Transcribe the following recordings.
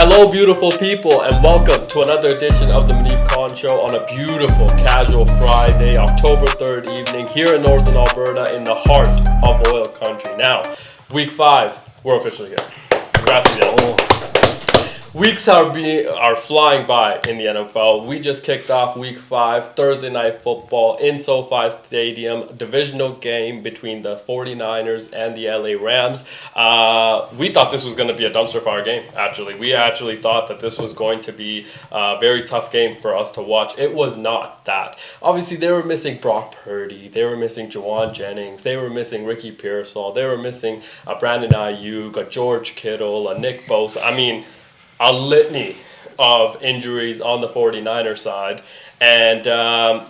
Hello, beautiful people, and welcome to another edition of the Muneeb Show on a beautiful, casual Friday, October 3rd evening here in Northern Alberta in the heart of oil country. Now, week 5, we're officially here. Congrats to you. Weeks are flying by in the NFL. We just kicked off week 5, Thursday night football in SoFi Stadium, divisional game between the 49ers and the LA Rams. We thought this was going to be a dumpster fire game, actually. We actually thought that this was going to be a very tough game for us to watch. It was not that. Obviously, they were missing Brock Purdy. They were missing Juwan Jennings. They were missing Ricky Pearsall. They were missing Brandon Ayuk, a George Kittle, a Nick Bosa. I mean, a litany of injuries on the 49er side, and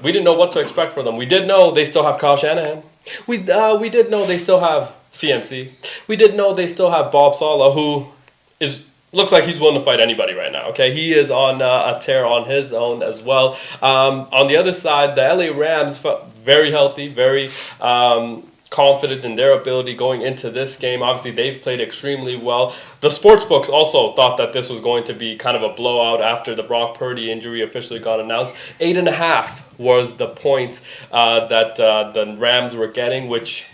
we didn't know what to expect from them. We did know they still have Kyle Shanahan. We did know they still have CMC. We did know they still have Bob Saleh, who looks like he's willing to fight anybody right now. Okay, he is on a tear on his own as well. On the other side, the LA Rams felt very healthy, very confident in their ability going into this game. Obviously, they've played extremely well. The sportsbooks also thought that this was going to be kind of a blowout after the Brock Purdy injury officially got announced. 8.5 was the points that the Rams were getting, which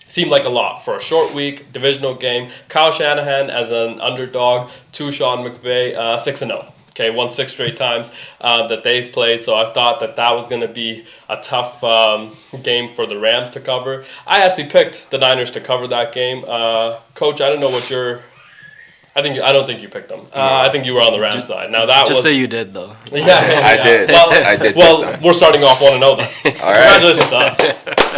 seemed like a lot for a short week, divisional game. Kyle Shanahan as an underdog to Sean McVay, 6-0. Okay, won 6 straight times that they've played, so I thought that was going to be a tough game for the Rams to cover. I actually picked the Niners to cover that game. Coach, I don't know what your... I don't think you picked them. I think you were on the Rams side. Now that just say you did though. Yeah, I did. Well, I did. Well, we're starting off 1-0 then. All right. Congratulations to us.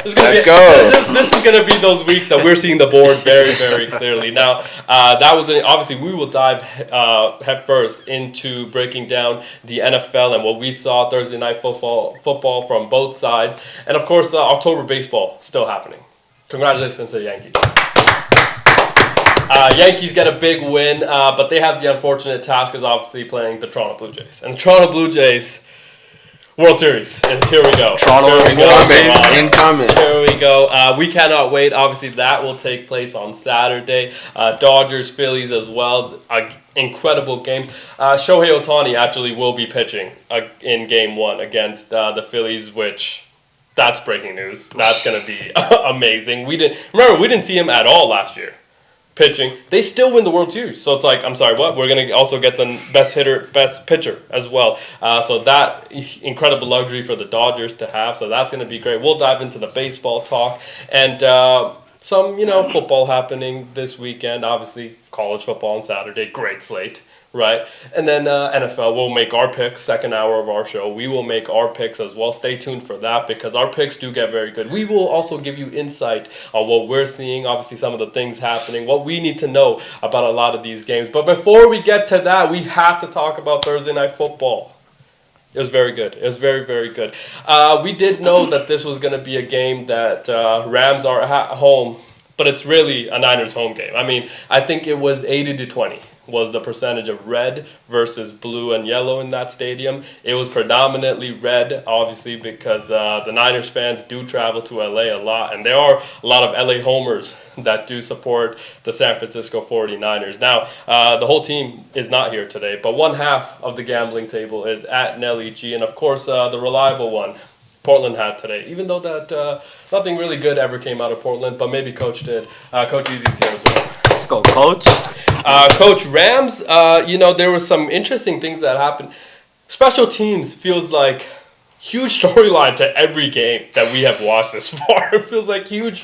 Let's go. This is going to be those weeks that we're seeing the board very, very clearly. Now, obviously we will dive head first into breaking down the NFL and what we saw Thursday night football from both sides, and of course October baseball still happening. Congratulations to the Yankees. Yankees get a big win, but they have the unfortunate task of obviously playing the Toronto Blue Jays. And the Toronto Blue Jays, World Series. And here we go. Incoming. Here we go. We cannot wait. Obviously, that will take place on Saturday. Dodgers, Phillies as well. Incredible games. Shohei Ohtani actually will be pitching in Game 1 against the Phillies, which... that's breaking news. That's going to be amazing. We didn't see him at all last year. Pitching, they still win the World Series. So it's like, I'm sorry, what? We're going to also get the best hitter, best pitcher as well. So that incredible luxury for the Dodgers to have. So that's going to be great. We'll dive into the baseball talk and some, football happening this weekend. Obviously, college football on Saturday, great slate. Right, and then NFL, we'll make our picks, second hour of our show. We will make our picks as well. Stay tuned for that because our picks do get very good. We will also give you insight on what we're seeing, obviously some of the things happening, what we need to know about a lot of these games. But before we get to that, we have to talk about Thursday night football. It was very good. It was very, very good. We did know that this was going to be a game that Rams are at home, but it's really a Niners home game. I mean, I think it was 80-20. Was the percentage of red versus blue and yellow in that stadium. It was predominantly red, obviously, because the Niners fans do travel to LA a lot, and there are a lot of LA homers that do support the San Francisco 49ers. Now, the whole team is not here today, but one half of the gambling table is at Nelly G, and of course, the reliable one, Portland had today, even though that nothing really good ever came out of Portland, but maybe Coach did. Coach Easy's here as well. Let's go, Coach. Coach, Rams, there were some interesting things that happened. Special teams feels like huge storyline to every game that we have watched this far. It feels like huge.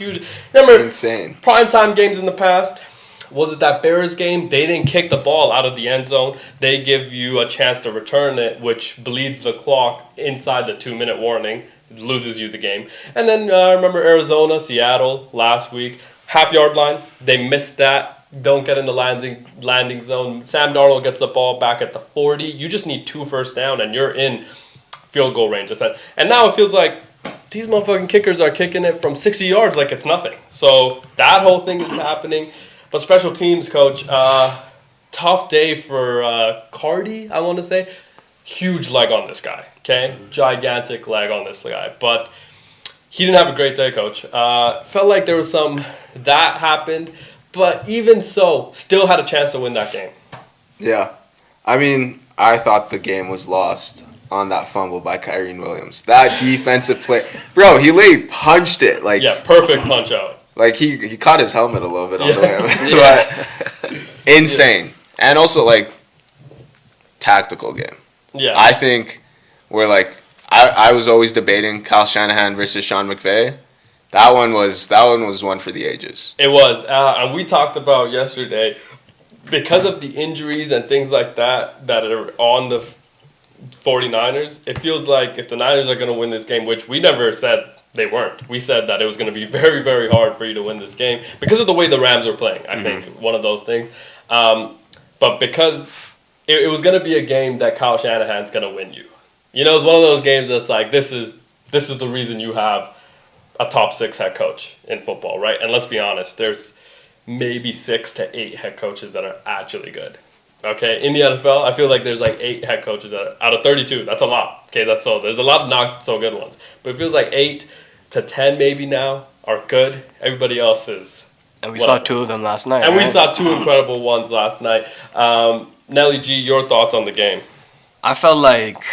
Remember, insane primetime games in the past? Was it that Bears game? They didn't kick the ball out of the end zone. They give you a chance to return it, which bleeds the clock inside the 2-minute warning. It loses you the game. And then remember Arizona, Seattle last week. Half-yard line, they missed that. Don't get in the landing zone. Sam Darnold gets the ball back at the 40. You just need 2 first down, and you're in field goal range. And now it feels like these motherfucking kickers are kicking it from 60 yards like it's nothing. So that whole thing is happening. But special teams, Coach, tough day for Cardi, I want to say. Huge leg on this guy, okay? Gigantic leg on this guy. But he didn't have a great day, Coach. Felt like there was that happened. But even so, still had a chance to win that game. Yeah. I mean, I thought the game was lost on that fumble by Kyren Williams. That defensive play, bro, he punched it like perfect punch out. Like he caught his helmet a little bit on the way, but insane. And also like tactical game. Yeah, I think we're like I was always debating Kyle Shanahan versus Sean McVay. That one was one for the ages. It was, and we talked about yesterday because of the injuries and things like that are on the 49ers. It feels like if the Niners are going to win this game, which we never said they weren't. We said that it was going to be very, very hard for you to win this game because of the way the Rams were playing. I think one of those things, but because it was going to be a game that Kyle Shanahan's going to win you. You know, it's one of those games that's like this is the reason you have a top 6 head coach in football, right? And let's be honest, there's maybe 6 to 8 head coaches that are actually good. Okay, in the NFL, I feel like there's like 8 head coaches that are, out of 32. That's a lot. Okay, there's a lot of not so good ones, but it feels like 8 to 10 maybe now are good. Everybody else is. And we saw 2 of them last night. And we saw 2 incredible ones last night. Nelly G, your thoughts on the game? I felt like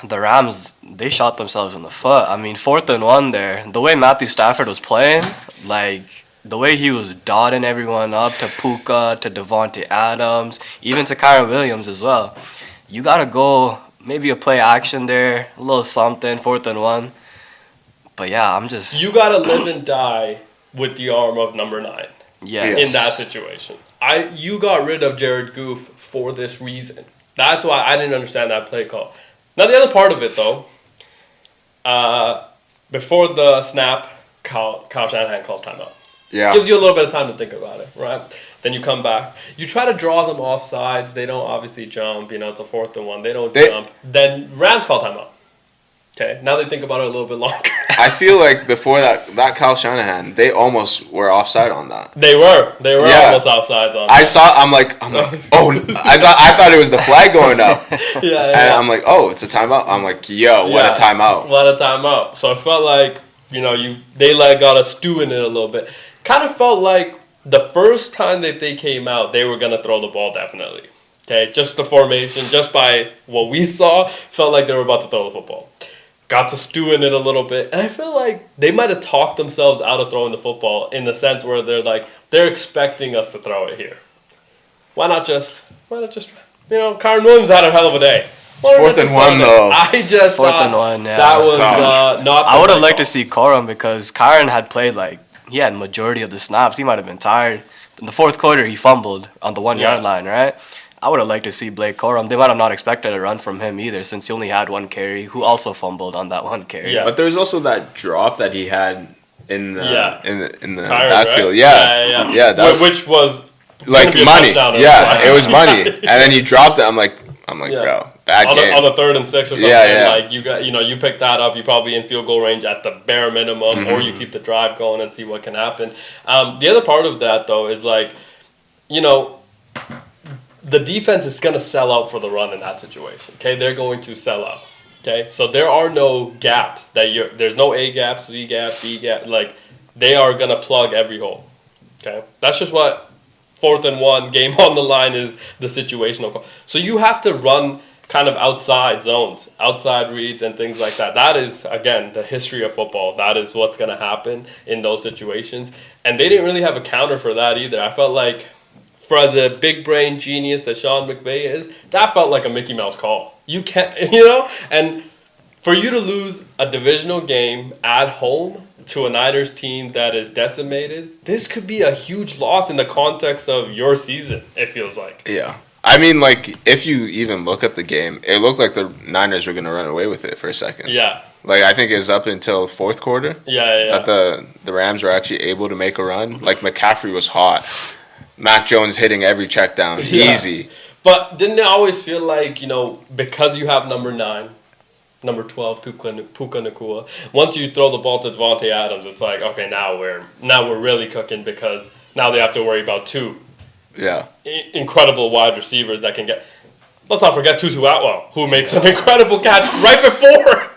the Rams, they shot themselves in the foot. I mean, 4th and 1 there. The way Matthew Stafford was playing, like the way he was dotting everyone up to Puka, to Devontae Adams, even to Kyren Williams as well. You got to go maybe a play action there, a little something, 4th and 1. But yeah, I'm just... You got to live and die with the arm of number 9 yes. in that situation. You got rid of Jared Goff for this reason. That's why I didn't understand that play call. Now, the other part of it, though, before the snap, Kyle Shanahan calls timeout. Yeah. Gives you a little bit of time to think about it, right? Then you come back. You try to draw them off sides. They don't obviously jump. You know, it's a 4th and 1. They don't jump. Then Rams call timeout. Okay, now they think about it a little bit longer. I feel like before that Kyle Shanahan, they almost were offside on that. They were almost offside on that. I'm like, oh, I thought it was the flag going up. yeah. And I'm like, oh, it's a timeout. I'm like, yo, what a timeout. What a timeout. So I felt like, you know, they got a stew in it a little bit. Kind of felt like the first time that they came out, they were going to throw the ball definitely. Okay, just the formation, just by what we saw, felt like they were about to throw the football. Got to stew in it a little bit. And I feel like they might have talked themselves out of throwing the football in the sense where they're expecting us to throw it here. Why not just, Kyren Williams had a hell of a day. 4th and 1 though. I just 4th and 1, yeah. That was not. I would have liked to see Corum because Kyren had played he had majority of the snaps. He might have been tired. In the 4th quarter, he fumbled on the 1-yard line, right? I would have liked to see Blake Corum. They might have not expected a run from him either, since he only had 1 carry, who also fumbled on that 1 carry. Yeah, but there's also that drop that he had in the backfield. Right? Yeah. Which was like money. Yeah, it was money. And then he dropped it. I'm like, bro, bad game. On a 3rd and 6 or something. Yeah. Like you pick that up. You're probably in field goal range at the bare minimum, or you keep the drive going and see what can happen. The other part of that though is the defense is going to sell out for the run in that situation. Okay, they're going to sell out. Okay, so there are no gaps there's no A gap, C gap, B gap. Like they are going to plug every hole. Okay, that's just what 4th and 1 game on the line is the situational call. So you have to run kind of outside zones, outside reads and things like that. That is, again, the history of football. That is what's going to happen in those situations. And they didn't really have a counter for that either. I felt like, as a big brain genius that Sean McVay is, that felt like a Mickey Mouse call. You can't, and for you to lose a divisional game at home to a Niners team that is decimated, this could be a huge loss in the context of your season, it feels like. Yeah. I mean, if you even look at the game, it looked like the Niners were going to run away with it for a second. Yeah. I think it was up until 4th quarter. Yeah. That the Rams were actually able to make a run. McCaffrey was hot. Mac Jones hitting every check down. Easy. But didn't it always feel like, because you have number 9, number 12, Puka Nacua, once you throw the ball to Devontae Adams, it's like, okay, now we're really cooking because now they have to worry about 2 incredible wide receivers that can get. Let's not forget Tutu Atwell, who makes an incredible catch right before.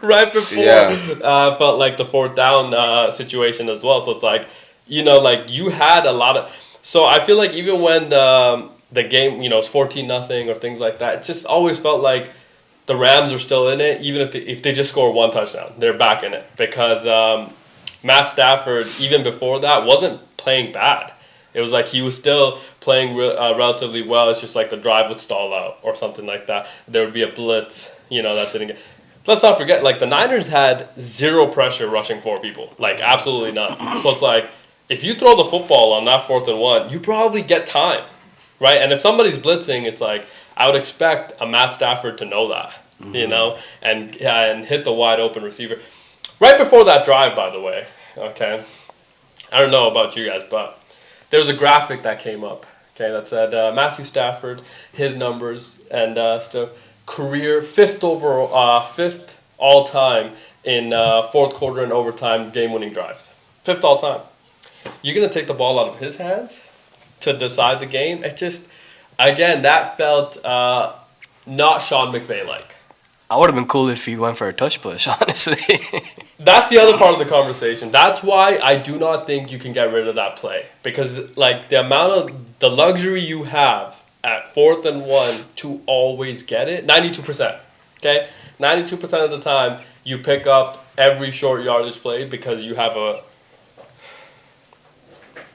Felt like the 4th down situation as well. So it's like, you had a lot of. So I feel like even when the the game, it's 14-0 or things like that. It just always felt like the Rams are still in it, even if they just score one touchdown, they're back in it because Matt Stafford, even before that, wasn't playing bad. It was like he was still playing relatively well. It's just like the drive would stall out or something like that. There would be a blitz, that didn't get. Let's not forget, like the Niners had zero pressure rushing 4 people, like absolutely none. So it's like if you throw the football on that 4th and 1, you probably get time, right? And if somebody's blitzing, it's like I would expect a Matt Stafford to know that, and hit the wide open receiver. Right before that drive, by the way, okay, I don't know about you guys, but there was a graphic that came up, okay, that said Matthew Stafford, his numbers and stuff, career 5th all time in 4th quarter and overtime game-winning drives. 5th all time. You're going to take the ball out of his hands to decide the game? It just, again, that felt not Sean McVay-like. I would have been cool if he went for a touch push, honestly. That's the other part of the conversation. That's why I do not think you can get rid of that play. Because, like, the luxury you have at 4th and 1 to always get it, 92%, okay? 92% of the time, you pick up every short yardage play because you have a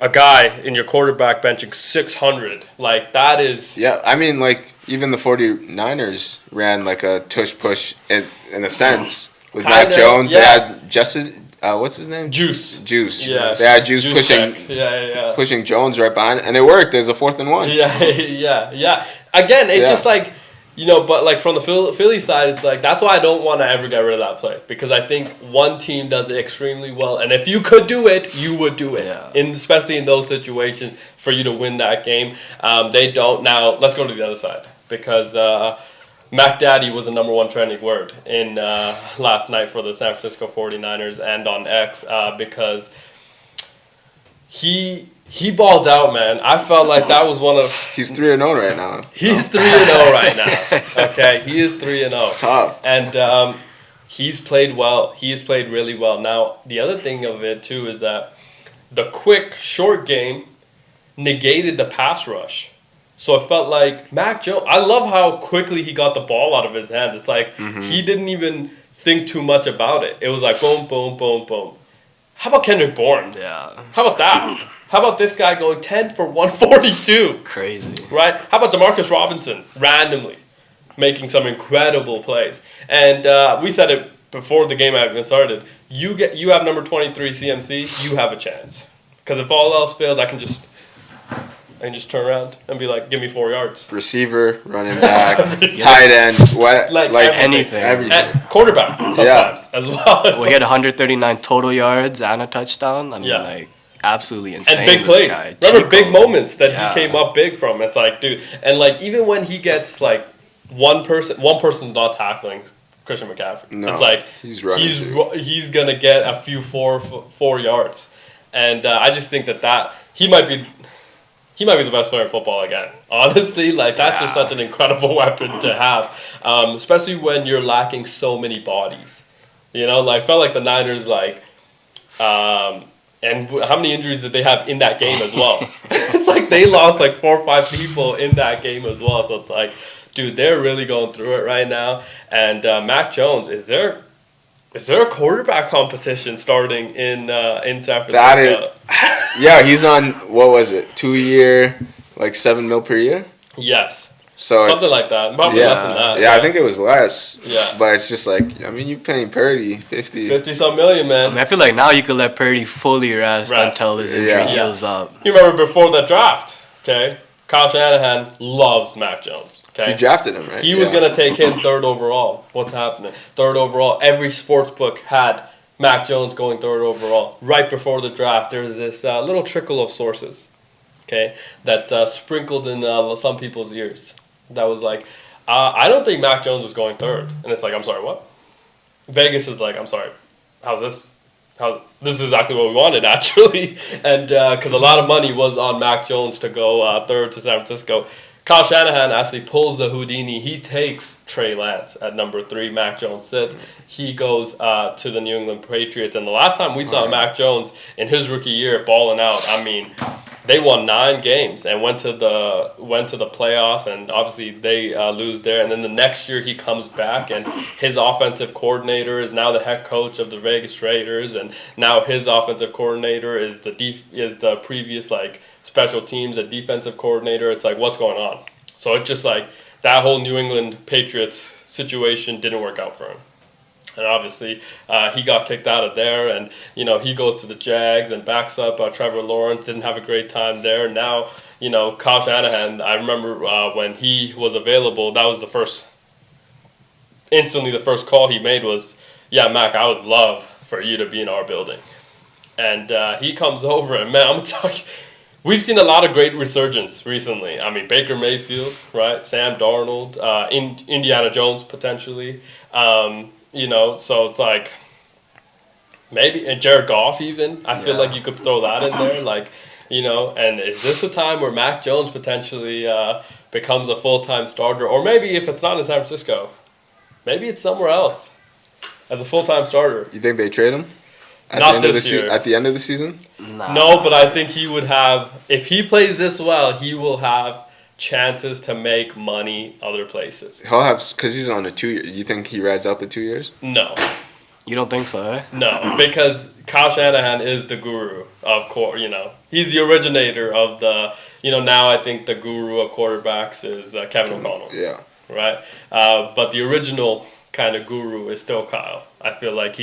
guy in your quarterback benching 600. Like, that is... Yeah, I mean, like, even the 49ers ran, like, a tush-push in a sense with Kinda, Mac Jones. yeah. They had Justice... what's his name? Juice. Yes. They had Juice pushing check. pushing Jones right behind, and it worked. There's a 4th and 1. Yeah. Again, it's just like, but like from the Philly side, it's like that's why I don't want to ever get rid of that play because I think one team does it extremely well, and if you could do it, you would do it. Yeah. Especially in those situations for you to win that game. They don't. Now let's go to the other side because Mac Daddy was the number 1 trending word in last night for the San Francisco 49ers and on X because he balled out, man. I felt like that was one of... He's 3-0 right now. He's 3-0 right now. Okay, he is 3-0. Tough. And he's played well. He's played really well. Now, the other thing of it, too, is that the quick, short game negated the pass rush. So it felt like Mac Jones... I love how quickly he got the ball out of his hands. It's like he didn't even think too much about it. It was like boom, boom, boom, boom. How about Kendrick Bourne? Yeah. How about that? How about this guy going 10 for 142? Crazy. Right? How about DeMarcus Robinson randomly making some incredible plays? And we said it before the game even started. You have number 23 CMC, you have a chance. Because if all else fails, I can just turn around and be like, give me 4 yards. Receiver, running back, tight end, what Like anything. And quarterback sometimes as well. Well, he had 139 total yards and a touchdown. I mean, Yeah. Absolutely insane. And big this plays. guy. Remember Chico. big moments that Yeah. he came up big from. It's like, dude, and like even when he gets like one person's not tackling Christian McCaffrey. No, it's like he's running he's gonna get a few 4 yards, and I just think that he might be the best player in football again. Honestly, like that's just such an incredible weapon to have, especially when you're lacking so many bodies. Like felt like the Niners like. And how many injuries did they have in that game as well? It's like they lost like 4 or 5 people in that game as well. So it's like, dude, they're really going through it right now. And Mac Jones, is there a quarterback competition starting in San Francisco? Yeah, he's on, what was it, 2-year, like $7 million per year? Yes. So something like that. Probably less than that. Yeah, I think it was less. Yeah. But it's just like, I mean, you're paying Purdy 50-some million, man. I mean, I feel like now you could let Purdy fully rest. Until his injury heals up. You remember before that draft, okay? Kyle Shanahan loves Mac Jones. Okay? You drafted him, right? He was going to take him 3rd overall. What's happening? 3rd overall. Every sports book had Mac Jones going 3rd overall. Right before the draft, there was this little trickle of sources, okay, that sprinkled in some people's ears. That was like, I don't think Mac Jones is going 3rd. And it's like, I'm sorry, what? Vegas is like, I'm sorry, how's this? This is exactly what we wanted, actually. And because a lot of money was on Mac Jones to go 3rd to San Francisco. Kyle Shanahan actually pulls the Houdini. He takes Trey Lance at number 3. Mac Jones sits. He goes to the New England Patriots. And the last time we saw Mac Jones in his rookie year balling out, I mean, they won 9 games and went to the playoffs, and obviously they lose there. And then the next year he comes back, and his offensive coordinator is now the head coach of the Vegas Raiders, and now his offensive coordinator is the previous like special teams and defensive coordinator. It's like, what's going on? So it's just like that whole New England Patriots situation didn't work out for him. And obviously, he got kicked out of there, and he goes to the Jags and backs up Trevor Lawrence. Didn't have a great time there. Now, Kyle Shanahan. I remember when he was available. That was instantly the first call he made was, "Yeah, Mac, I would love for you to be in our building." And he comes over, and man, I'm talking. We've seen a lot of great resurgence recently. I mean, Baker Mayfield, right? Sam Darnold, Indiana Jones potentially. So it's like maybe, and Jared Goff even. I feel like you could throw that in there, like, and is this a time where Mac Jones potentially becomes a full-time starter? Or maybe if it's not in San Francisco, maybe it's somewhere else as a full-time starter. You think they trade him? Not this year. At the end of the season? Nah. No, but I think he would have, if he plays this well, he will have chances to make money other places. He'll have, because he's on a 2 year. You think he rides out the 2 years? No. You don't think so, eh? No, because Kyle Shanahan is the guru of he's the originator of the, now I think the guru of quarterbacks is Kevin O'Connell. Yeah. Right? But the original kind of guru is still Kyle. I feel like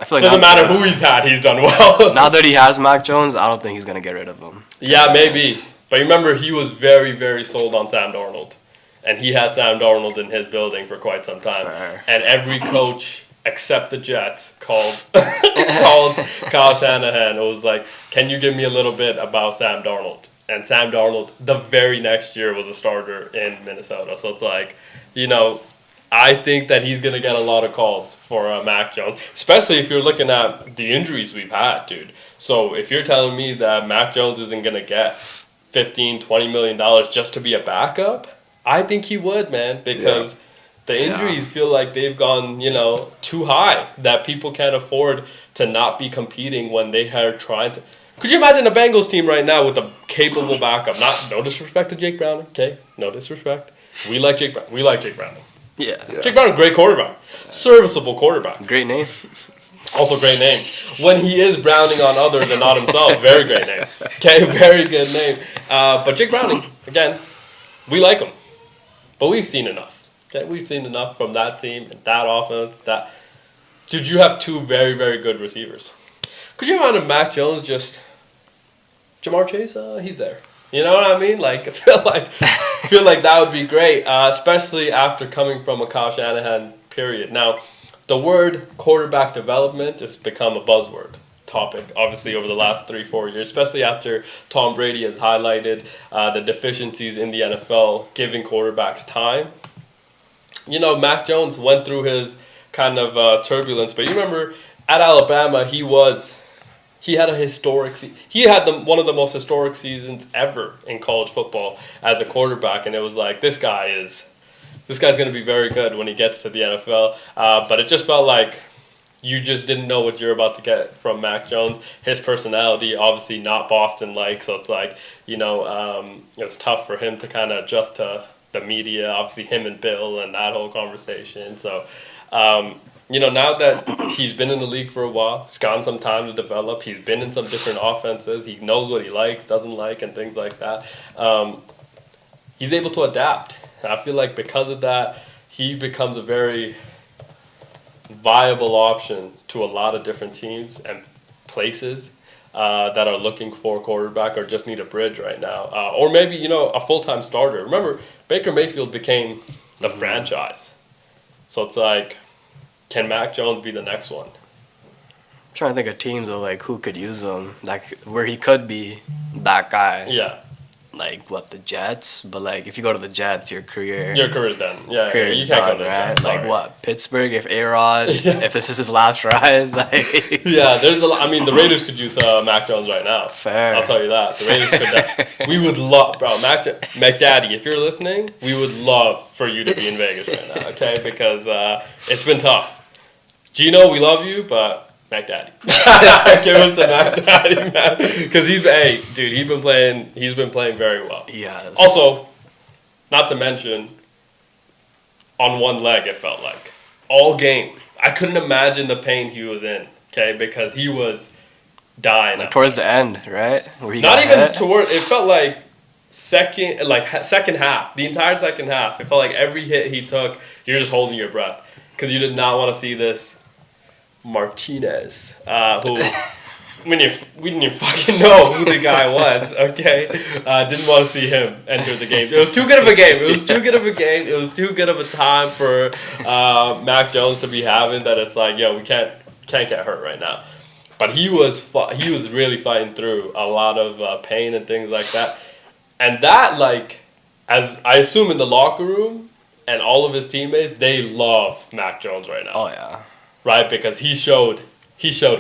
doesn't matter who he's had, he's done well. Now that he has Mac Jones, I don't think he's going to get rid of him. Yeah, maybe. But remember, he was very, very sold on Sam Darnold. And he had Sam Darnold in his building for quite some time. Fair. And every coach except the Jets called Kyle Shanahan. It was like, can you give me a little bit about Sam Darnold? And Sam Darnold, the very next year, was a starter in Minnesota. So it's like, I think that he's going to get a lot of calls for Mac Jones, especially if you're looking at the injuries we've had, dude. So if you're telling me that Mac Jones isn't going to get $15, $20 million just to be a backup, I think he would, man, because the injuries feel like they've gone, too high, that people can't afford to not be competing when they are trying to. Could you imagine a Bengals team right now with a capable backup? No disrespect to Jake Browning, okay? No disrespect. We like Jake Browning. Yeah. Jake Browning, great quarterback. Serviceable quarterback. Great name. Also great name. When he is Browning on others and not himself, very great name. Okay, very good name. But Jake Browning, again, we like him. But we've seen enough. Okay, we've seen enough from that team and that offense. Dude, you have 2 very, very good receivers. Could you imagine Mac Jones just Jamar Chase? He's there. You know what I mean? Like, I feel like that would be great, especially after coming from a Kyle Shanahan period. Now, the word quarterback development has become a buzzword topic, obviously, over the last 3-4 years, especially after Tom Brady has highlighted the deficiencies in the NFL giving quarterbacks time. Mac Jones went through his kind of turbulence, but you remember at Alabama, he had one of the most historic seasons ever in college football as a quarterback, and it was like, this guy's going to be very good when he gets to the NFL. But it just felt like you just didn't know what you're about to get from Mac Jones. His personality, obviously not Boston-like, so it's like, it was tough for him to kind of adjust to the media, obviously him and Bill and that whole conversation. So, now that he's been in the league for a while, he's gotten some time to develop, he's been in some different offenses, he knows what he likes, doesn't like, and things like that. He's able to adapt. And I feel like because of that, he becomes a very viable option to a lot of different teams and places that are looking for a quarterback or just need a bridge right now. Or maybe, a full-time starter. Remember, Baker Mayfield became the franchise. So it's like, can Mac Jones be the next one? I'm trying to think of teams of who could use him, where he could be that guy. Yeah. The Jets? But if you go to the Jets, your career's done. Yeah, career's you can't done, go to the right? Jets. Sorry. Pittsburgh, if A-Rod, if this is his last ride, Yeah, there's the Raiders could use Mac Jones right now. Fair. I'll tell you that. The Raiders could. We would love, bro, McDaddy, if you're listening, we would love for you to be in Vegas right now, okay? Because it's been tough. Gino, we love you, but Mac Daddy. Give us a Mac Daddy, man. Because he's been playing very well. Yes. Also, not to mention, on one leg it felt like all game. I couldn't imagine the pain he was in. Okay, because he was dying. Like towards the end, right? Where he not got even hit. towards. It felt like second half. The entire second half. It felt like every hit he took, you're just holding your breath because you did not want to see this Martinez, who we didn't even fucking know who the guy was. Okay, didn't want to see him enter the game. It was too good of a game. It was too good of a game. It was too good of a time for Mac Jones to be having that. It's like, yo, we can't get hurt right now. But he was really fighting through a lot of pain and things like that. And that, like, as I assume in the locker room and all of his teammates, they love Mac Jones right now. Oh yeah. Right, because he showed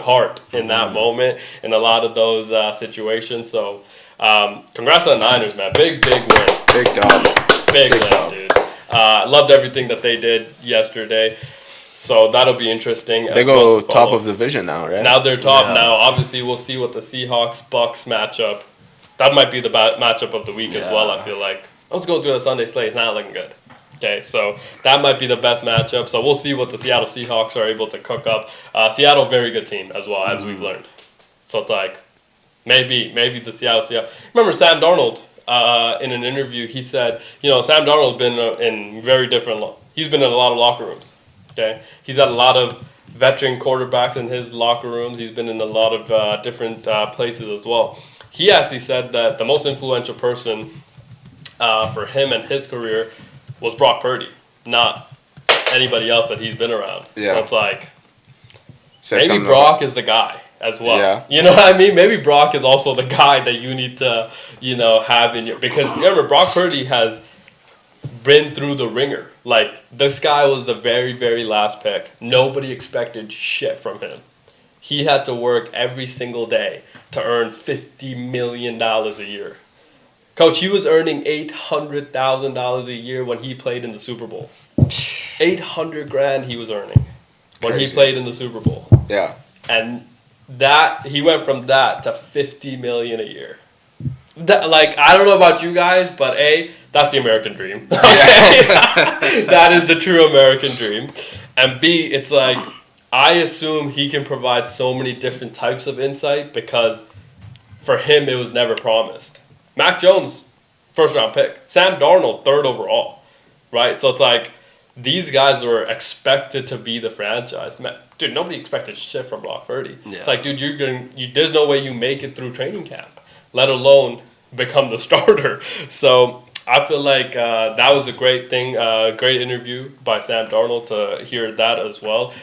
heart in that moment in a lot of those situations. So, congrats on the Niners, man. Big win. Big dog. Big win, dude. Loved everything that they did yesterday. So that'll be interesting. They go top of the division now, right? Now they're top. Yeah. Now, obviously, we'll see what the Seahawks-Bucks matchup. That might be the matchup of the week as well, I feel like. Let's go through the Sunday slate. It's not looking good. Okay, so that might be the best matchup. So we'll see what the Seattle Seahawks are able to cook up. Seattle, very good team as well, as we've learned. So it's like, maybe the Seattle Seahawks. Remember Sam Darnold, in an interview, he said, Sam Darnold's been in very different, he's been in a lot of locker rooms. Okay, he's had a lot of veteran quarterbacks in his locker rooms. He's been in a lot of different places as well. He actually said that the most influential person for him and his career was Brock Purdy, not anybody else that he's been around. Yeah. So it's like, Said maybe Brock is the guy as well. Yeah. You know what I mean? Maybe Brock is also the guy that you need to, have in your... Because remember, Brock Purdy has been through the ringer. Like, this guy was the very, very last pick. Nobody expected shit from him. He had to work every single day to earn $50 million a year. Coach, he was earning $800,000 a year when he played in the Super Bowl. $800,000 he was earning when he played in the Super Bowl. Yeah. And that he went from that to $50 million a year. That, like, I don't know about you guys, but A, that's the American dream. That is the true American dream. And B, it's like, I assume he can provide so many different types of insight because for him it was never promised. Mac Jones, first round pick. Sam Darnold, third overall. Right? So it's like, these guys were expected to be the franchise. Man, dude, nobody expected shit from Brock Purdy. Yeah. It's like, dude, there's no way you make it through training camp, let alone become the starter. So I feel like that was a great thing, great interview by Sam Darnold to hear that as well.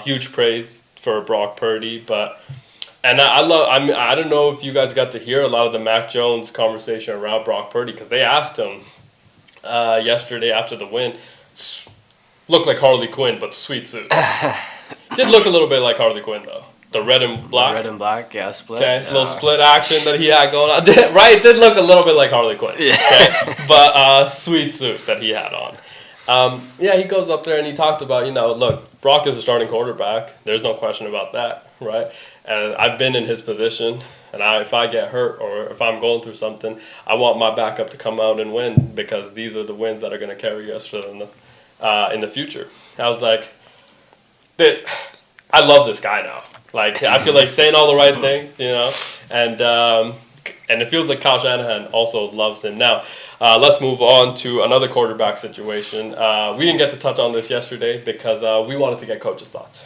Huge praise for Brock Purdy, and I don't know if you guys got to hear a lot of the Mac Jones conversation around Brock Purdy because they asked him yesterday after the win, looked like Harley Quinn but sweet suit. Did look a little bit like Harley Quinn though. The red and black. Red and black, yeah, split. Okay, it's a little split action that he had going on. Right, it did look a little bit like Harley Quinn. Yeah. Okay, but sweet suit that he had on. He goes up there and he talked about, look, Brock is a starting quarterback. There's no question about that, right? And I've been in his position, and if I get hurt or if I'm going through something, I want my backup to come out and win because these are the wins that are going to carry us in the future. I was like, I love this guy now. Like, I feel like saying all the right things, and it feels like Kyle Shanahan also loves him. Now, let's move on to another quarterback situation. We didn't get to touch on this yesterday because we wanted to get coach's thoughts.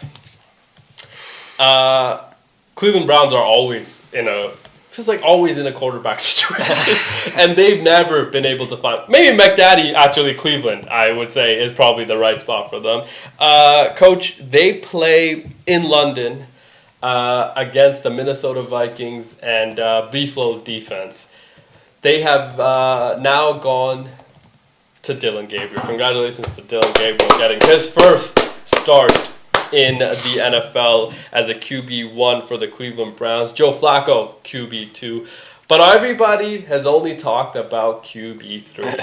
Cleveland Browns are always in a quarterback situation, and they've never been able to find. Maybe McDaddy, actually, Cleveland, I would say, is probably the right spot for them. Coach, they play in London against the Minnesota Vikings and Buffalo's defense. They have now gone to Dylan Gabriel. Congratulations to Dylan Gabriel getting his first start in the NFL as a QB1 for the Cleveland Browns. Joe Flacco, QB2. But everybody has only talked about QB3.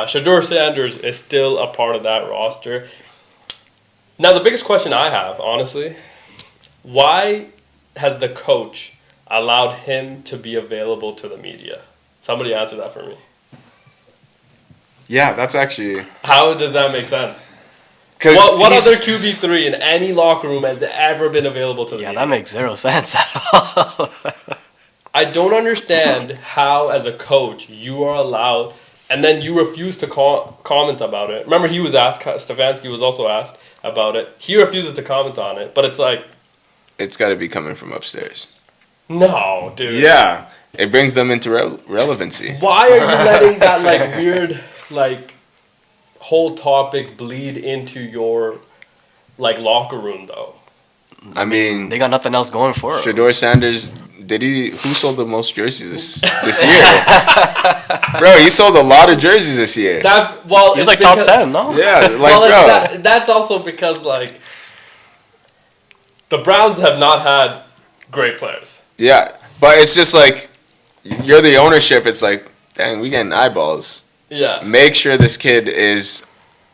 Shedeur Sanders is still a part of that roster. Now, the biggest question I have, honestly, Why has the coach allowed him to be available to the media? Somebody answer that for me. Yeah, that's actually. How does that make sense? 'Cause What he's- other QB3 in any locker room has ever been available to the Yeah, media? that makes zero sense at all. I don't understand how, as a coach, you are allowed, and then you refuse to comment about it. Remember, he was asked, Stefanski was also asked about it. He refuses to comment on it, but it's like, It's got to be coming from upstairs. no, dude. Yeah, it brings them into relevancy. Why are you letting that, like, weird, like, whole topic bleed into your, like, locker room, though? I mean, They got nothing else going for it. Shador Sanders, who sold the most jerseys this year? Bro, he sold a lot of jerseys this year. He was like top 10, no? Yeah, like, well, bro. that's also because, like, the Browns have not had great players. Yeah, but it's just like, you're the ownership. It's like, dang, we getting eyeballs. Yeah. Make sure this kid is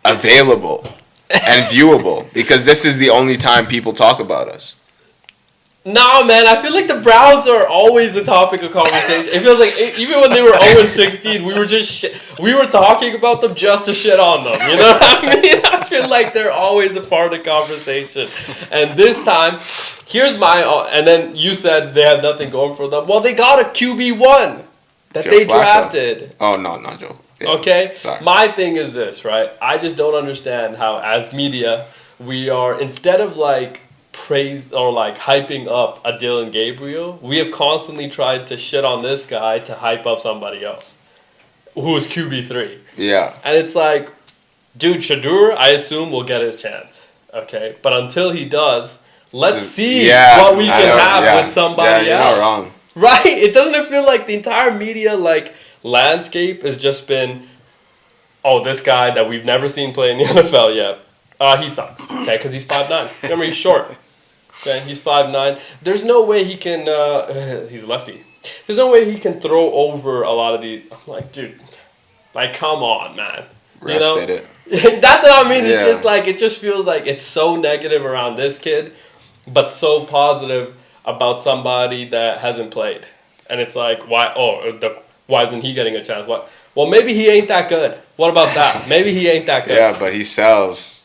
available and viewable, because this is the only time people talk about us. Nah, man, I feel like the Browns are always the topic of conversation. It feels like even when they were 0-16, we were talking about them just to shit on them. You know what I mean? I feel like they're always a part of the conversation. And this time, here's my and then you said they had nothing going for them. Well, they got a QB1 that Joe they Flacco. drafted. Oh, no, not Joe. Yeah, Okay? sorry. My thing is this, right? I just don't understand how, as media, we are, instead of like praise or like hyping up a Dylan Gabriel, we have constantly tried to shit on this guy to hype up somebody else who is QB3. Yeah. And it's like, dude, Shador, I assume, will get his chance. Okay? But until he does, let's see what we can have with somebody you're else. not wrong. Right? It doesn't feel like the entire media like landscape has just been, oh, this guy that we've never seen play in the NFL yet. He sucks. Okay, because he's 5'9". Remember, he's short. Okay, he's 5'9". There's no way he can. He's lefty. There's no way he can throw over a lot of these. I'm like, dude, like, come on, man. Rest did it. That's what I mean. Yeah. It's just like, it just feels like it's so negative around this kid, but so positive about somebody that hasn't played. And it's like, why? Why isn't he getting a chance? What? Well, maybe he ain't that good. What about that? Maybe he ain't that good. Yeah, but he sells.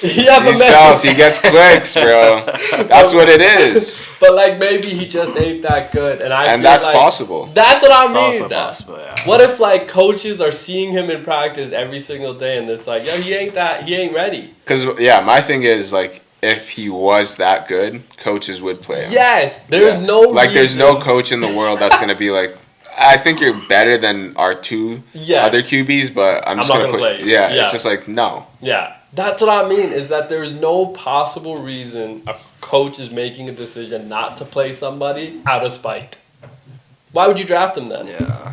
Yeah, He sells. He gets clicks, bro. That's what it is. But like, maybe he just ain't that good, and And feel that's like possible. That's what I It's mean. also that. possible, yeah. What if like coaches are seeing him in practice every single day, and it's like, yo, he ain't ready. Because, yeah, my thing is, like, if he was that good, coaches would play him. Yes, there's Yeah. no Like, there's no reason. coach in the world that's going to be like, I think you're better than our two Yes. other QBs, but I'm just not going to gonna put. play you. Yeah, Yeah. it's just like, no. Yeah, that's what I mean. Is that there's no possible reason a coach is making a decision not to play somebody out of spite. Why would you draft him then? Yeah.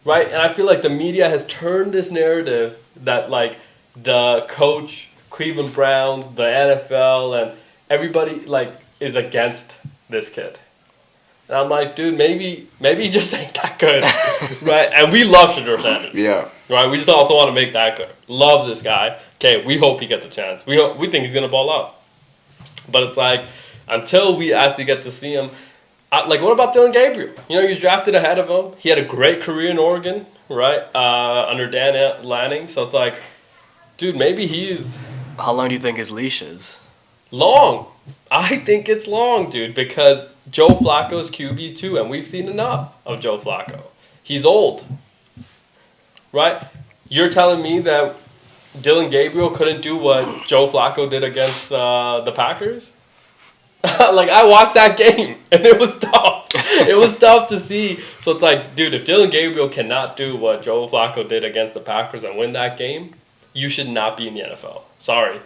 Right? And I feel like the media has turned this narrative that like the coach, Cleveland Browns, the NFL, and everybody like is against this kid. And I'm like, dude, maybe he just ain't that good, right? And we love Shador Sanders, Yeah. right? We just also want to make that clear. Love this guy. Okay, we hope he gets a chance. We think he's gonna ball out. But it's like until we actually get to see him. Like, what about Dylan Gabriel? You know, he was drafted ahead of him. He had a great career in Oregon, right? Under Dan Lanning. So it's like, dude, maybe he's How long do you think his leash is? long. I think it's long, dude, because Joe Flacco's QB2, and we've seen enough of Joe Flacco. He's old, right? You're telling me that Dylan Gabriel couldn't do what Joe Flacco did against the Packers? Like, I watched that game, and it was tough. It was tough to see. So it's like, dude, if Dylan Gabriel cannot do what Joe Flacco did against the Packers and win that game, you should not be in the NFL. Sorry.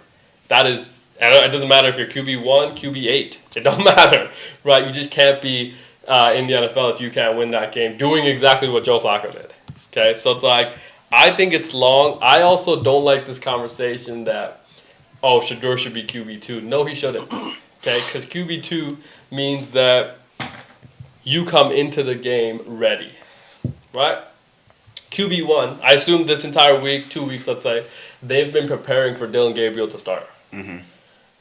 That is, and it doesn't matter if you're QB1, QB8. It don't matter, right? You just can't be in the NFL if you can't win that game doing exactly what Joe Flacco did. Okay, so it's like, I think it's long. I also don't like this conversation that, oh, Shador should be QB2. No, he shouldn't. Okay, because QB2 means that you come into the game ready, right? QB1, I assume this entire week, 2 weeks, let's say, they've been preparing for Dylan Gabriel to start,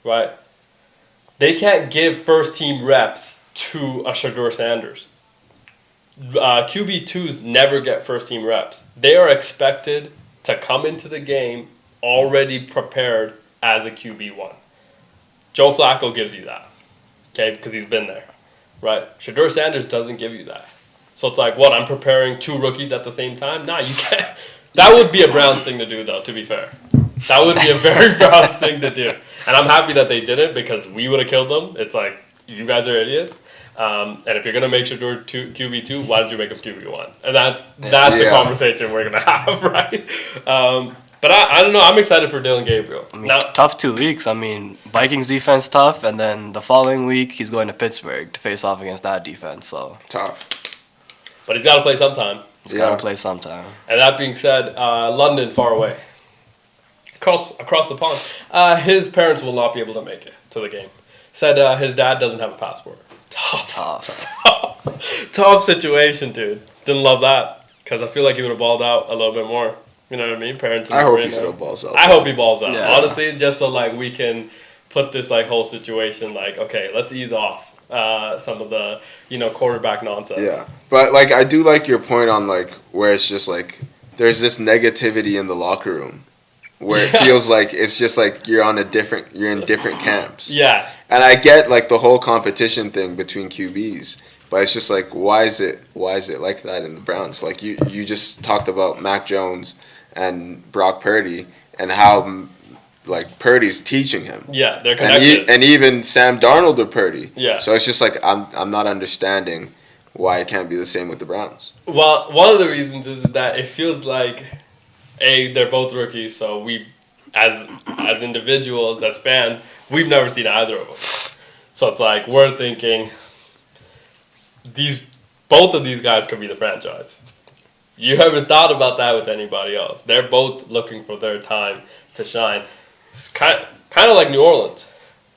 right? They can't give first team reps to a Shedeur Sanders. QB2s never get first team reps. They are expected to come into the game already prepared as a QB1. Joe Flacco gives you that, okay, because he's been there, right? Shedeur Sanders doesn't give you that. So it's like, what, I'm preparing 2 rookies at the same time? Nah, you can't. That would be a Browns thing to do, though, to be fair. That would be a very Browns thing to do. And I'm happy that they didn't because we would have killed them. It's like, you guys are idiots. And if you're going to make Shedeur QB2, why don't you make him QB1? And that's the conversation we're going to have, right? But I don't know. I'm excited for Dylan Gabriel. I mean, tough 2 weeks. I mean, Vikings defense tough, and then the following week he's going to Pittsburgh to face off against that defense. So Tough. But he's got to play sometime. He's got to play sometime. And that being said, London, far away. Across the pond. His parents will not be able to make it to the game. Said his dad doesn't have a passport. Tough situation, dude. Didn't love that because I feel like he would have balled out a little bit more. You know what I mean? Parents. I hope he still balls out. I hope he balls out. Yeah. Honestly, just so like we can put this like whole situation like, okay, let's ease off some of the quarterback nonsense. Yeah, but like I do like your point on like where it's just like there's this negativity in the locker room where it feels like it's just like you're in different camps. Yes. And I get like the whole competition thing between QBs, but it's just like why is it like that in the Browns? Like you just talked about Mac Jones and Brock Purdy and how like Purdy's teaching him. Yeah, they're connected. And even Sam Darnold or Purdy. Yeah. So it's just like I'm not understanding why it can't be the same with the Browns. Well, one of the reasons is that it feels like they're both rookies, so we as individuals, as fans, we've never seen either of them. So it's like we're thinking both of these guys could be the franchise. You haven't thought about that with anybody else. They're both looking for their time to shine. It's kind of like New Orleans,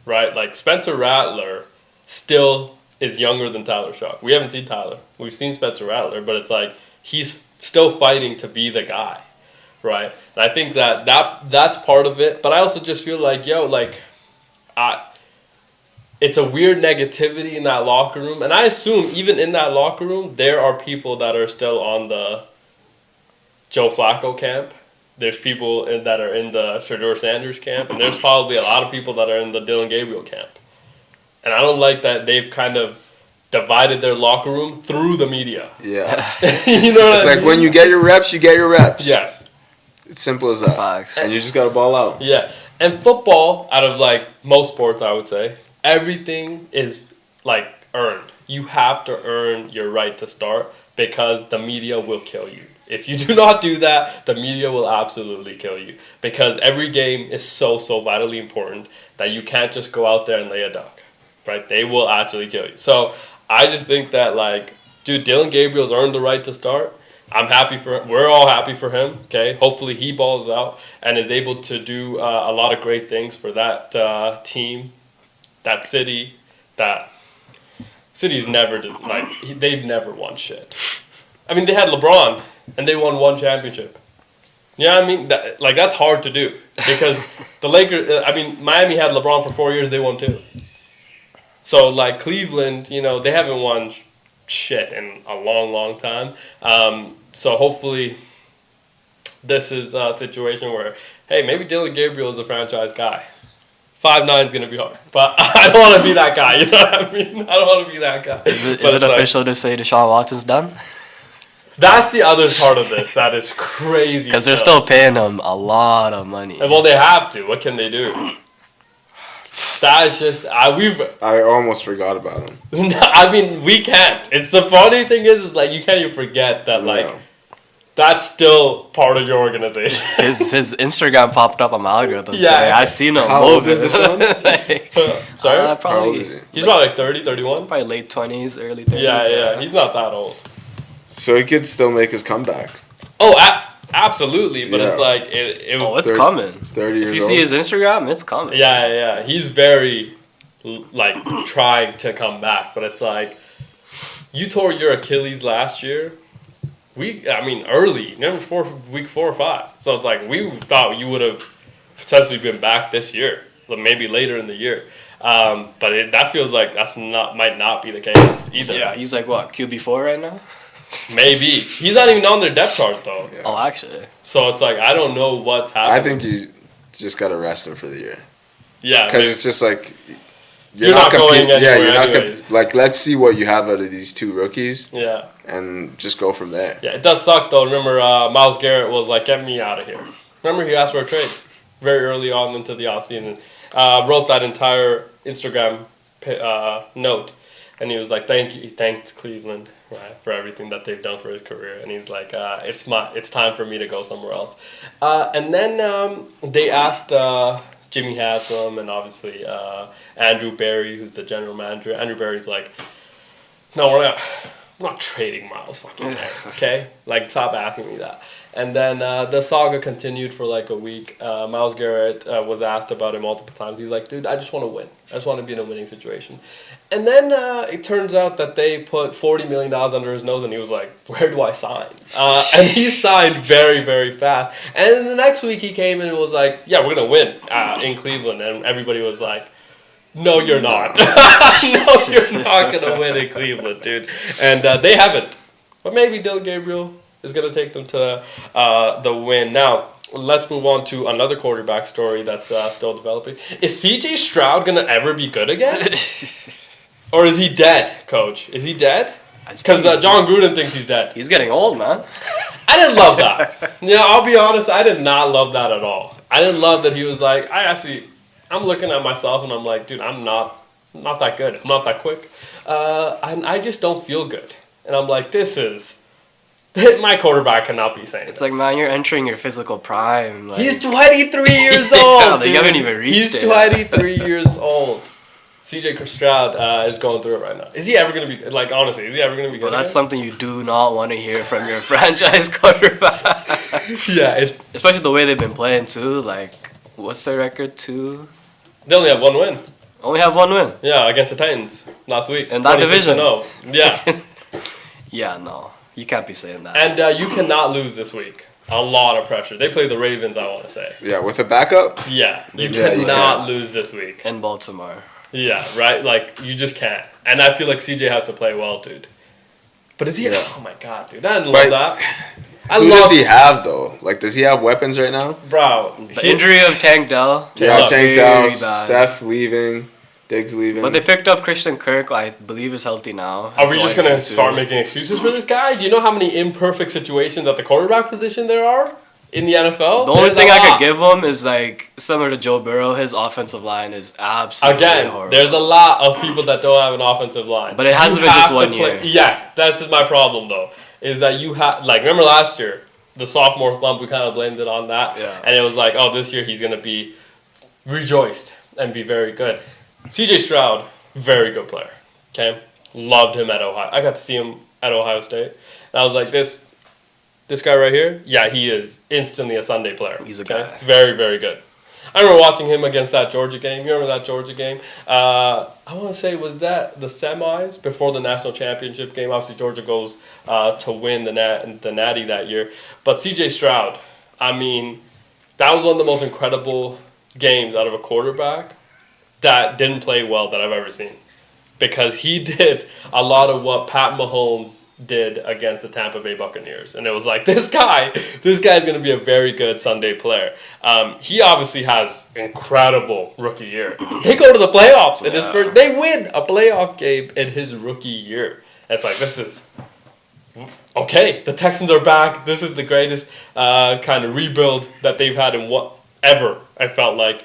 right? Like Spencer Rattler still is younger than Tyler Shough. We haven't seen Tyler. We've seen Spencer Rattler, but it's like he's still fighting to be the guy, right? And I think that's part of it. But I also just feel like, it's a weird negativity in that locker room. And I assume even in that locker room, there are people that are still on the Joe Flacco camp. There's people that are in the Shedeur Sanders camp. And there's probably a lot of people that are in the Dylan Gabriel camp. And I don't like that they've kind of divided their locker room through the media. Yeah. You know what it's I like mean? when you get your reps, you get your reps. Yes. It's simple as that. Facts. And you just got to ball out. Yeah. And football, out of like most sports, I would say, everything is like earned. You have to earn your right to start because the media will kill you. If you do not do that, the media will absolutely kill you because every game is so vitally important that you can't just go out there and lay a duck, right? They will actually kill you. So I just think that like, dude, Dylan Gabriel's earned the right to start. I'm happy for him. We're all happy for him, okay? Hopefully he balls out and is able to do a lot of great things for that team, that city. That city's never, they've never won shit. I mean, they had LeBron, and they won 1 championship. Yeah, I mean, that's hard to do because the Lakers. Miami had LeBron for 4 years. They won 2. So like Cleveland, they haven't won shit in a long time. So hopefully, this is a situation where maybe Dylan Gabriel is a franchise guy. 5'9" is gonna be hard, but I don't want to be that guy. You know what I mean? I don't want to be that guy. Is it official to say Deshaun Watson's done? That's the other part of this that is crazy. Because they're still paying him a lot of money. Well, they have to. What can they do? That's just I almost forgot about him. I mean, we can't. It's the funny thing is like you can't even forget that that's still part of your organization. His Instagram popped up on my algorithm Yeah. today. I seen him. How old is Deshaun? Sorry? How old Probably. is he? He's probably like 30, 31. Probably late 20s, early 30s. Yeah. He's not that old. So he could still make his comeback. Oh, absolutely. But it's Yeah. like it Oh, it's 30 coming. 30 years If you old. see his Instagram, it's coming. Yeah. He's very like trying to come back, but it's like you tore your Achilles last year. Early, never week 4 or 5. So it's like we thought you would have potentially been back this year, but maybe later in the year. But that feels like might not be the case either. Yeah, he's like what, QB4 right now? Maybe he's not even on their depth chart though. Yeah. Oh, actually. So it's like I don't know what's happening. I think you just gotta rest him for the year. Yeah, Because it's just like You're not going anywhere you're not anyways. like let's see what you have out of these two rookies yeah. and just go from there. Yeah, it does suck though. Remember, Myles Garrett was like, "Get me out of here." Remember, he asked for a trade very early on into the offseason. Wrote that entire Instagram note, and he was like, "Thank you." He thanked Cleveland, right, for everything that they've done for his career, and he's like, "It's time for me to go somewhere else." And then they asked Jimmy Haslam and obviously Andrew Berry, who's the general manager. Andrew Berry's like, "No, we're not trading Miles fucking Garrett, okay? Like, stop asking me that." And then the saga continued for like a week. Myles Garrett was asked about it multiple times. He's like, "Dude, I just want to win. I just want to be in a winning situation." And then it turns out that they put $40 million under his nose, and he was like, "Where do I sign?" And he signed very, very fast. And then the next week he came in and was like, "Yeah, we're going to win in Cleveland." And everybody was like, "No, you're not. No, you're not going to win in Cleveland, dude." And they haven't. But maybe Dylan Gabriel is going to take them to the win. Now, let's move on to another quarterback story that's still developing. Is C.J. Stroud going to ever be good again? Or is he dead, Coach? Is he dead? Because John Gruden thinks he's dead. He's getting old, man. I didn't love that. Yeah, I'll be honest, I did not love that at all. I didn't love that he was like, I'm looking at myself and I'm like, dude, I'm not that good. I'm not that quick. And I just don't feel good. And I'm like, my quarterback cannot be saying It's this. like, man, you're entering your physical prime. Like, He's 23 years Yeah, old, they dude. haven't even reached He's it. 23 years old. CJ Stroud is going through it right now. Is he ever going to be, like, honestly, is he ever going to be good? Well, that's again? something you do not want to hear from your franchise quarterback. Yeah, Especially the way they've been playing, too. Like, what's their record, 2? they only have one win. Only have 1 win. Yeah, against the Titans last week. In that division. 26-0. Yeah. Yeah, no. You can't be saying that. And you cannot lose this week. A lot of pressure. They play the Ravens, I want to say. Yeah, with a backup. Yeah, you Yeah, you cannot can't. lose this week. In Baltimore. Yeah, right? Like, you just can't. And I feel like CJ has to play well, dude. But is he... Yeah. Oh, my God, dude. I didn't But love that. Who does he have though? Like, does he have weapons right now? Bro. The injury of Tank Dell. Yeah, look, Tank very Dell, bad. Steph leaving, Diggs leaving. But they picked up Christian Kirk, I believe is healthy now. Are we just going to As the start wide making excuses for this guy? Do you know how many imperfect situations at the quarterback position there are in the NFL? The only There's thing a I lot. could give him is like similar to Joe Burrow. His offensive line is absolutely Again, horrible. there's a lot of people that don't have an offensive line. But it hasn't You been just have one to year. Yes, that's my problem though. Is that you have remember last year the sophomore slump? We kind of blamed it on that, Yeah. and it was like, oh, this year he's gonna be rejoiced and be very good. C.J. Stroud, very good player. Okay, loved him at Ohio. I got to see him at Ohio State, and I was like, this guy right here, yeah, he is instantly a Sunday player. He's a guy. Very, very good. I remember watching him against that Georgia game. You remember that Georgia game? I want to say, was that the semis before the national championship game? Obviously, Georgia goes to win the Natty that year. But C.J. Stroud, I mean, that was one of the most incredible games out of a quarterback that didn't play well that I've ever seen. Because he did a lot of what Pat Mahomes did against the Tampa Bay Buccaneers. And it was like, this guy's going to be a very good Sunday player. He obviously has incredible rookie year. They go to the playoffs in his first, they win a playoff game in his rookie year. It's like, this is, okay, the Texans are back. This is the greatest kind of rebuild that they've had in ever, I felt like,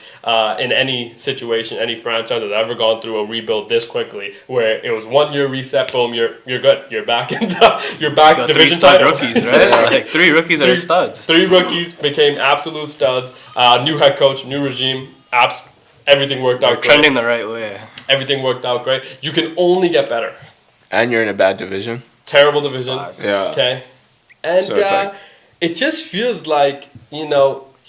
in any situation, any franchise has ever gone through a rebuild this quickly, where it was 1 year reset, boom, you're good, you're back you're back Got division 3 stud title. rookies, right? Like 3 rookies that are studs. 3 rookies became absolute studs. New head coach, new regime, everything worked They're out great. trending the right way. Everything worked out great. You can only get better. And you're in a bad division. Terrible division. Facts. Yeah. Okay. And So it's like- it just feels like,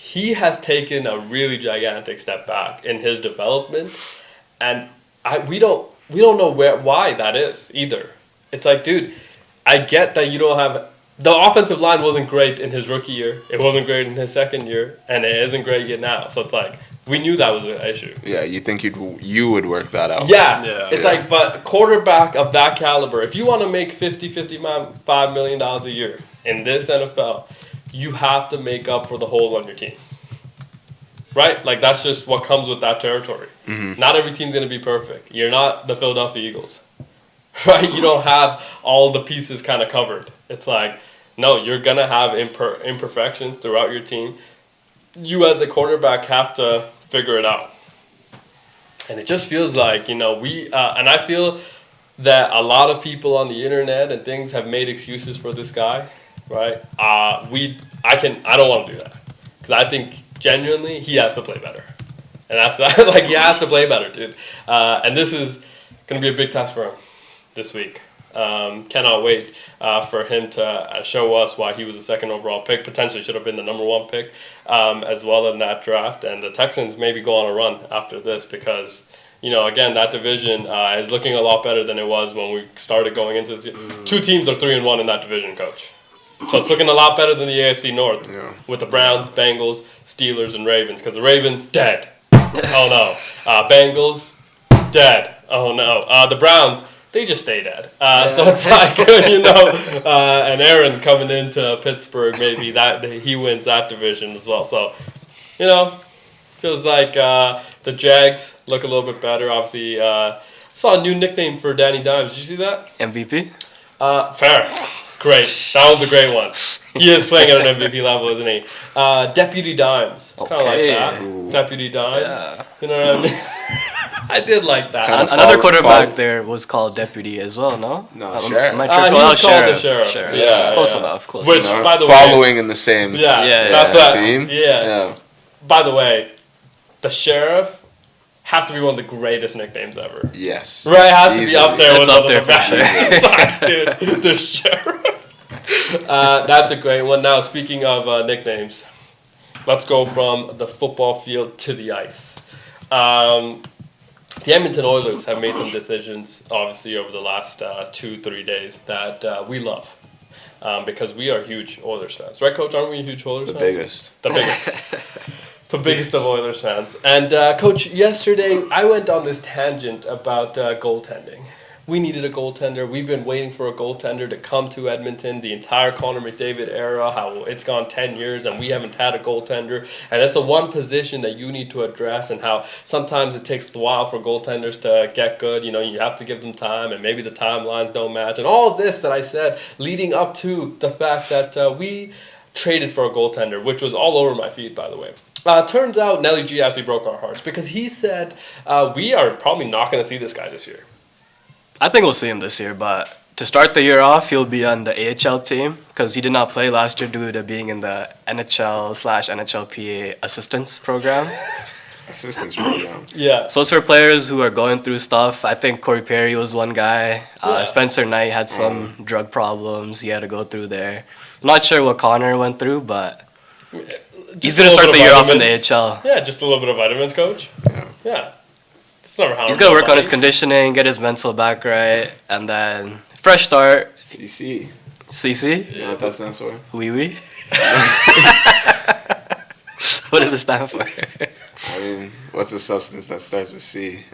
he has taken a really gigantic step back in his development, and we don't know why that is either. It's like, dude, I get that you don't have the offensive line wasn't great in his rookie year. It wasn't great in his second year, and it isn't great yet now. So it's like, We knew that was an issue. Yeah, you think you would work that out. Yeah. It's like, but quarterback of that caliber, if you want to make $55 million a year in this NFL, you have to make up for the holes on your team. Right? Like, that's just what comes with that territory. Mm-hmm. Not every team's going to be perfect. You're not the Philadelphia Eagles. Right? You don't have all the pieces kind of covered. It's like, no, you're going to have imperfections throughout your team. You as a quarterback have to figure it out. And it just feels like, you know, and I feel that a lot of people on the internet and things have made excuses for this guy, right? I don't want to do that. Because I think genuinely he has to play better. And that's like, he has to play better, dude. And this is going to be a big test for him this week. Cannot wait for him to show us why he was the second overall pick. Potentially should have been the number 1 pick as well in that draft. And the Texans maybe go on a run after this because, you know, again, that division is looking a lot better than it was when we started going into this. 2 teams are 3-1 in that division, coach. So it's looking a lot better than the AFC North with the Browns, Bengals, Steelers, and Ravens. Because the Ravens, dead. Oh, no. Bengals, dead. Oh, no. The Browns, they just stay dead. So it's like, you know, and Aaron coming into Pittsburgh, maybe that he wins that division as well. So, you know, feels like the Jags look a little bit better. Obviously, saw a new nickname for Danny Dimes. Did you see that? MVP? Fair. Great. That was a great one. He is playing at an MVP level, isn't he? Deputy Dimes. Kind of like that. Ooh. Deputy Dimes. Yeah. You know what I mean? I did like that. Another quarterback there was called Deputy as well, no? No, Sheriff. He was called the Sheriff. Yeah, close enough. Which, by the way... Following in the same that's theme. Yeah. By the way, the Sheriff has to be one of the greatest nicknames ever. Yes. Right, it has to be up there. It's up there for sure. Dude, the Sheriff. That's a great one. Now, speaking of nicknames, let's go from the football field to the ice. The Edmonton Oilers have made some decisions, obviously, over the last 2-3 days that we love. Because we are huge Oilers fans. Right, Coach? Aren't we huge Oilers fans? The biggest. The biggest of Oilers fans. And, Coach, yesterday I went on this tangent about goaltending. We needed a goaltender. We've been waiting for a goaltender to come to Edmonton the entire Connor McDavid era, how it's gone 10 years and we haven't had a goaltender. And that's the one position that you need to address, and how sometimes it takes a while for goaltenders to get good. You know, you have to give them time, and maybe the timelines don't match. And all of this that I said leading up to the fact that we traded for a goaltender, which was all over my feed, by the way. Turns out Nelly G actually broke our hearts because he said we are probably not going to see this guy this year. I think we'll see him this year, but to start the year off, he'll be on the AHL team because he did not play last year due to being in the NHL/NHLPA assistance program. Assistance program. Yeah. So it's for players who are going through stuff. I think Corey Perry was one guy. Spencer Knight had some drug problems he had to go through there. I'm not sure what Connor went through, but he's going to start the year off in the AHL. Yeah, just a little bit of vitamins, Coach. Yeah. He's going to work on his conditioning, get his mental back right, and then fresh start. CC. CC? You know what that stands for? Oui, oui. What does it stand for? I mean, what's a substance that starts with C?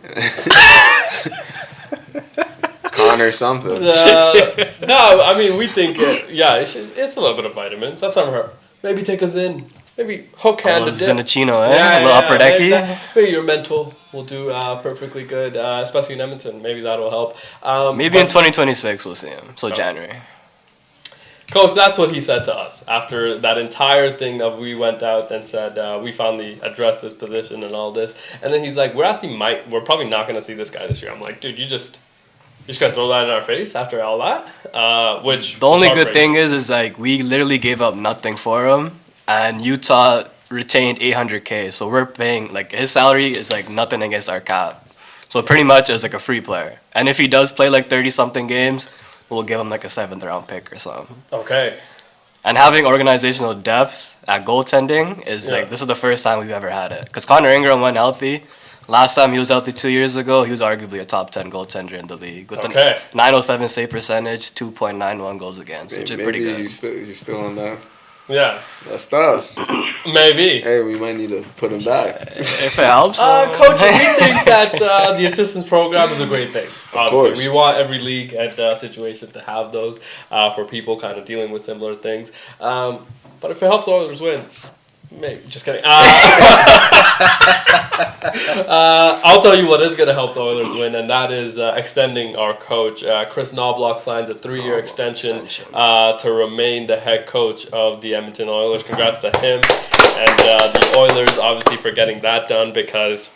Connor something. No, I mean, we think, it's a little bit of vitamins. That's not hurt. Maybe take us in. Maybe hook hand a to dip. Zinachino, a little upper decky. Maybe your mental will do perfectly good, especially in Edmonton. Maybe that'll help. Maybe in 2026 we'll see him. So January. Coach, that's what he said to us after that entire thing that we went out and said we finally addressed this position and all this. And then he's like, we're probably not going to see this guy this year. I'm like, dude, you just gonna throw that in our face after all that? Which the only good thing is like we literally gave up nothing for him, and Utah retained $800K. So we're paying, like, his salary is like nothing against our cap. So pretty much it's like a free player. And if he does play like 30-something games, we'll give him like a 7th-round pick or something. Okay. And having organizational depth at goaltending is like, this is the first time we've ever had it. Because Connor Ingram went healthy. Last time he was healthy 2 years ago, he was arguably a top 10 goaltender in the league. With a 907 save percentage, 2.91 goals against, which is pretty good. You still on that? Yeah, That's tough. maybe. Hey, we might need to put him back. If it helps. Coach, we think that the assistance program is a great thing. Obviously, course. we want every league and situation to have those for people kind of dealing with similar things. But if it helps Oilers win, maybe. Just kidding. I'll tell you what is going to help the Oilers win, and that is extending our coach. Chris Knobloch signs a 3-year extension to remain the head coach of the Edmonton Oilers. Congrats to him and the Oilers, obviously, for getting that done because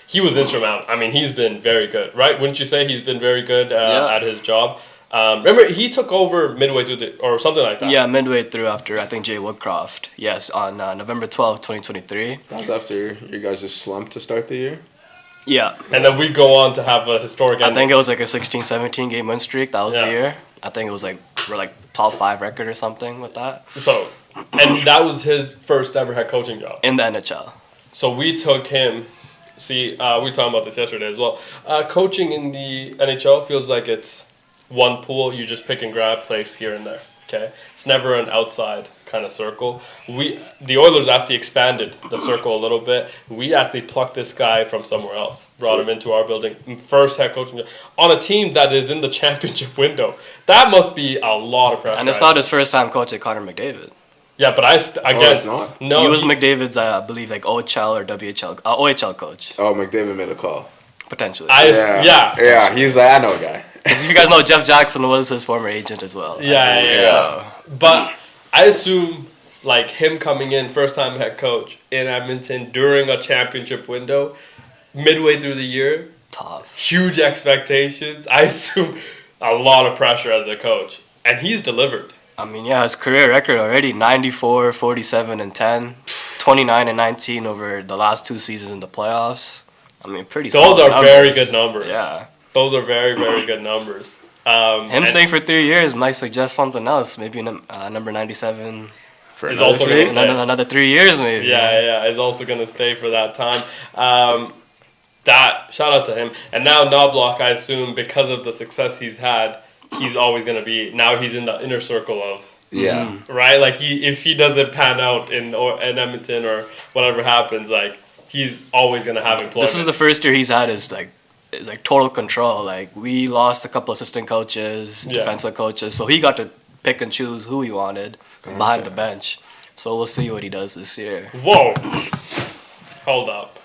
he was instrumental. I mean, he's been very good, right? Wouldn't you say he's been very good at his job? Remember, he took over midway through or something like that. Yeah, midway through after, I think, Jay Woodcroft. Yes, on November 12th, 2023. That was after you guys' slump to start the year? Yeah. And then we go on to have a historic ending. I think it was like a 16-17 game win streak. That was Yeah. the year. I think it was like, we're like top 5 record or something with that. So, and that was his first ever head coaching job. In the NHL. So we took him. See, we were talking about this yesterday as well. Coaching in the NHL feels like it's one pool. You just pick and grab place here and there. Okay, it's never an outside kind of circle. The Oilers actually expanded the circle a little bit. We actually plucked this guy from somewhere else, brought him into our building, first head coaching job, on a team that is in the championship window. That must be a lot of pressure. And it's not his first time coaching Connor McDavid. Yeah, but I guess it's not? no. He was McDavid's, I believe, like OHL or OHL coach, Oh, McDavid made a call. potentially. Yeah, he's like, I know a guy. Because if you guys know, Jeff Jackson was his former agent as well. Yeah. So, But I assume like him coming in first time head coach in Edmonton during a championship window, midway through the year, tough. huge expectations. I assume a lot of pressure as a coach, and he's delivered. I mean, yeah, his career record already 94, 47, and 10, 29 and 19 over the last 2 seasons in the playoffs. I mean, pretty. Those solid are very good numbers. Yeah. Those are very, very good numbers. Him staying for 3 years might suggest something else. Maybe number 97 For Is another also three? gonna stay. another 3 years, maybe. Yeah, is also going to stay for that time. Shout out to him. And now Knobloch, I assume, because of the success he's had, he's always going to be, now he's in the inner circle of, Yeah. right? Like, if he doesn't pan out in Edmonton or whatever happens, like, he's always going to have employment. This is the first year he's had is like total control. Like, we lost a couple assistant coaches, defensive coaches, so he got to pick and choose who he wanted behind the bench. So we'll see what he does this year. Whoa. Hold up.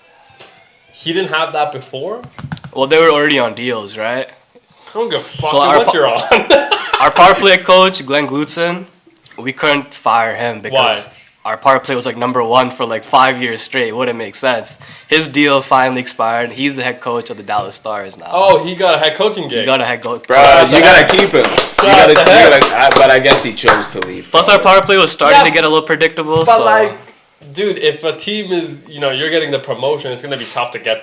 He didn't have that before? Well, they were already on deals, right? I don't give a fuck So our what you're on. Our power play coach, Glenn Glutzen, we couldn't fire him because our power play was like number 1 for like 5 years straight. Wouldn't make sense. His deal finally expired. He's the head coach of the Dallas Stars now. Oh, he got a head coaching gig. He got a head coach. Bro, you gotta keep him. But I guess he chose to leave. Plus, our power play was starting to get a little predictable. But So like, dude, if a team is, you're getting the promotion, it's gonna be tough to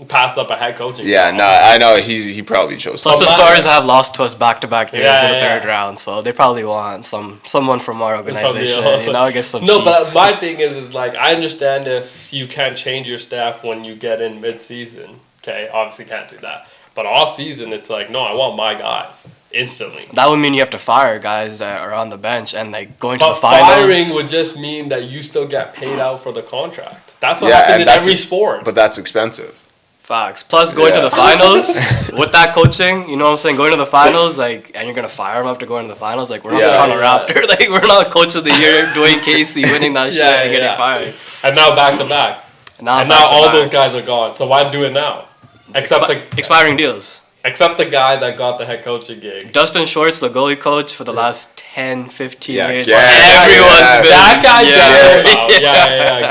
pass up a head coaching. Yeah, job. no, I know he probably chose. plus to. the Stars have lost to us back-to-back years in the Yeah. third round, so they probably want someone from our organization. Get some. No, but cheats. my thing is like I understand if you can't change your staff when you get in mid-season. Okay, obviously can't do that. But off-season, it's like no, I want my guys instantly. That would mean you have to fire guys that are on the bench and like going to But the finals. firing would just mean that you still get paid out for the contract. That's what happens in every sport. But that's expensive. Facts. Plus, going to the finals with that coaching, you know what I'm saying? Going to the finals, like, and you're gonna fire him after going to the finals, like, we're not the Toronto Raptor, like, we're not coach of the year, Dwayne Casey winning that shit and getting fired. And now back to back. And now all those guys are gone. So why do it now? Except expiring deals. Except the guy that got the head coaching gig. Dustin Schwartz, the goalie coach for the last 10, 15 years. Everyone's been. That guy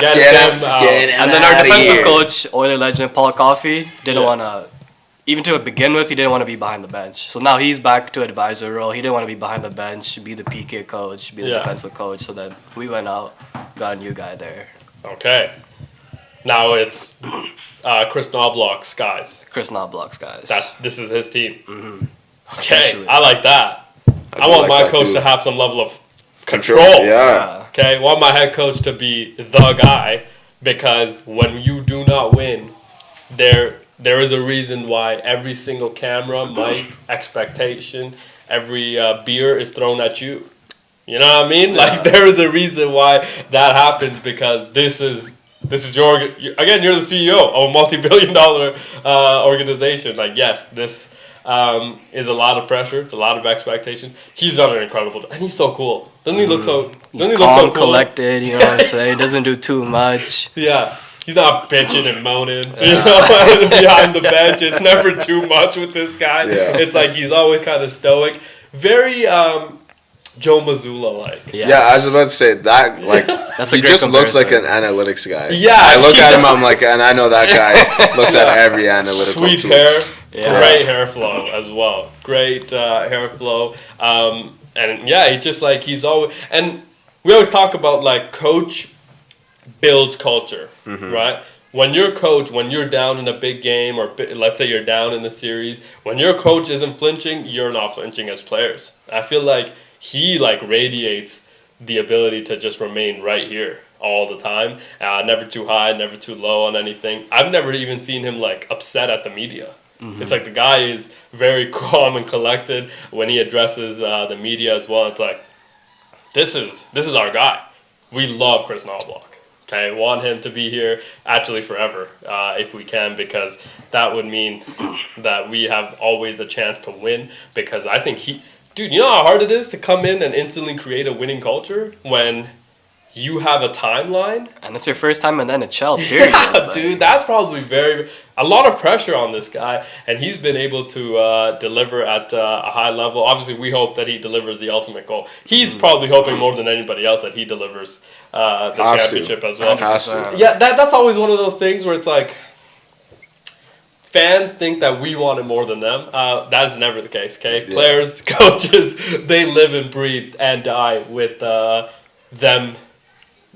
get him out. And then our defensive coach, Oiler legend Paul Coffey, didn't want to, even to begin with, he didn't want to be behind the bench. So now he's back to advisor role. He didn't want to be behind the bench, be the PK coach, be the defensive coach. So then we went out, got a new guy there. Okay. Now it's Chris Knobloch's guys. Chris Knobloch's guys. This is his team. Mm-hmm. Okay, Officially. I like that. I want my coach to have some level of control. Yeah. Okay, I want my head coach to be the guy because when you do not win, there is a reason why every single camera, mic, expectation, every beer is thrown at you. You know what I mean? Like, there is a reason why that happens, because this is your, again, you're the CEO of a multi-billion-dollar organization. Like, yes, this is a lot of pressure. It's a lot of expectation. He's done an incredible job, and he's so cool. Doesn't he look so? He's doesn't he calm, look so cool? collected. You know what I'm saying? He doesn't do too much. Yeah. He's not bitching and moaning, you know, behind the bench. It's never too much with this guy. Yeah. It's like he's always kind of stoic. Very Joe Mazzulla-like. Yes. Yeah, I was about to say that. Like, That's a he great just looks like an comparison. analytics guy. Yeah, I look he at him, does. I'm like, and I know that guy looks at every analytical Sweet tool. hair, Yeah. great hair flow as well. Great hair flow. And yeah, he's just like, he's always, and we always talk about like coach builds culture, right? When your coach, when you're down in a big game, or let's say you're down in the series, when your coach isn't flinching, you're not flinching as players. I feel like he like radiates the ability to just remain right here all the time. Never too high, never too low on anything. I've never even seen him like upset at the media. It's like the guy is very calm and collected when he addresses the media as well. It's like, this is our guy. We love Chris Knobloch. Okay, want him to be here actually forever if we can, because that would mean that we have always a chance to win. Because I think dude, you know how hard it is to come in and instantly create a winning culture when you have a timeline? And it's your first time in NHL, period. Yeah, Like, dude, that's probably a lot of pressure on this guy, and he's been able to deliver at a high level. Obviously, we hope that he delivers the ultimate goal. He's probably hoping more than anybody else that he delivers the championship as well. Has to. Yeah, that's always one of those things where it's like, fans think that we want it more than them. That is never the case, okay? Yeah. Players, coaches, they live and breathe and die with them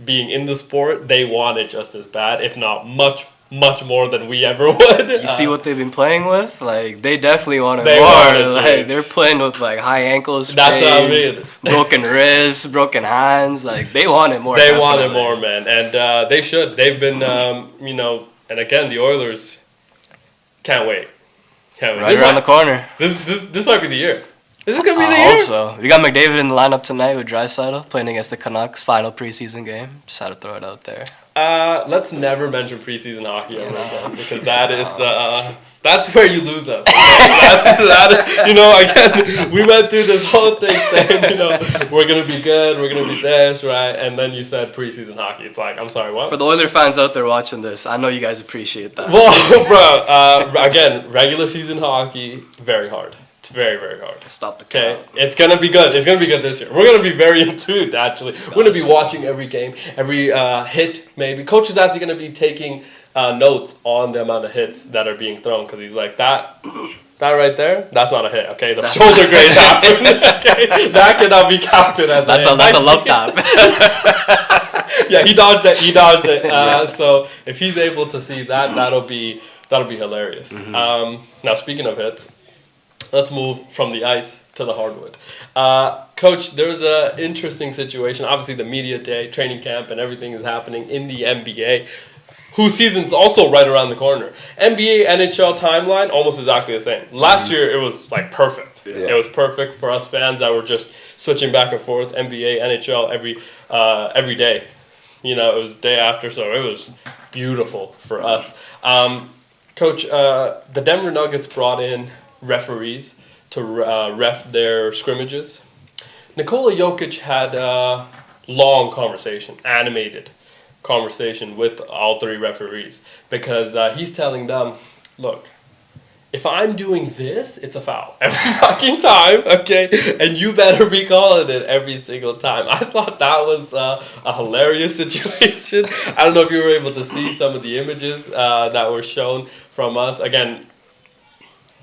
being in the sport. They want it just as bad, if not much more than we ever would. You see what they've been playing with? Like, they definitely want it They more. want it, Like, dude. they're playing with, like, high ankles, That's what I mean. broken wrists, broken hands. Like, they want it more. They want it definitely. more, man, and they should. They've been, you know, and again, the Oilers can't wait. Can't wait. Right around the corner. This might be the year. Is this gonna be the I year? hope so. We got McDavid in the lineup tonight with Draisaitl playing against the Canucks, final preseason game. Just had to throw it out there. Let's never mention preseason hockey ever again, because that is that's where you lose us. That, you know, again, we went through this whole thing saying, you know, we're gonna be good, we're gonna be this, right? And then you said preseason hockey. It's like, I'm sorry, what? For the Oiler fans out there watching this, I know you guys appreciate that. Well, bro, again, regular season hockey, very hard. It's very, very hard. Stop the Okay, count. it's gonna be good. It's gonna be good this year. We're gonna be very into it. Actually, we're gonna be watching every game, every hit. Maybe coach is actually gonna be taking notes on the amount of hits that are being thrown, because he's like, that right there, that's not a hit. Okay, the shoulder grade happened. Okay, that cannot be counted as That's a hit. a love tap. Yeah, he dodged it. He dodged it. So if he's able to see that, that'll be hilarious. Now, speaking of hits, let's move from the ice to the hardwood. Coach, there's an interesting situation. Obviously, the media day, training camp, and everything is happening in the NBA, whose season's also right around the corner. NBA, NHL timeline, almost exactly the same. Last year, it was like perfect. Yeah. It was perfect for us fans that were just switching back and forth, NBA, NHL, every day. You know, it was the day after, so it was beautiful for us. Coach, the Denver Nuggets brought in referees to ref their scrimmages. Nikola Jokic had a long conversation, animated conversation with all three referees, because he's telling them, look, if I'm doing this, it's a foul every fucking time, okay? And you better be calling it every single time. I thought that was a hilarious situation. I don't know if you were able to see some of the images that were shown from us. Again,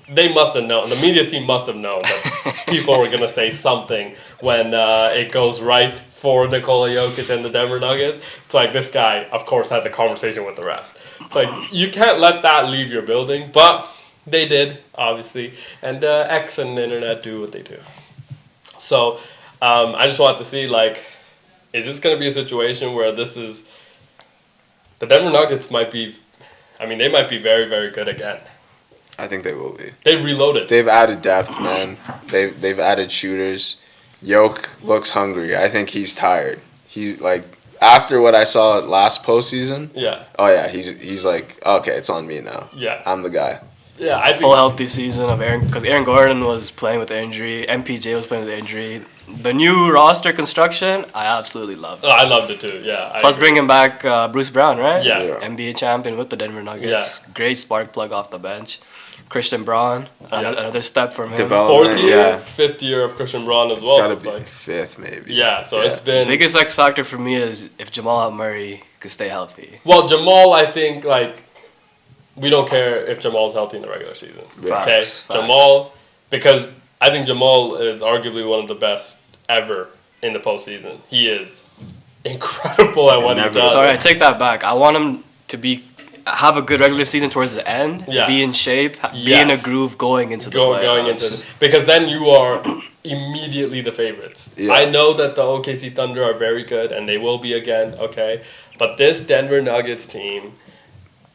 they must have known, the media team must have known that people were going to say something when it goes right for Nikola Jokic and the Denver Nuggets. It's like, this guy, of course, had the conversation with the refs. It's like, you can't let that leave your building, but they did, obviously, and X and the internet do what they do. So I just want to see, like, is this going to be a situation where this is, the Denver Nuggets might be, I mean, they might be very, very good again. I think they will be. They've reloaded. They've added depth, man. They've added shooters. Yoke looks hungry. I think he's tired. He's like after what I saw last postseason. Yeah. Oh yeah, he's like okay, it's on me now. Yeah. I'm the guy. Yeah, I Full think healthy season of Aaron, because Aaron Gordon was playing with injury, MPJ was playing with injury. The new roster construction, I absolutely love. oh, I loved it too. Yeah. Plus I agree. bringing back Bruce Brown, right? Yeah. Yeah. NBA champion with the Denver Nuggets. Great spark plug off the bench. Christian Braun, another step from him. Development. Fourth year, Yeah. fifth year of Christian Braun as It's well. got So to it's be like, fifth maybe. yeah, so it's been Biggest X factor for me is if Jamal Murray could stay healthy. well, Jamal. I think like we don't care if Jamal's healthy in the regular season. Yeah. Okay, Facts. Jamal, because I think Jamal is arguably one of the best ever in the postseason. He is incredible at what he never- does. Sorry, I take that back. I want him to have a good regular season towards the end. Yeah. Be in shape. Be in a Yes. groove going into the Going playoffs. into because then you are immediately the favorites. Yeah. I know that the OKC Thunder are very good and they will be again, okay? But this Denver Nuggets team,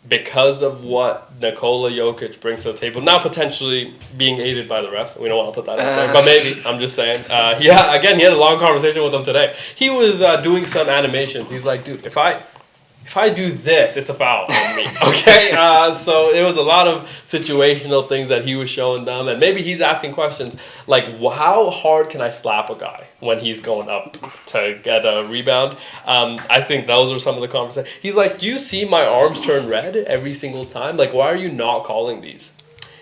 because of what Nikola Jokic brings to the table, now potentially being aided by the refs, we don't want to put that out there, but maybe, I'm just saying. Yeah, again, he had a long conversation with them today. He was doing some animations. He's like, dude, if I do this, it's a foul on me. Okay, so it was a lot of situational things that he was showing them, and maybe he's asking questions like, how hard can I slap a guy when he's going up to get a rebound? I think those are some of the conversations. He's like, do you see my arms turn red every single time? Like, why are you not calling these?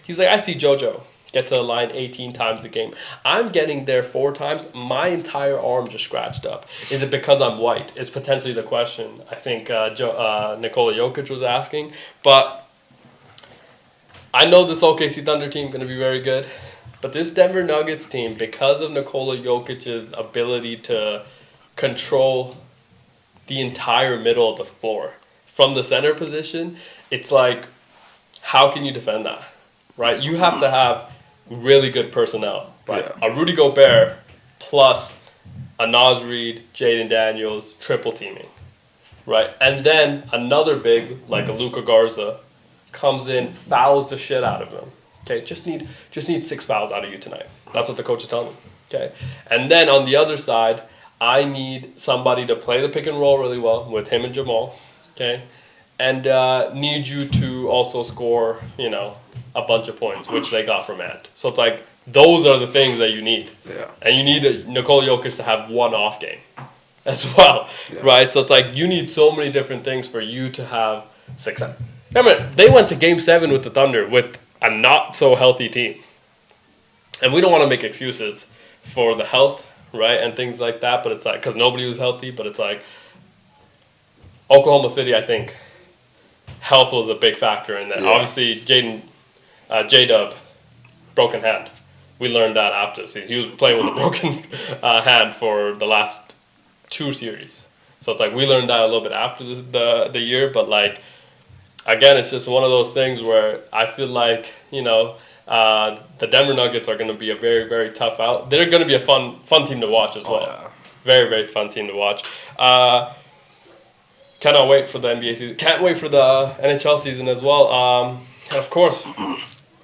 He's like, I see JoJo get to the line 18 times a game. I'm getting there 4 times. My entire arm just scratched up. Is it because I'm white? Is potentially the question I think Nikola Jokic was asking. But I know this OKC Thunder team going to be very good. But this Denver Nuggets team, because of Nikola Jokic's ability to control the entire middle of the floor from the center position, it's like, how can you defend that? Right? You have to have really good personnel. Right? Yeah. A Rudy Gobert plus a Naz Reid, Jaden Daniels, triple teaming. Right? And then another big, like a Luka Garza, comes in, fouls the shit out of him. Okay, just need 6 fouls out of you tonight. That's what the coach is telling me. Okay, and then on the other side, I need somebody to play the pick and roll really well with him and Jamal. Okay, and need you to also score, a bunch of points, which they got from Ant. So it's like those are the things that you need. Yeah. And you need Nikola Jokic to have one off game as well, right? So it's like you need so many different things for you to have success. Remember, they went to Game 7 with the Thunder with a not so healthy team. And we don't want to make excuses for the health, right, and things like that, but it's like, because nobody was healthy, but it's like, Oklahoma City, I think, health was a big factor in that. Yeah. Obviously, J-Dub, broken hand. We learned that after. See, he was playing with a broken hand for the last 2 series. So it's like, we learned that a little bit after the year, but like, again, it's just one of those things where I feel like, the Denver Nuggets are going to be a very, very tough out. They're going to be a fun team to watch as well. yeah. Very, very fun team to watch. Cannot wait for the NBA season. Can't wait for the NHL season as well. And of course,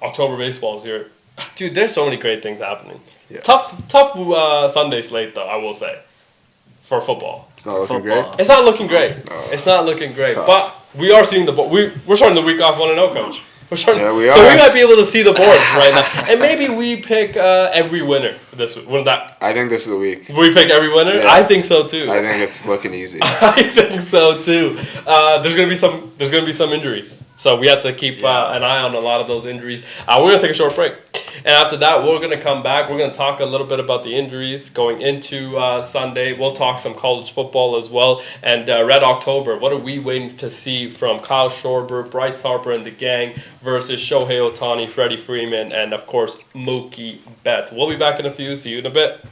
October baseball is here. Dude, there's so many great things happening. Yeah. Tough Sunday slate, though, I will say, for football. It's not looking Football. great. It's not looking great. No. It's not looking great. Tough. But we are seeing we're starting the week off 1-0, coach. We're starting, Yeah, we So are. we might be able to see the board right now. And maybe we pick every winner this week. Wouldn't that? I think this is the week. We pick every winner? Yeah. I think so too. I think it's looking easy. I think so too. There's gonna be some injuries, so we have to keep an eye on a lot of those injuries. We're gonna take a short break, and after that, we're gonna come back. We're gonna talk a little bit about the injuries going into Sunday. We'll talk some college football as well, and Red October. What are we waiting to see from Kyle Schwarber, Bryce Harper, and the gang versus Shohei Ohtani, Freddie Freeman, and of course Mookie Betts? We'll be back in a few. See you in a bit.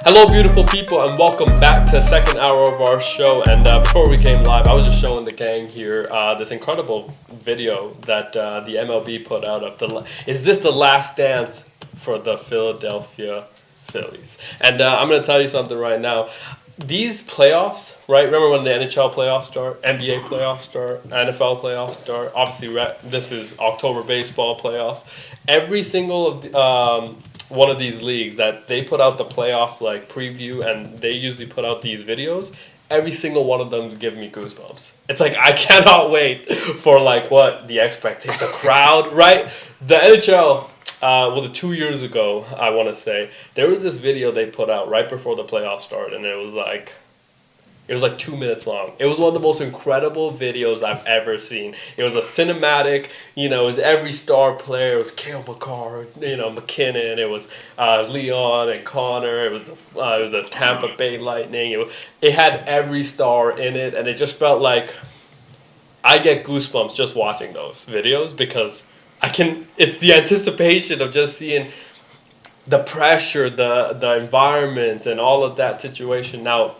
Hello, beautiful people, and welcome back to the second hour of our show. And before we came live, I was just showing the gang here this incredible video that the MLB put out of is this the last dance for the Philadelphia Phillies? And I'm going to tell you something right now. These playoffs, right? Remember when the NHL playoffs start, NBA playoffs start, NFL playoffs start? Obviously, this is October baseball playoffs. Every single of the, one of these leagues that they put out the playoff like preview, and they usually put out these videos. Every single one of them give me goosebumps. It's like I cannot wait for like what the expectation, the crowd, right? The NHL. The 2 years ago, I want to say, there was this video they put out right before the playoffs started, and it was like 2 minutes long. It was one of the most incredible videos I've ever seen. It was a cinematic, it was every star player. It was Cale Makar, McKinnon. It was Leon and Connor. It was a Tampa Bay Lightning. It had every star in it, and it just felt like I get goosebumps just watching those videos because it's the anticipation of just seeing the pressure, the environment, and all of that situation. Now,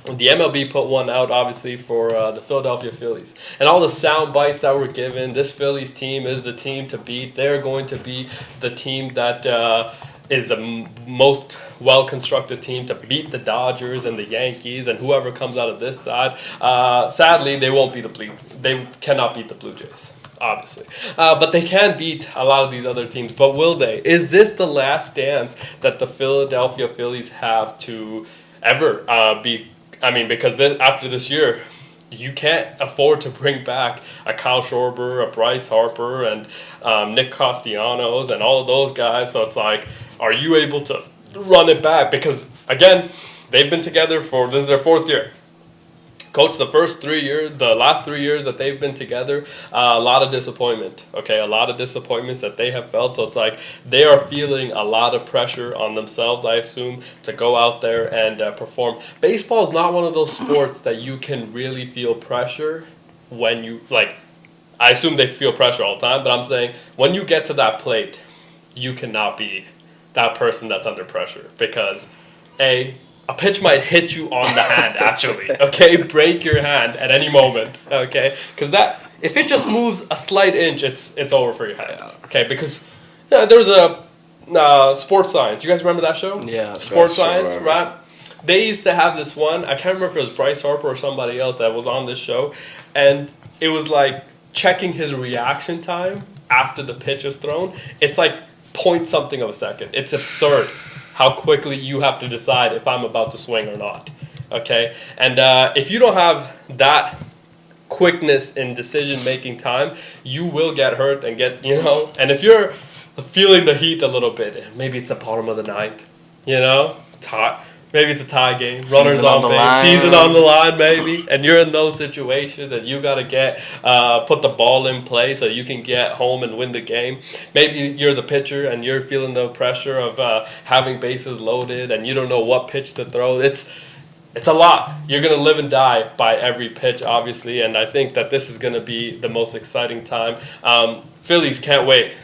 the MLB put one out, obviously, for the Philadelphia Phillies. And all the sound bites that were given, this Phillies team is the team to beat. They're going to be the team that is the most well-constructed team to beat the Dodgers and the Yankees and whoever comes out of this side. Sadly, they cannot beat the Blue Jays. Obviously. But they can beat a lot of these other teams. But will they? Is this the last dance that the Philadelphia Phillies have to ever be? I mean, because after this year, you can't afford to bring back a Kyle Schwarber, a Bryce Harper, and Nick Castellanos, and all of those guys. So it's like, are you able to run it back? Because, again, they've been together this is their fourth year. Coach, the last 3 years that they've been together, a lot of disappointment, okay? A lot of disappointments that they have felt. So it's like they are feeling a lot of pressure on themselves, I assume, to go out there and perform. Baseball is not one of those sports that you can really feel pressure when you, like, I assume they feel pressure all the time, but I'm saying when you get to that plate, you cannot be that person that's under pressure because, a pitch might hit you on the hand, actually, okay? Break your hand at any moment, okay? Because if it just moves a slight inch, it's over for your hand, okay? Because there's a sports science. You guys remember that show? Yeah. Sports science, right? They used to have this one. I can't remember if it was Bryce Harper or somebody else that was on this show. And it was like checking his reaction time after the pitch is thrown. It's like point something of a second. It's absurd how quickly you have to decide if I'm about to swing or not, okay? And if you don't have that quickness in decision-making time, you will get hurt and and if you're feeling the heat a little bit, maybe it's the bottom of the ninth, maybe it's a tie game, runners on base, season on the line, maybe, and you're in those situations and you got to put the ball in play so you can get home and win the game. Maybe you're the pitcher and you're feeling the pressure of having bases loaded and you don't know what pitch to throw. It's a lot. You're going to live and die by every pitch, obviously, and I think that this is going to be the most exciting time. Phillies can't wait.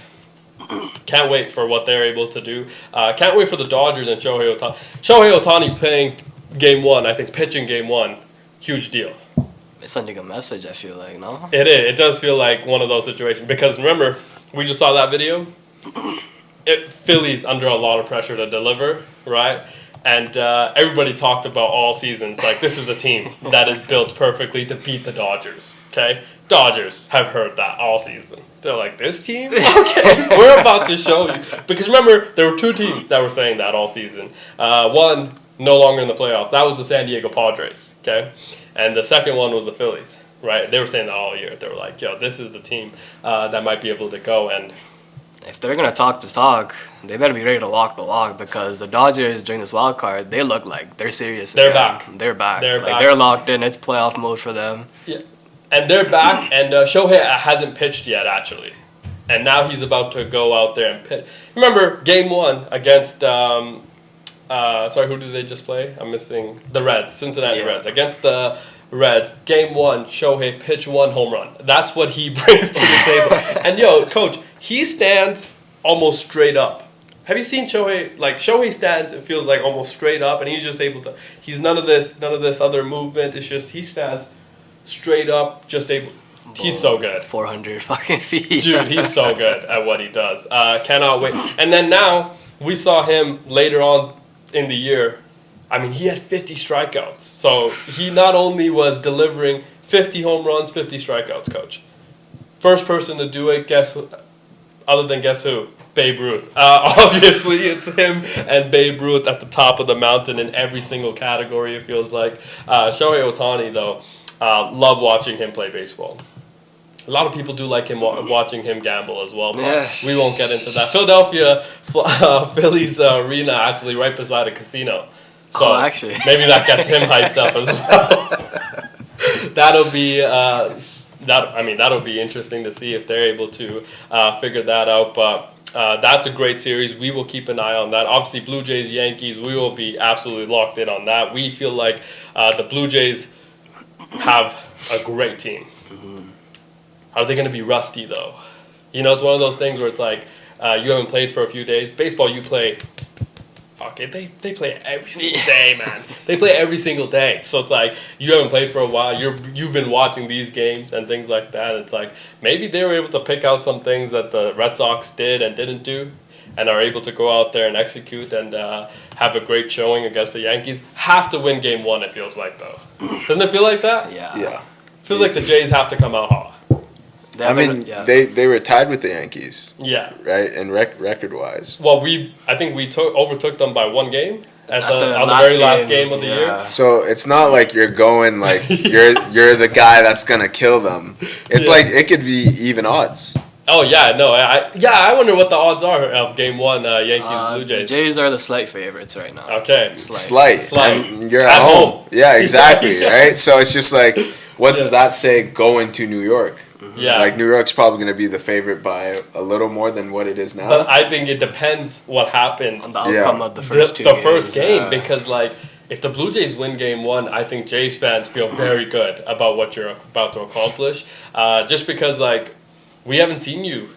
Can't wait for what they're able to do. Can't wait for the Dodgers and Shohei Ohtani. Shohei Ohtani playing Game 1, I think pitching Game 1, huge deal. It's sending a message, I feel like, no? It is. It does feel like one of those situations. Because remember, we just saw that video. Philly's under a lot of pressure to deliver, right? And everybody talked about all season. It's like, this is a team that is built perfectly to beat the Dodgers, okay? Dodgers have heard that all season. They're like, this team? Okay, we're about to show you. Because remember, there were two teams that were saying that all season. One, no longer in the playoffs. That was the San Diego Padres, okay? And the second one was the Phillies, right? They were saying that all year. They were like, this is the team that might be able to go. And if they're going to talk, they better be ready to walk the walk because the Dodgers, during this wild card, they look like they're serious. They're back. They're back. They're locked in. It's playoff mode for them. Yeah. And they're back, and Shohei hasn't pitched yet, actually. And now he's about to go out there and pitch. Remember, Game 1 against, who did they just play? I'm missing the Reds, Cincinnati Reds. Against the Reds, Game 1, Shohei pitched 1 home run. That's what he brings to the table. And, Coach, he stands almost straight up. Have you seen Shohei? Like Shohei stands, it feels like almost straight up, and he's just able to. He's none of this other movement. It's just he stands straight up, just able. He's so good. 400 fucking feet. Dude, he's so good at what he does. Cannot wait. And then now we saw him later on in the year. I mean, he had 50 strikeouts. So he not only was delivering 50 home runs, 50 strikeouts, coach. First person to do it, guess who? Guess who? Babe Ruth. Obviously, it's him and Babe Ruth at the top of the mountain in every single category, it feels like. Shohei Ohtani, though, love watching him play baseball. A lot of people do like him watching him gamble as well, but we won't get into that. Philadelphia Phillies arena actually right beside a casino. So actually. Maybe that gets him hyped up as well. That'll be interesting to see if they're able to figure that out. But that's a great series. We will keep an eye on that. Obviously, Blue Jays, Yankees, we will be absolutely locked in on that. We feel like the Blue Jays have a great team. Mm-hmm. Are they going to be rusty, though? You know, it's one of those things where it's like you haven't played for a few days. Baseball, you play. Fuck it, they play every single day, man. They play every single day. So it's like you haven't played for a while. You've been watching these games and things like that. It's like maybe they were able to pick out some things that the Red Sox did and didn't do, and are able to go out there and execute and have a great showing against the Yankees. Have to win Game 1. It feels like, though. Doesn't it feel like that? Yeah. Feels like the Jays have to come out hot. They were tied with the Yankees. Yeah. Right, and record-wise. Well, I think we overtook them by 1 game on the very last game of the year. So it's not like you're going like you're the guy that's gonna kill them. It's like it could be even odds. Oh yeah, no, I wonder what the odds are of Game 1 Yankees Blue Jays. The Jays are the slight favorites right now. Okay. Slight. And you're at home. Yeah, exactly. Right. So it's just like, what does that say going to New York? Yeah. Like New York's probably going to be the favorite by a little more than what it is now. But I think it depends what happens on the outcome of the first two games. The first game, because like if the Blue Jays win Game 1, I think Jays fans feel very good about what you're about to accomplish. Just because like we haven't seen you.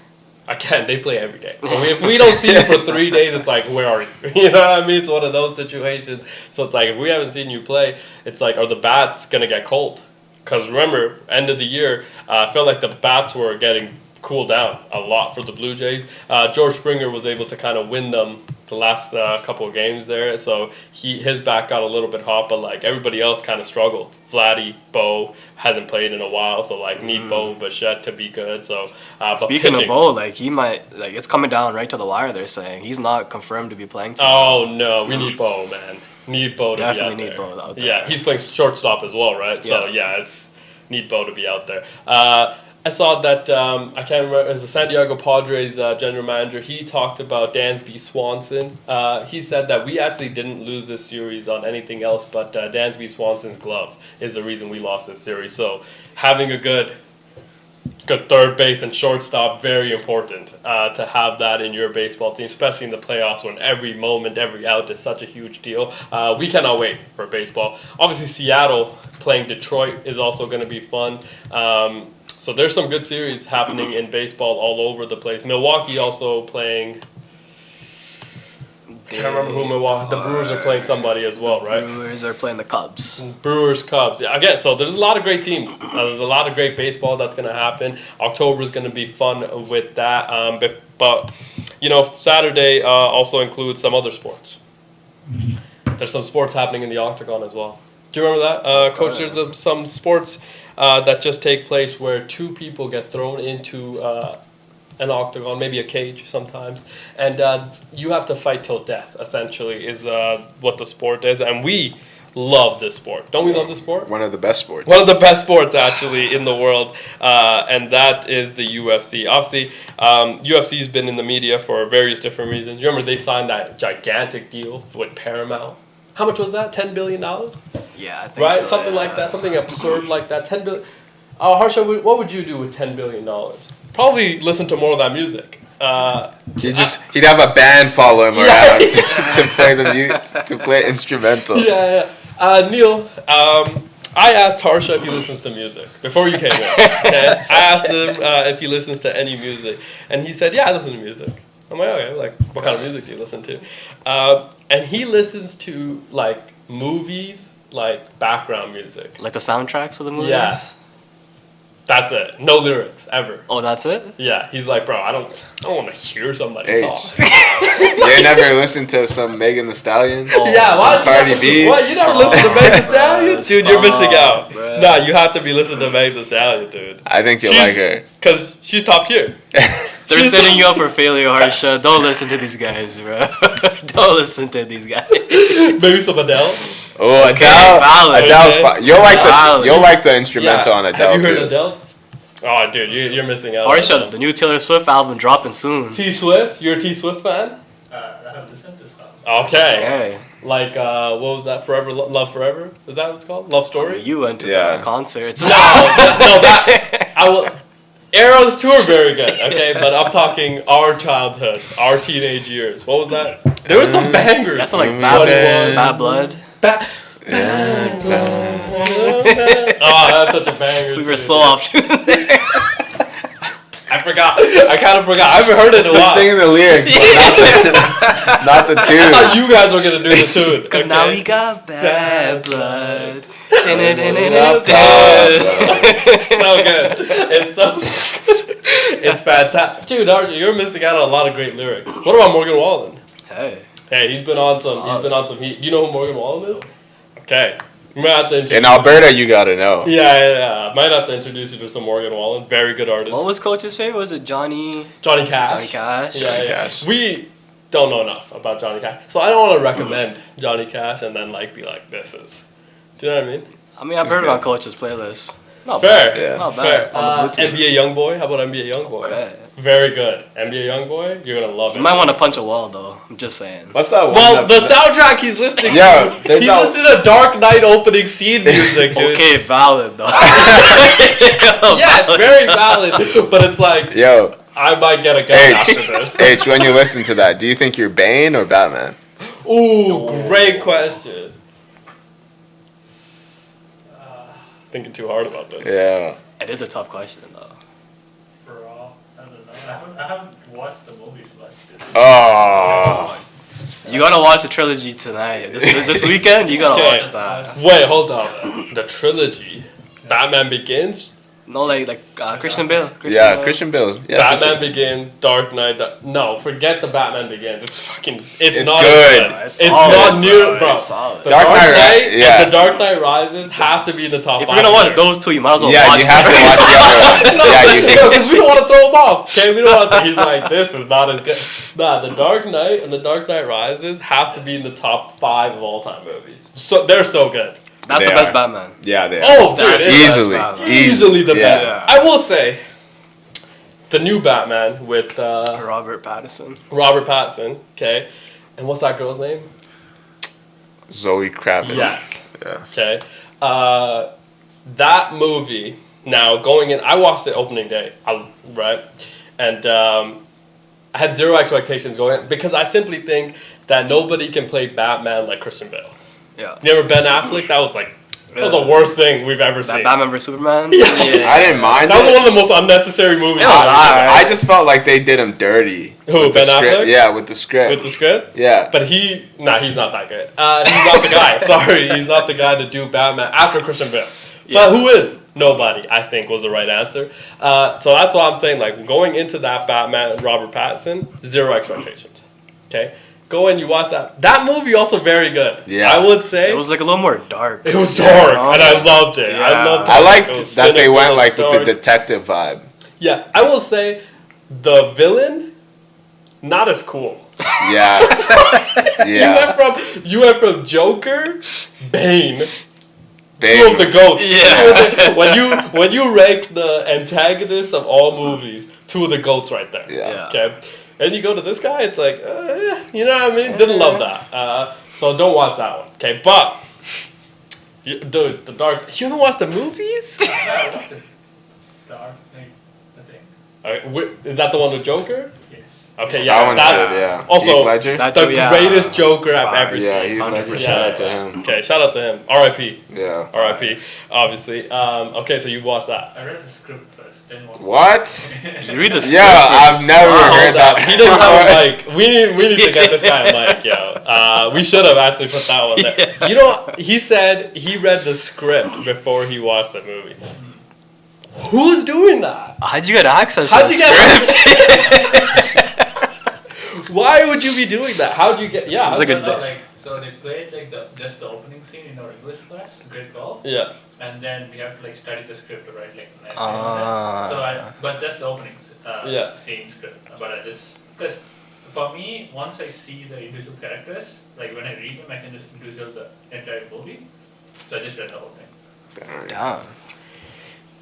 Again, they play every day. So if we don't see you for 3 days, it's like, where are you? You know what I mean? It's one of those situations. So it's like, if we haven't seen you play, it's like, are the bats going to get cold? Because remember, end of the year, I felt like the bats were getting cooled down a lot for the Blue Jays. George Springer was able to kind of win them the last couple of games there. So his bat got a little bit hot, but like everybody else kind of struggled. Vladdy, Bo hasn't played in a while, so like need Bo Bichette to be good. So speaking of Bo, like he might it's coming down right to the wire. They're saying he's not confirmed to be playing tonight. Oh no, we need Bo, man. Need Bo to Definitely be out need there. Bo out there. Yeah, he's playing shortstop as well, right? So yeah, need Bo to be out there. I saw that I can't remember. It was the San Diego Padres general manager. He talked about Dansby Swanson. He said that we actually didn't lose this series on anything else, but Dansby Swanson's glove is the reason we lost this series. So having a good third base and shortstop, very important to have that in your baseball team, especially in the playoffs when every moment, every out is such a huge deal. We cannot wait for baseball. Obviously, Seattle playing Detroit is also going to be fun. So there's some good series happening in baseball all over the place. Milwaukee also playing. I can't remember who Milwaukee. The Brewers are playing somebody as well, right? Brewers are playing the Cubs. Brewers, Cubs. Yeah, again, so there's a lot of great teams. There's a lot of great baseball that's going to happen. October is going to be fun with that. But you know, Saturday also includes some other sports. There's some sports happening in the Octagon as well. Do you remember that, Coach? There's some sports that just take place where 2 people get thrown into an octagon, maybe a cage sometimes, and you have to fight till death, essentially, is what the sport is. And we love this sport. Don't we love this sport? One of the best sports. One of the best sports, actually, in the world, and that is the UFC. Obviously, UFC's been in the media for various different reasons. You remember they signed that gigantic deal with Paramount? How much was that? $10 billion? Yeah, I think right? so. Something like that. Something absurd like that. $10 billion. Harsha, what would you do with $10 billion? Probably listen to more of that music. He'd have a band follow him around to play instrumental. Yeah. Neil, I asked Harsha if he listens to music before you came in. Okay? I asked him if he listens to any music, and he said, "Yeah, I listen to music." I'm like, okay, like, what kind of music do you listen to? And he listens to, like, movies, like, background music. Like the soundtracks of the movies? Yeah. That's it. No lyrics, ever. Oh, that's it? Yeah, he's like, bro, I don't want to hear somebody H. talk. You never listened to some Megan Thee Stallion? Yeah, why? Some Cardi B? What? You never listen to Meg Thee Stallion? Dude, you're missing out. Bruh. Nah, you have to be listening to Meg Thee Stallion, dude. I think you'll like her. Because she's top tier. They're She's setting you up for failure, Harsha. Don't listen to these guys, bro. Don't listen to these guys. Maybe some Adele. Oh, Okay, Adele. valid. Adele's Okay. fine. You'll like Valid. You'll like the instrumental on Adele Have you heard too. Adele? Oh, dude, you're missing out. Harsha, the new Taylor Swift album dropping soon. T Swift? You're a T Swift fan? I have listened to some. Okay. Okay. Like, what was that? Forever, Love Forever? Is that what it's called? Love Story? You went to Yeah. the concerts. No, that I will. Arrow's tour very good, okay, but I'm talking our childhood, our teenage years. What was that? There were some bangers. That's like 21. Bad Blood. Bad Blood. Oh, that's such a banger. We were too. so off tune there. I forgot. I kind of forgot. I haven't heard it in a Just while. singing the lyrics, but not the I tune. thought you guys were gonna do the tune. Because okay? now we got bad blood. So good. It's so good. It's fantastic. Dude, Archie, you're missing out on a lot of great lyrics. What about Morgan Wallen? Hey. Hey, he's been on some heat. Do you know who Morgan Wallen is? Okay. I'm gonna have to introduce In Alberta, you gotta know. Yeah. Might have to introduce you to some Morgan Wallen. Very good artist. What was Coach's favorite? Was it Johnny Cash? Johnny Cash? Yeah. Cash. We don't know enough about Johnny Cash. So I don't want to recommend Johnny Cash and then like be like, this is. Do you know what I mean? I mean, I've heard about Coach's playlist. Not Fair. bad. Yeah. Not Fair. bad. On the Bluetooth. NBA Youngboy. How about NBA Youngboy? Okay. Very good. NBA Youngboy. You're gonna love it. You might want to punch a wall, though. I'm just saying. What's that one? Well, the soundtrack he's listening Yo, to. there's He's that- listening to Dark Knight opening scene music, dude. Okay, valid, though. Yeah, it's very valid. But it's like, Yo, I might get a gun H. after this. H, when you listen to that, do you think you're Bane or Batman? Ooh, great question. Thinking too hard about this. Yeah. It is a tough question, though. For all, I don't know. I haven't watched the movies much. Oh. You gotta watch the trilogy tonight. This weekend, you gotta Okay. watch that. Wait, hold on. The trilogy. Batman Begins. No, like Christian Bale. Christian Bale. Yeah, Batman Begins. Dark Knight. No, forget the Batman Begins. It's fucking. It's not good. good. It's It's solid, not near, bro. bro. It's solid. The Dark Dark, Knight Knight Ri- yeah. and the Dark Knight Rises have to be in the top If 5. you're gonna watch those two, you might as well Yeah, watch you have to watch the other one. Yeah, you do. Because we don't want to throw him off. Okay, we don't want to. He's like, this is not as good. Nah, the Dark Knight and the Dark Knight Rises have to be in the top 5 of all time movies. So they're so good. That's They the best are. Batman. Yeah, they are. Oh, dude, That's it's Easily. Batman. easily the Yeah. best. I will say, the new Batman with Robert Pattinson. Robert Pattinson. Okay, and what's that girl's name? Zoe Kravitz. Yes. Yes. Okay, that movie. Now going in, I watched it opening day. Right, and I had zero expectations going in because I simply think that nobody can play Batman like Christian Bale. Yeah. You remember Ben Affleck? That was the worst thing we've ever seen. Batman vs Superman. Yeah. I didn't mind That was it. one of the most unnecessary movies. It was I've ever alright. I just felt like they did him dirty. Who, with the Ben script. Affleck? Yeah, with the script. seen. With the script. Yeah. But he's not that good. He's not the guy. Sorry, he's not the guy to do Batman after Christian Bale. Yeah. But who is? Nobody, I think, was the right answer. So that's why I'm saying, like, going into that Batman, Robert Pattinson, zero expectations. Okay? Go in, you watch that. That movie also very good. Yeah. I would say. It was like a little more dark. It was dark, Yeah. and I loved it. Yeah. I loved it. I It liked was that they cynical, went like with dark. the detective vibe. Yeah, I will say the villain, not as cool. Yeah. Yeah. You went from Joker, Bane, Bane. two of the goats. Yeah. Two of the- when you rank the antagonists of all movies, two of the goats right there. Yeah. Okay, and you go to this guy, it's like, you know what I mean? Didn't love that. So don't watch that one. Okay, but dude, the Dark. You haven't watched the movies? I watched the Dark Knight, I think. Is that the one with Joker? Yes. Okay, That yeah. one's That's good, yeah. also Heath Ledger? That- the yeah. greatest Joker I've ever Yeah, seen. Heath Ledger. 100%. Shout out to him. Okay, shout out to him. R.I.P. Yeah. R.I.P. Obviously. Okay, so you watched that. I read the script first. didn't watch. What? You read the script. Yeah, I've first. never Hold heard up. that. He doesn't have a mic. We need to get this guy a mic, yo. We should have actually put that one there. Yeah. You know, he said he read the script before he watched the movie. Who's doing that? How'd you get access How'd to you the get script? Why would you be doing that? How'd you get? Yeah, It's like a- So they played like just the opening scene in our English class, grade 12, yeah. and then we have to like study the script to write like an essay. Ah. But just the opening Yeah. scene script. But I just because for me, once I see the individual characters, like when I read them, I can just visual the entire movie. So I just read the whole thing. Damn.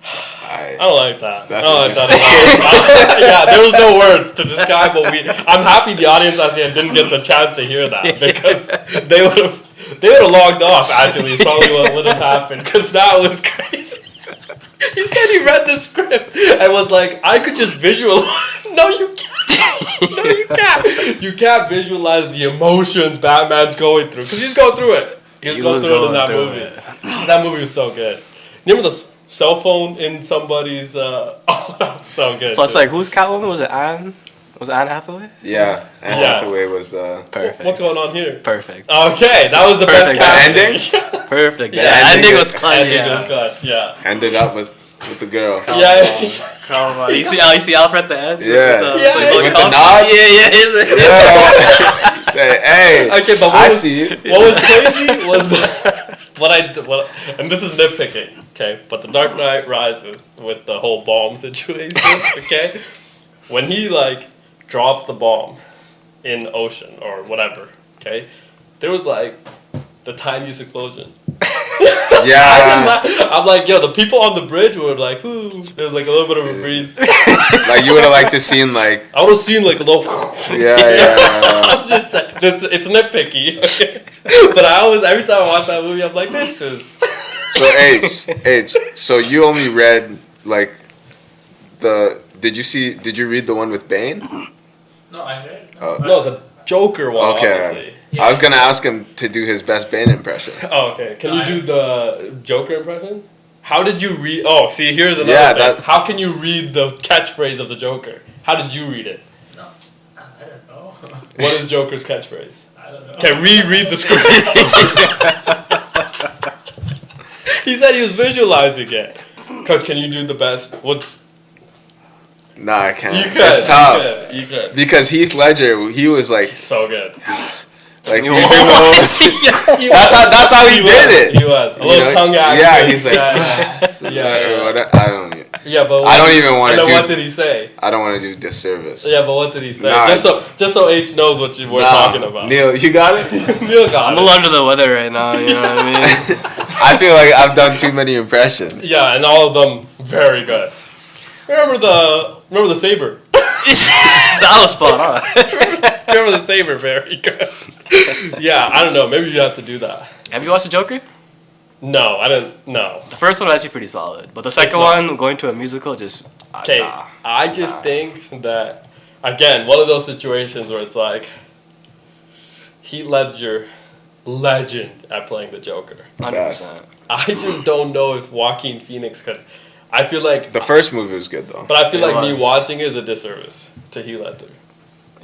I don't like that. That's I don't like what that. Yeah, there was no words to describe what we. I'm happy the audience at the end didn't get the chance to hear that because they would have logged off. Actually, is probably what would have happened because that was crazy. He said he read the script and was like, I could just visualize. No, you can't. No, you can't. You can't visualize the emotions Batman's going through because he's going through it. He's He going was through it in going that through movie. it. That movie was so good. Remember the cell phone in somebody's? Oh, that was so good. Plus, too. like, who's Catwoman? Was it Anne? Was it Anne Hathaway? Yeah, and Yes. Hathaway was the. Perfect. What's going on here? Perfect. Okay, that was the Perfect. best The casting. Perfect. Yeah, The ending ending is- was clean. Ending Yeah. was good. Yeah. Ended up with the girl. Yeah. Come on. You see Alfred at the end? Yeah. With the, Yeah, the with cup? the nod? Yeah, is it? Yeah. Say, hey, Okay, but I what was, see you. what was crazy was and this is nitpicking, okay? But the Dark Knight Rises with the whole bomb situation, okay? When he like drops the bomb in ocean or whatever, okay? There was like the tiniest explosion. Yeah, I'm like, yo, the people on the bridge were like, ooh, there's like a little bit of a breeze. like you would have liked to seen like, I would have seen like a little. yeah. I'm just saying, it's nitpicky, okay? But I always, every time I watch that movie, I'm like, this is. So H. So you only read like the. Did you read the one with Bane? No, I read. Oh. No, the Joker one, Okay. obviously. Yeah. I was gonna ask him to do his best Bane impression. Oh, okay. Can you I- do the Joker impression? How did you read? Oh, see, here's another Yeah, thing. that- How can you read the catchphrase of the Joker? How did you read it? No, I don't know. What is Joker's catchphrase? I don't know. Okay, reread the script. He said he was visualizing it. Coach, can you do the best? What's Nah, I can't. you could? It's tough You could. because Heath Ledger, he was like, So good. like You he's won't doing see it. that's how he did it. He was a You little know? tongue out. Yeah, he's like, yeah. I don't. Yeah, but I don't even wanna And then do- what did he say? I don't want to do disservice. Yeah, but what did he say? Nah, just so H knows what we're Nah, talking about. Neil, you got it. Neil got I'm a it. little under the weather right now, you know what I mean? I feel like I've done too many impressions. Yeah, and all of them very good. Remember the saber. That was spot on. Remember the saber, very good. Yeah, I don't know. Maybe you have to do that. Have you watched The Joker? No, I didn't. No. The first one was actually pretty solid, but the second not. one, going to a musical, just Okay, nah. I just think that again, one of those situations where it's like Heath Ledger, legend at playing the Joker. 100%. I just don't know if Joaquin Phoenix could. I feel like, The first movie was good though. but I feel It like me was. watching it is a disservice to Heath Ledger.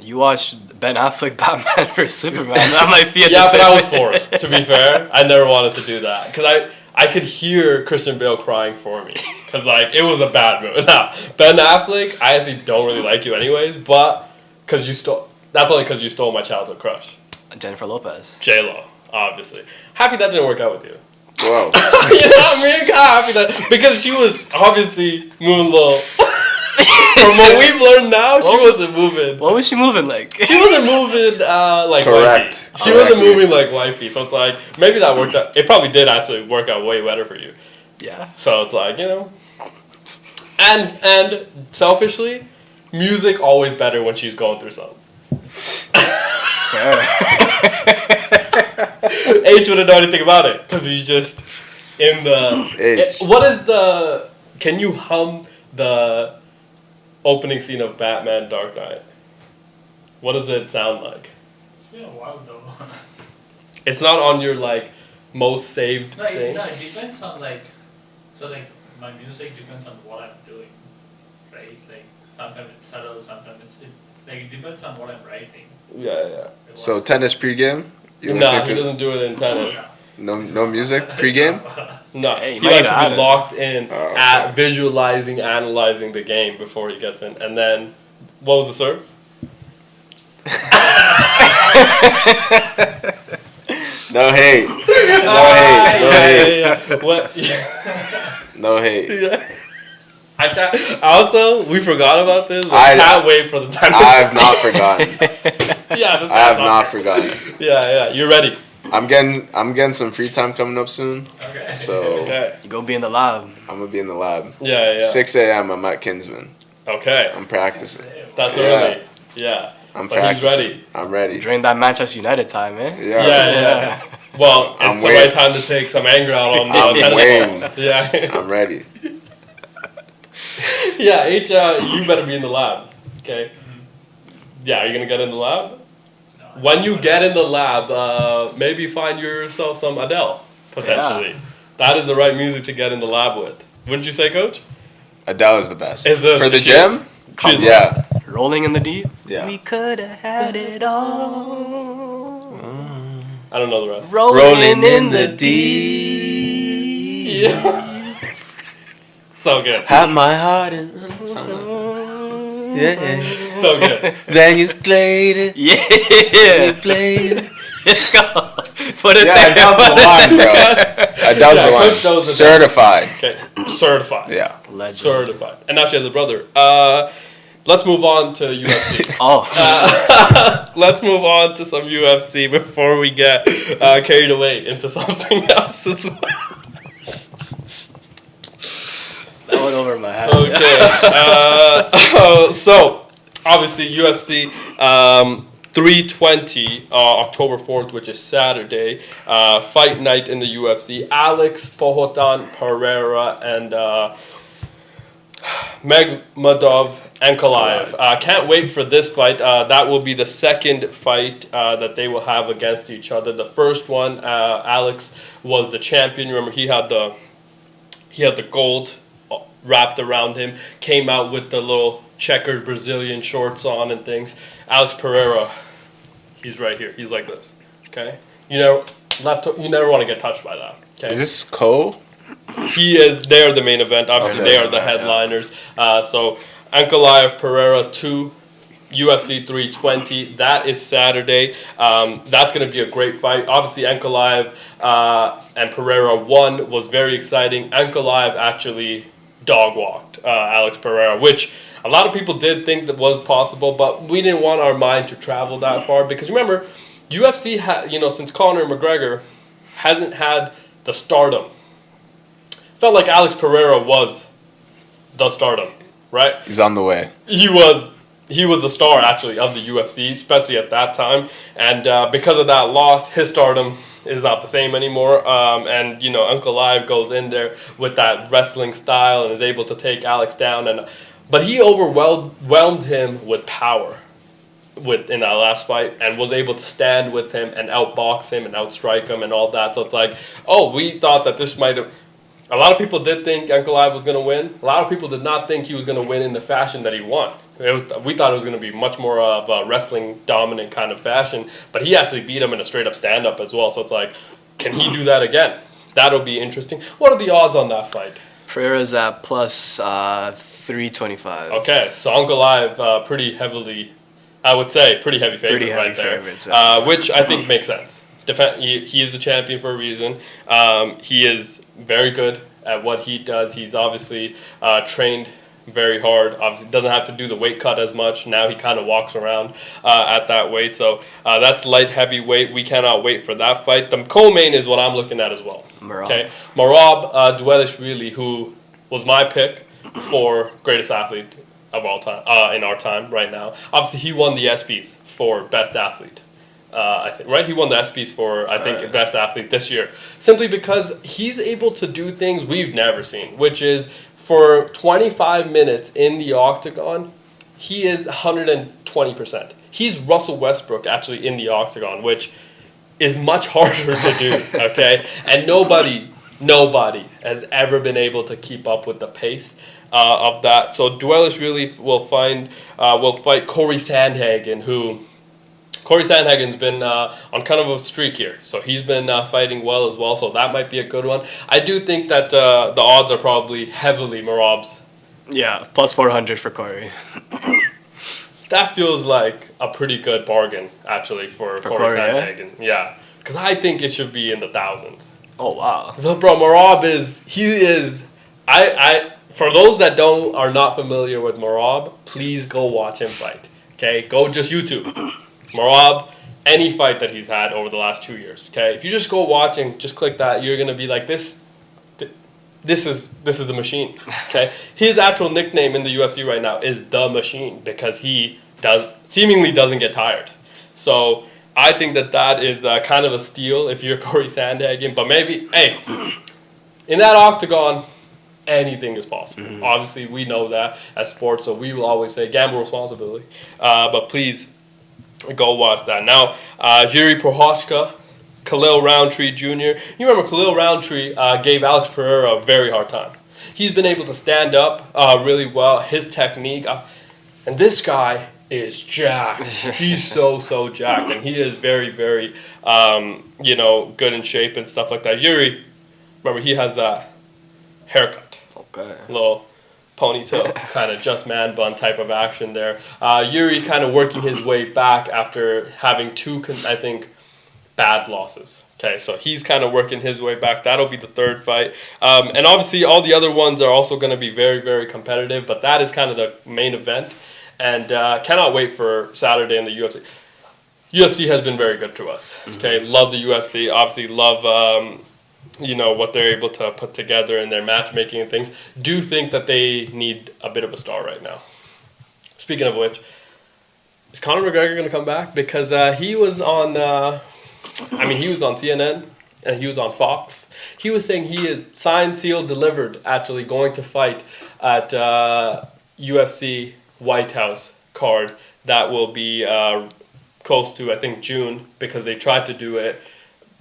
You watched Ben Affleck Batman vs Superman. That might be a Yeah, but I was disservice. forced. To be fair, I never wanted to do that because I could hear Christian Bale crying for me because like it was a bad movie. Now Ben Affleck, I actually don't really like you anyways, but because you stole. That's only because you stole my childhood crush, Jennifer Lopez. J Lo, obviously. Happy that didn't work out with you. Whoa. You know what I mean? Kinda happy that because she was obviously moving a little. From what we've learned now, she wasn't moving. What was she moving like? She wasn't moving like Correct. wifey. She wasn't Correctly. moving like wifey. So it's like maybe that worked out. It probably did actually work out way better for you. Yeah. So it's like, you know. And selfishly, music always better when she's going through something. H wouldn't know anything about it because you just in the. H. What is the? Can you hum the opening scene of Batman Dark Knight? What does it sound like? It's been a while though. It's not on your like most saved No, thing. it depends on like, so like my music depends on what I'm doing. right? Like sometimes it's subtle, sometimes like it depends on what I'm writing. Yeah, yeah. Like, So what's- tennis pregame? You Nah, listening he to doesn't do it in tennis. no music pregame? No, Hey, he might likes to add be it. locked in Oh, okay. at visualizing, analyzing the game before he gets in. And then, what was the serve? No hate. No hate. No hate. Yeah. What? No hate. Yeah. I can't. Also, we forgot about this. But I- can't wait for the tennis. I have not forgotten. Yeah, this I have guy's not here. forgotten. Yeah, yeah. You're ready. I'm getting some free time coming up soon. Okay. So Okay. You gonna be in the lab. I'm gonna be in the lab. Yeah, yeah. 6 a.m. I'm at Kinsman. Okay. I'm practicing. That's Yeah. early. Yeah. I'm But he's practicing. ready. I'm ready. During that Manchester United time, eh? Yeah. Yeah. Well, I'm it's the waiting. right time to take some anger out on the I'm tennis waiting. ball. Yeah. I'm ready. Yeah, H, you better be in the lab. Okay. Yeah, are you gonna get in the lab? When you get in the lab, maybe find yourself some Adele potentially. That is the right music to get in the lab with. Wouldn't you say, Coach? Adele is the best. Is the- For the she- gym? She's Yeah. Rolling in the deep. Yeah. We could have had it all. I don't know the rest. Rolling in the deep. Yeah. So good. Have my heart in something. Yeah. So good. Then you played it. Yeah. Played it. Let's go. Put it Yeah, there. Adele's the line, bro. Adele's Yeah, the Coach knows line. Adele. Certified. Okay. Certified. Yeah. Legend. Certified. And now she has a brother. Let's move on to UFC. Oh. Let's move on to some UFC before we get carried away into something else as well. That went over my head. Okay. So, obviously, UFC 320, October 4th, which is Saturday. Fight night in the UFC. Alex Pohotan Pereira and Magmadov Ankalaev. Can't wait for this fight. That will be the second fight that they will have against each other. The first one, Alex was the champion. Remember, he had the gold wrapped around him. Came out with the little checkered Brazilian shorts on and things. Alex Pereira, he's right here. He's like this. Okay, you never want to get touched by that. Okay. Is this Cole? They're the main event. Obviously, Okay. they are the headliners. So, Ankalaev Pereira 2, UFC 320. That is Saturday. That's going to be a great fight. Obviously, Ankalaev and Pereira 1 was very exciting. Ankalaev actually dog walked Alex Pereira, which a lot of people did think that was possible, but we didn't want our mind to travel that far because remember, UFC since Conor McGregor hasn't had the stardom. Felt like Alex Pereira was the stardom, right? He's on the way. He was the star actually of the UFC, especially at that time, and because of that loss, his stardom is not the same anymore. And Ankalaev goes in there with that wrestling style and is able to take Alex down, but he overwhelmed him with power in that last fight and was able to stand with him and outbox him and outstrike him and all that. So it's like, we thought that this might have. A lot of people did think Ankalaev was going to win. A lot of people did not think he was going to win in the fashion that he won. We thought it was going to be much more of a wrestling dominant kind of fashion, but he actually beat him in a straight up stand up as well. So it's like, can he do that again? That'll be interesting. What are the odds on that fight? Pereira's at plus 325. Okay, so Ankalaev pretty heavy favorite Pretty heavy right there, favorites, which I think makes sense. He is a champion for a reason. He is very good at what he does. He's obviously trained very hard. Obviously doesn't have to do the weight cut as much. Now he kind of walks around at that weight. So that's light heavyweight. We cannot wait for that fight. The co-main is what I'm looking at as well. Merab. Okay, Merab Dvalishvili, who was my pick for greatest athlete of all time in our time right now. Obviously, he won the ESPYs for best athlete. I think, right? He won the ESPYs for, I think, best athlete this year. Simply because he's able to do things we've never seen, which is for 25 minutes in the octagon, he is 120%. He's Russell Westbrook actually in the octagon, which is much harder to do, okay? And nobody has ever been able to keep up with the pace of that. So Duelish really will fight Corey Sandhagen, who Corey Sandhagen's been on kind of a streak here. So he's been fighting well as well. So that might be a good one. I do think that the odds are probably heavily Marab's. Yeah, plus 400 for Corey. That feels like a pretty good bargain, actually, for Corey Sandhagen. Yeah. Because I think it should be in the thousands. Oh, wow. But bro, Marab for those that are not familiar with Marab, please go watch him fight. Okay? Go just YouTube. Marab, any fight that he's had over the last 2 years. Okay? If you just go watch and just click that, you're going to be like, this is the machine. Okay? His actual nickname in the UFC right now is The Machine because he seemingly doesn't get tired. So I think that is kind of a steal if you're Corey Sandhagen. But maybe, hey, in that octagon, anything is possible. Mm-hmm. Obviously, we know that as sports, so we will always say gamble responsibly. But please go watch that. Now, Yuri Prochazka, Khalil Roundtree Jr. You remember Khalil Roundtree gave Alex Pereira a very hard time. He's been able to stand up really well. His technique, and this guy is jacked. He's so jacked, and he is very, very, good in shape and stuff like that. Yuri, remember, he has that haircut. Okay. Little ponytail, kind of just man bun type of action there. Yuri kind of working his way back after having two, I think, bad losses. Okay, so he's kind of working his way back. That'll be the third fight. And obviously all the other ones are also going to be very, very competitive, but that is kind of the main event. And cannot wait for Saturday in the UFC. UFC has been very good to us. Okay, love the UFC. Obviously love, what they're able to put together in their matchmaking and things. Do think that they need a bit of a star right now. Speaking of which, is Conor McGregor going to come back? Because he was on... he was on CNN and he was on Fox. He was saying he is signed, sealed, delivered, actually going to fight at UFC White House card that will be close to, I think, June, because they tried to do it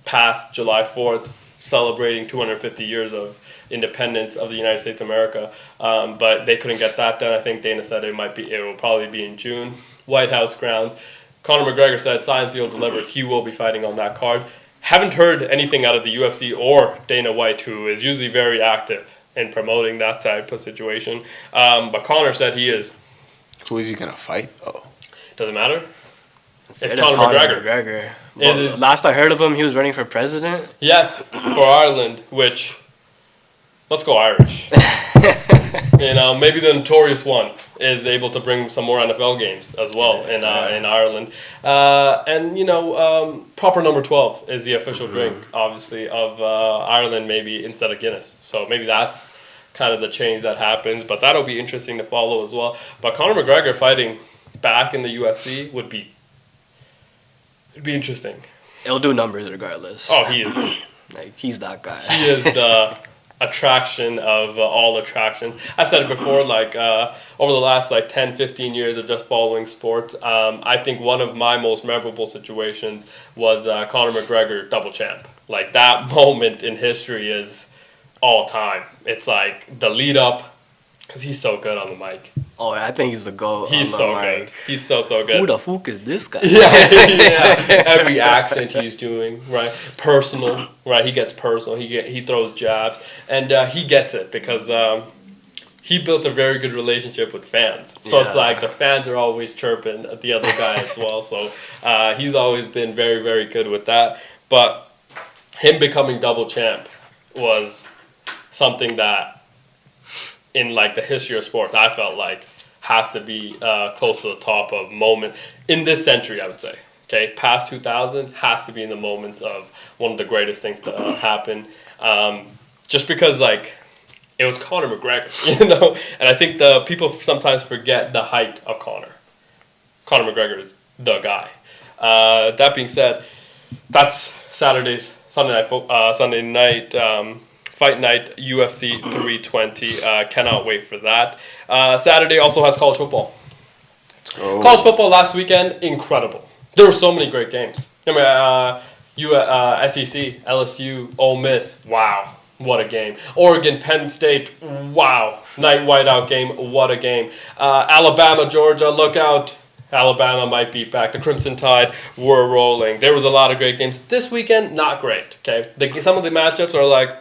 past July 4th, celebrating 250 years of independence of the United States of America. But they couldn't get that done. I think Dana said it will probably be in June. White House grounds. Conor McGregor said, signed, sealed, delivered. He will be fighting on that card. Haven't heard anything out of the UFC or Dana White, who is usually very active in promoting that type of situation. But Conor said he is. Who is he going to fight? Oh. Doesn't matter. It's Conor McGregor. Well, last I heard of him, he was running for president. Yes, for Ireland, which, let's go Irish. Maybe the notorious one is able to bring some more NFL games as well in Ireland. Proper number 12 is the official drink, obviously, of Ireland, maybe instead of Guinness. So maybe that's kind of the change that happens. But that'll be interesting to follow as well. But Conor McGregor fighting back in the UFC would be interesting. It'll do numbers regardless. Oh, he is. He's that guy. He is the attraction of all attractions. I've said it before, over the last 10, 15 years of just following sports, I think one of my most memorable situations was Conor McGregor double champ. That moment in history is all time. It's the lead up, because he's so good on the mic. Oh, I think he's the GOAT. He's so good. He's so good. Who the fuck is this guy? Yeah. Every accent he's doing, right? Personal, right? He gets personal. He throws jabs, and he gets it because he built a very good relationship with fans. So it's the fans are always chirping at the other guy as well. So he's always been very, very good with that. But him becoming double champ was something that, in the history of sport, I felt has to be close to the top of moment in this century, I would say. Okay, past 2000 has to be in the moments of one of the greatest things to happen. Just because it was Conor McGregor, and I think the people sometimes forget the height of Conor. Conor McGregor is the guy. That being said, that's Sunday night. Fight night, UFC 320. Cannot wait for that. Saturday also has college football. College football last weekend, incredible. There were so many great games. Remember, SEC, LSU, Ole Miss. Wow, what a game. Oregon, Penn State. Wow, Night whiteout game. What a game. Alabama, Georgia, look out. Alabama might be back. The Crimson Tide were rolling. There was a lot of great games. This weekend, not great. Okay, some of the matchups are like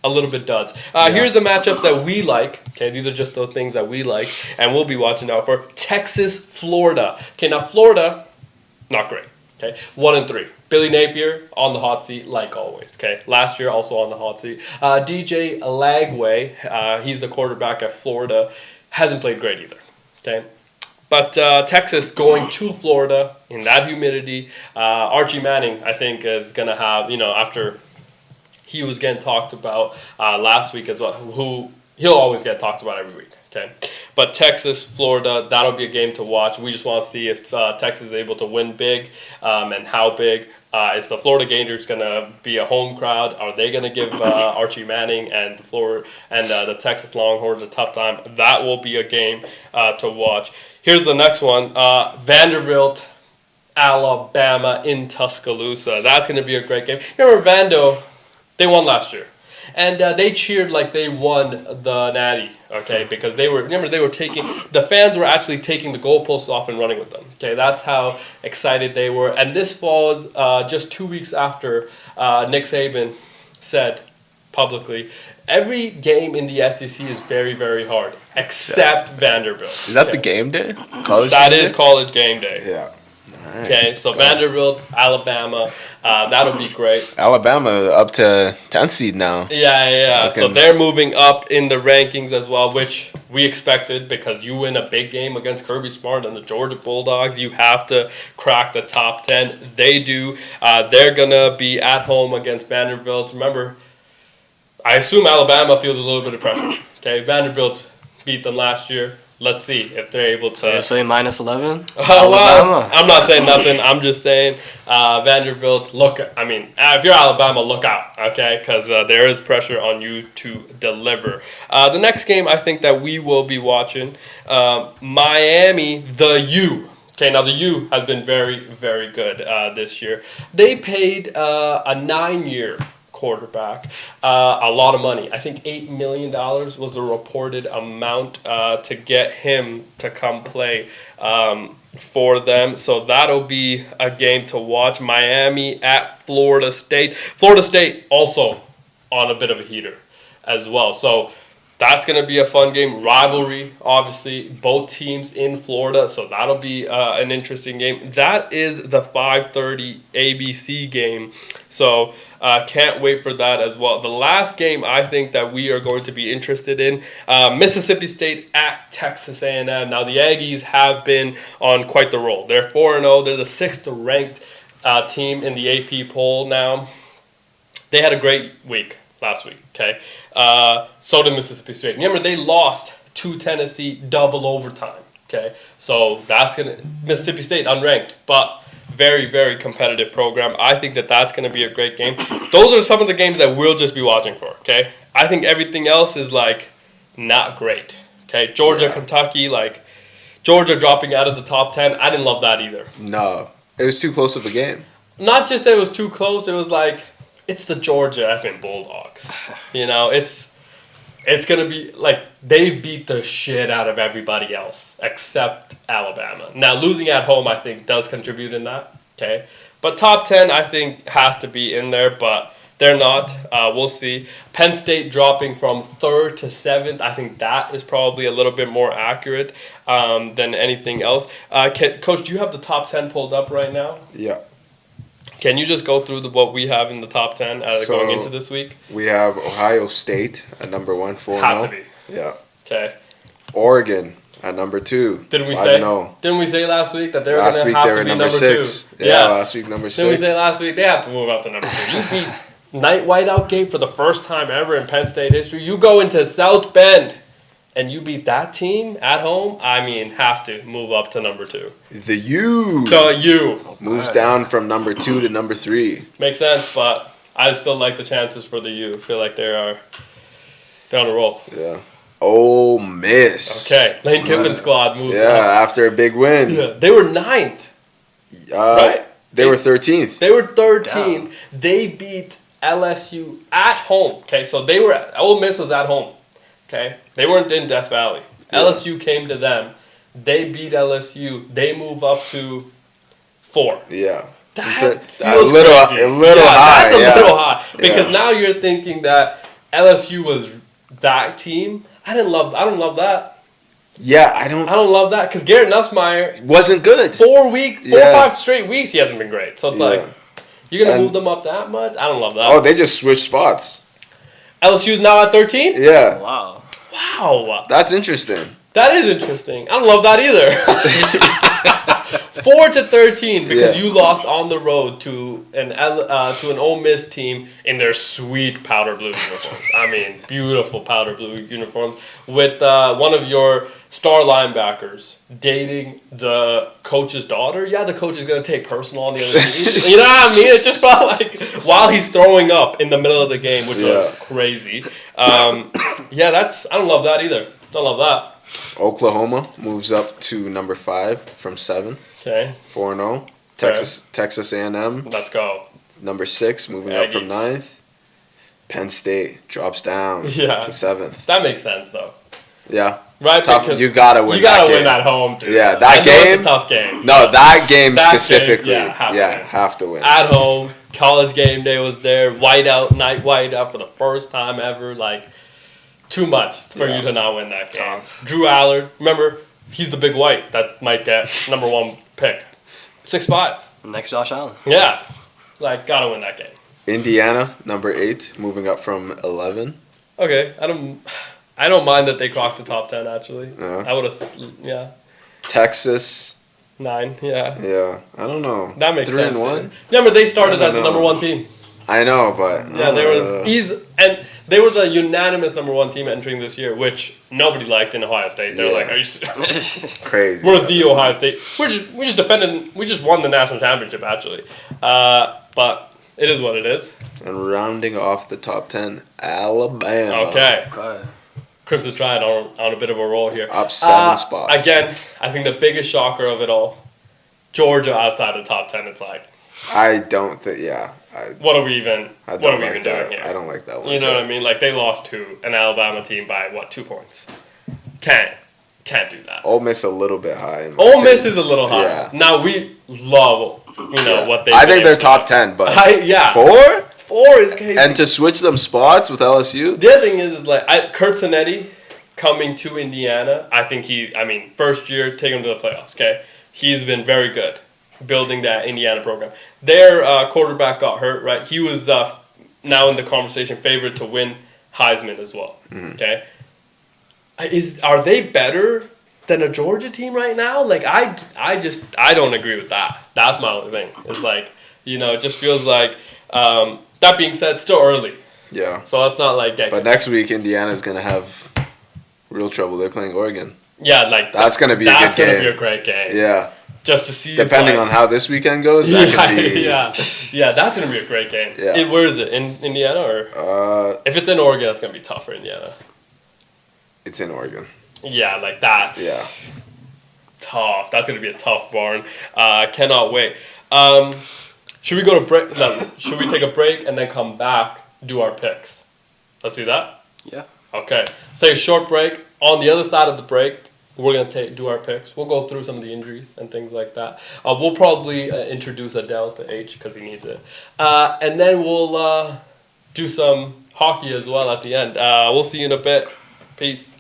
a little bit duds. Here's the matchups that we like. Okay, these are just those things that we like, and we'll be watching out for. Texas, Florida. Okay, now Florida, not great. Okay, 1-3. Billy Napier on the hot seat like always. Okay, last year also on the hot seat. DJ Lagway, he's the quarterback at Florida, hasn't played great either. Okay. But Texas going to Florida in that humidity. Archie Manning, I think, is going to have, after he was getting talked about last week as well, who he'll always get talked about every week. Okay, but Texas, Florida, that'll be a game to watch. We just want to see if Texas is able to win big and how big. Is the Florida Gators going to be a home crowd? Are they going to give Archie Manning and the Texas Longhorns a tough time? That will be a game to watch. Here's the next one. Vanderbilt, Alabama in Tuscaloosa. That's going to be a great game. Remember Vando, they won last year. And they cheered like they won the Natty, okay? Because the fans were actually taking the goalposts off and running with them, okay? That's how excited they were. And this falls just 2 weeks after Nick Saban said publicly, every game in the SEC is very, very hard, except Vanderbilt. Is that the game day? That is college game day. Yeah. Right. Okay, so Vanderbilt, Alabama, that'll be great. Alabama up to 10th seed now. Yeah. So they're moving up in the rankings as well, which we expected because you win a big game against Kirby Smart and the Georgia Bulldogs. You have to crack the top 10. They do. They're going to be at home against Vanderbilt. Remember, I assume Alabama feels a little bit of pressure. Okay, Vanderbilt beat them last year. Let's see if they're able to. So you're saying minus 11? Well, I'm not saying nothing. I'm just saying Vanderbilt, if you're Alabama, look out, okay? Because there is pressure on you to deliver. The next game I think that we will be watching, Miami, the U. Okay, now the U has been very, very good this year. They paid a 9-year quarterback a lot of money. I think $8 million was the reported amount to get him to come play for them. So that'll be a game to watch. Miami at Florida State. Florida State also on a bit of a heater as well. So that's going to be a fun game. Rivalry, obviously, both teams in Florida. So that'll be an interesting game. That is the 5:30 ABC game. So can't wait for that as well. The last game I think that we are going to be interested in, Mississippi State at Texas A&M. Now, the Aggies have been on quite the roll. They're 4-0. They're the 6th ranked team in the AP poll now. They had a great week last week, okay? So did Mississippi State. Remember, they lost to Tennessee double overtime, okay? So that's going to, Mississippi State unranked, but very, very competitive program. I think that that's going to be a great game. Those are some of the games that we'll just be watching for, okay? I think everything else is, not great, okay? Georgia, Kentucky, Georgia dropping out of the top 10. I didn't love that either. No. It was too close of a game. Not just that it was too close, it was it's the Georgia effing Bulldogs. It's going to be they beat the shit out of everybody else except Alabama. Now, losing at home, I think, does contribute in that. Okay. But top 10, I think, has to be in there, but they're not. We'll see. Penn State dropping from 3rd to 7th. I think that is probably a little bit more accurate than anything else. Coach, do you have the top 10 pulled up right now? Yeah. Can you just go through what we have in the top 10 going into this week? We have Ohio State at number 1, 4-0. Have to be. Yeah. Okay. Oregon at number 2. Didn't we 5-0. say last week that they were going to have to be number 6. 2? Yeah, last week number 6. Didn't we say last week they have to move up to number 2? You beat Night Whiteout game for the first time ever in Penn State history. You go into South Bend and you beat that team at home. Have to move up to number 2. The U. The U moves down from number 2 to number 3. Makes sense, but I still like the chances for the U. I feel like they're on a roll. Yeah. Ole Miss. Okay, Lane Kiffin's squad moves up. Yeah, after a big win. Yeah. They were 9th, right? They were 13th. They were 13th. They beat LSU at home. Okay, so Ole Miss was at home. Okay, they weren't in Death Valley. Yeah. LSU came to them. They beat LSU. They move up to 4. Yeah. That A feels little, crazy. a little yeah, high. That's a yeah. little high because Yeah. now you're thinking that LSU was that team. I don't love that. Yeah, I I don't. don't love that because Garrett Nussmeier, Wasn't good. 4 Yeah. 5 straight weeks, he hasn't been great. So it's Yeah. like you're gonna And- move them up that much. I don't love that. Oh, they just switched spots. LSU's now at 13. Yeah, Wow. Wow, that's interesting. that is interesting. I don't love that either. 4 to 13 because Yeah. you lost on the road to an Ole Miss team in their sweet powder blue uniforms. I mean, beautiful powder blue uniforms with one of your star linebackers dating the coach's daughter. Yeah, the coach is gonna take personal on the other team. You know what I mean? It just felt like while he's throwing up in the middle of the game, which Yeah. was crazy. Yeah, I don't love that either. Don't love that. Oklahoma moves up to number 5 from 7, Okay, 4-0. Texas A&M let's go. number 6, moving up from Aggies. 9th. Penn State drops down Yeah. to 7th. That makes sense though, Yeah, right? tough. Because You gotta win. you gotta that win game. at home, dude. Yeah, that I know game- it's a tough game. No, that game That game, specifically. yeah, have to win. have to win. At home, college game day was there. Night whiteout for the first time ever. Like, too much for Yeah. you to not win that game. Drew Allard, remember, he's the big white that might get number 1 pick. 6'5". Next Josh Allen. Yeah, like gotta win that game. Indiana number 8, moving up from 11. Okay, I don't mind that they crocked the top 10 actually. Yeah. I would have, yeah, Texas, 9, yeah. yeah, I don't know. That makes 3 sense. and Dude. 1. Remember, they started I as the don't number know. 1 team. I know, but Yeah, they were they were the unanimous number 1 team entering this year, which nobody liked in Ohio State. They're Yeah. like, "Are you serious?" crazy. We're the Ohio State. We just won the national championship actually, but it is what it is. And rounding off the top 10, Alabama. Okay, Okay. Crimson Tide on a bit of a roll here. Up 7 spots. Again, I think the biggest shocker of it all, Georgia outside the top 10. It's like, I don't think. Yeah, what are we even? I What don't are we like even that. doing here? I don't like that one. You know what I mean? Like they lost to an Alabama team by 2 points. Can't do that. Ole Miss a little bit high. in my Ole Miss opinion. is a little high. Yeah. Now we love Yeah. what they. I think they're top 10, but Yeah. 4 4 is crazy. and to switch them spots with LSU. The other thing is like Kurt Zanetti coming to Indiana. I think first year take him to the playoffs. Okay, he's been very good building that Indiana program. Their quarterback got hurt. Right, he was now in the conversation favorite to win Heisman as well. Okay, are they better than a Georgia team right now? Like I don't agree with that. That's my only thing. It's like it just feels like. That being said, still early. Yeah, So let's not like get. but next week Indiana's gonna have real trouble. They're playing Oregon. Yeah, like That's gonna be a that's good gonna game. be a great game. Yeah, Just to see. depending if, on how this weekend goes, that yeah, could be. yeah, that's gonna be a great game. Yeah. Where is it? In Indiana or if it's in Oregon, it's gonna be tough for Indiana. It's in Oregon. Yeah, like that's Yeah. tough. That's gonna be a tough barn. Cannot wait. Should we go to break? No, should we take a break and then come back do our picks? Let's do that. Yeah. Okay, let's take a short break. On the other side of the break, we're gonna do our picks. We'll go through some of the injuries and things like that. We'll probably introduce Adele to H because he needs it, and then we'll do some hockey as well at the end. We'll see you in a bit. Peace.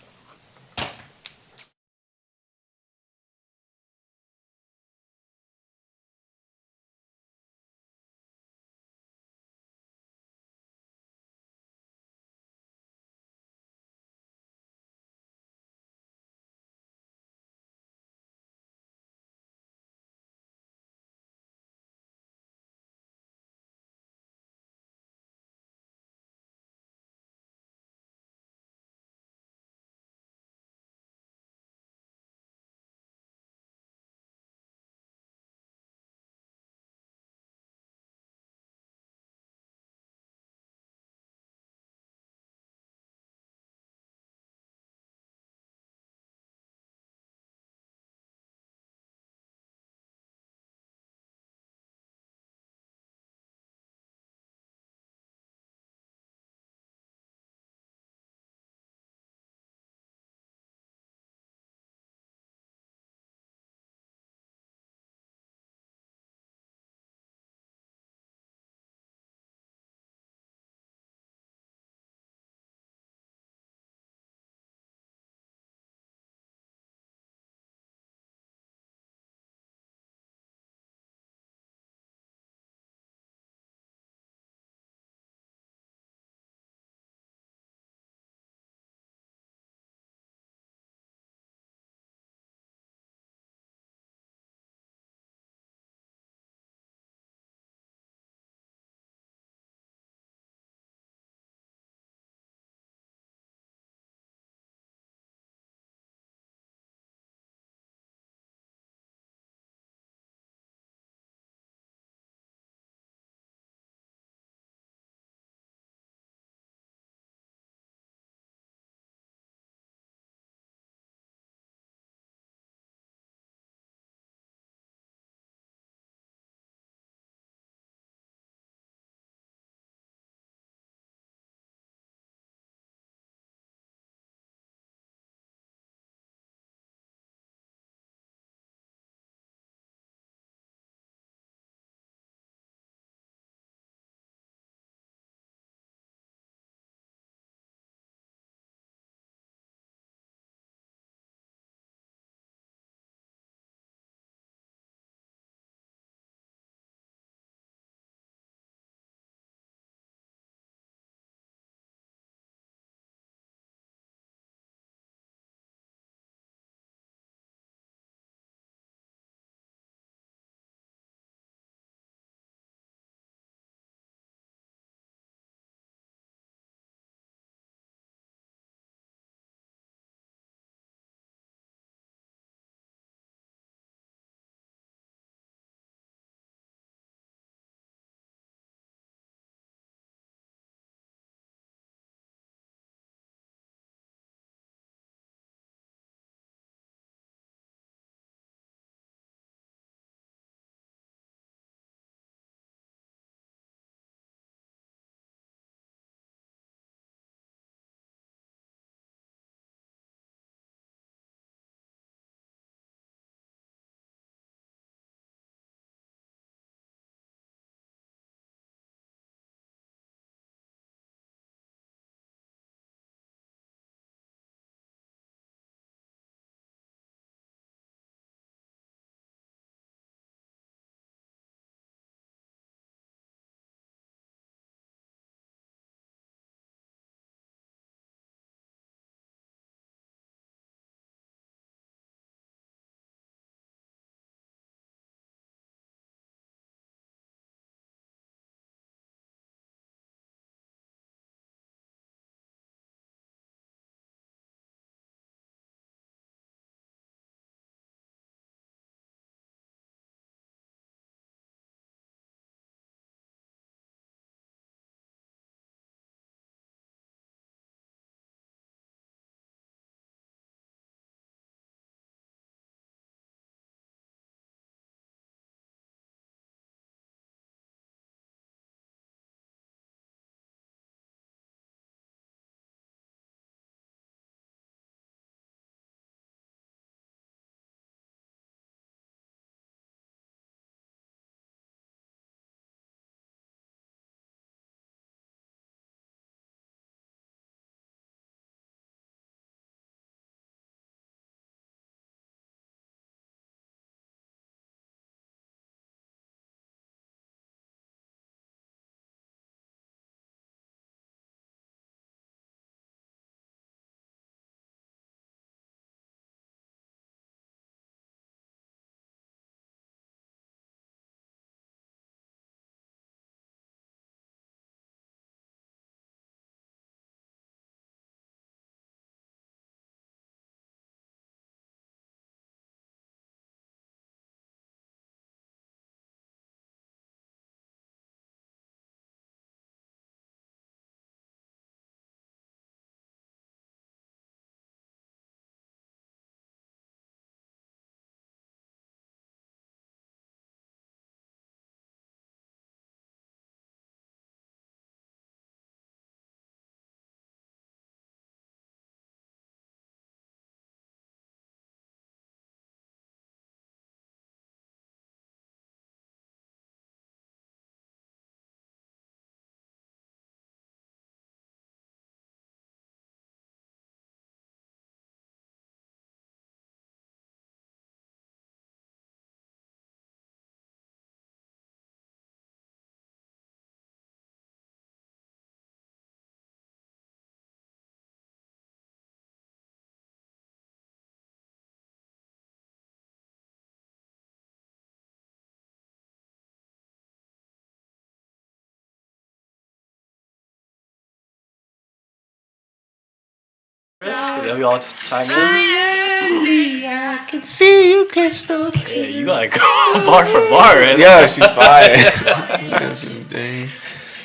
Yeah, we all chime in. Finally, I can see you crystal clear. Yeah, you gotta go bar for bar, right? Yeah, she's fire.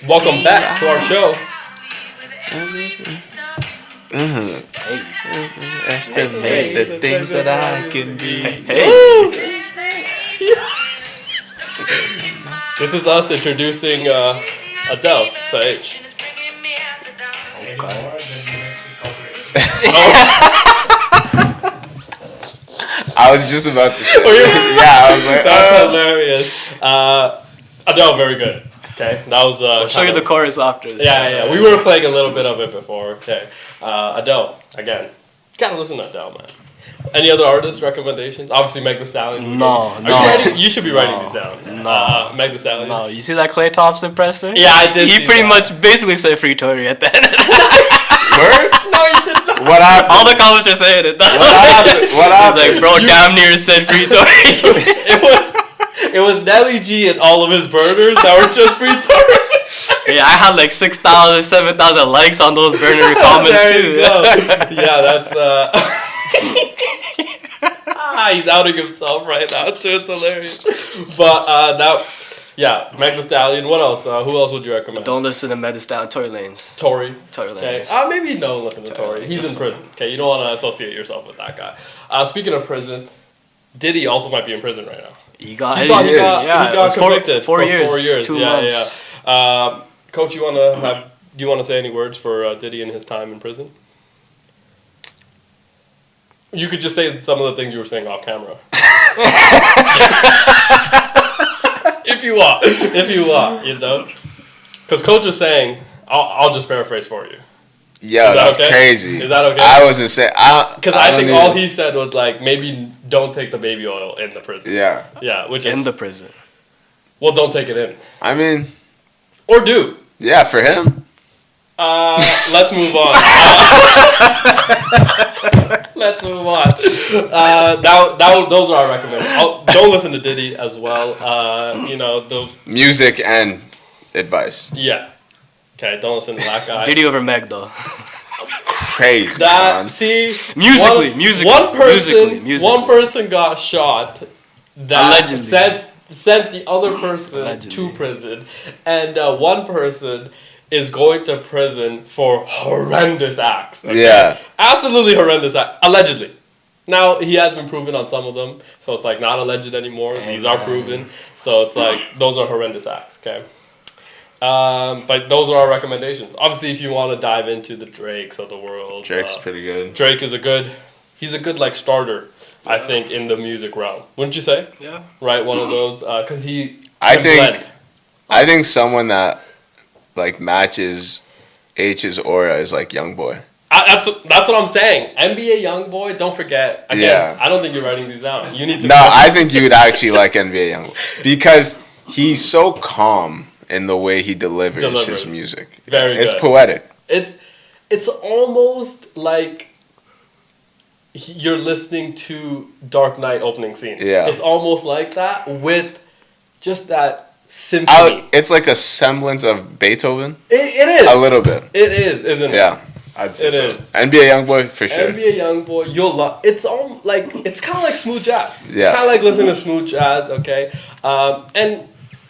Welcome back to our show. Estimate the things that I can be. Hey, This is us introducing Adele to H. Anymore, then you make it corporate. I was just about to say. Oh, you- Yeah, I was like, That's hilarious. Adele, very good. Okay, that was. I'll show you the chorus after this. Yeah. We were playing a little bit of it before. Okay, Adele again. Gotta listen to Adele, man. Any other artist recommendations? Obviously, Meg Thee Stallion. No, Are no. You, writing? You should be writing these down. No. Meg Thee Stallion. No, you see that Clay Thompson presser? Yeah, I did. He see pretty that. much basically said free Tory at the end. word? No, you did not. What happened? All the comments are saying it. What happened? What He's happened? like, bro, damn near said free Tory. It was Nelly G and all of his burners that were just free Tory. Yeah, I had like 6,000, 7,000 likes on those burner comments There too. you go. Yeah, that's he's outing himself right now too. It's hilarious. But Meg Thee Stallion. What else? Who else would you recommend? Don't listen to Meg Thee Stallion, Tory Lanez. Tory. Tory Okay. Lanez. Maybe you don't listen to Tory. He's in prison. Okay, you don't want to associate yourself with that guy. Speaking of prison, Diddy also might be in prison right now. He got, He got it convicted was for four years, 4 years. 2 Yeah, months. yeah. Coach, do you want to say any words for Diddy and his time in prison? You could just say some of the things you were saying off camera. If you want, you know. Because Coach was saying, I'll just paraphrase for you. Yo, Is that that's okay? crazy. Is that okay? I wasn't saying. Because I think all he said was like, maybe don't take the baby oil in the prison. Yeah. Yeah, which is In the prison. well, don't take it in I mean, or do. yeah, for him. Let's move on. Let's move on. Those are our recommendations. Don't listen to Diddy as well. Music and advice. Yeah. Okay, don't listen to that guy. Diddy over Meg though. Crazy, That son. see Musically. one person got shot that Allegedly. sent the other person Allegedly. to prison, and one person is going to prison for horrendous acts. Okay? Yeah. Absolutely horrendous acts. Allegedly. Now, he has been proven on some of them, so it's like not alleged anymore. These are proven. So it's like, those are horrendous acts, okay? But those are our recommendations. Obviously, if you want to dive into the Drakes of the world. Drake's pretty good. Drake is he's a good like starter, I think, in the music realm. Wouldn't you say? Yeah. Right, one of those, because I can think blend. someone that like matches H's aura is like YoungBoy. That's what I'm saying. NBA YoungBoy, don't forget. Again, Yeah. I don't think you're writing these down. You need to. No, I think you would actually like NBA YoungBoy because he's so calm in the way he delivers his music. Very It's good. poetic. It's almost like you're listening to Dark Knight opening scenes. Yeah. It's almost like that with just that symphony. It's like a semblance of Beethoven. It is. A little bit. It is, isn't it? Yeah. I'd say It so. is. NBA YoungBoy for sure. NBA YoungBoy, you'll love. It's all like it's kind of like smooth jazz. Yeah. It's kind of like listening to smooth jazz. Okay, and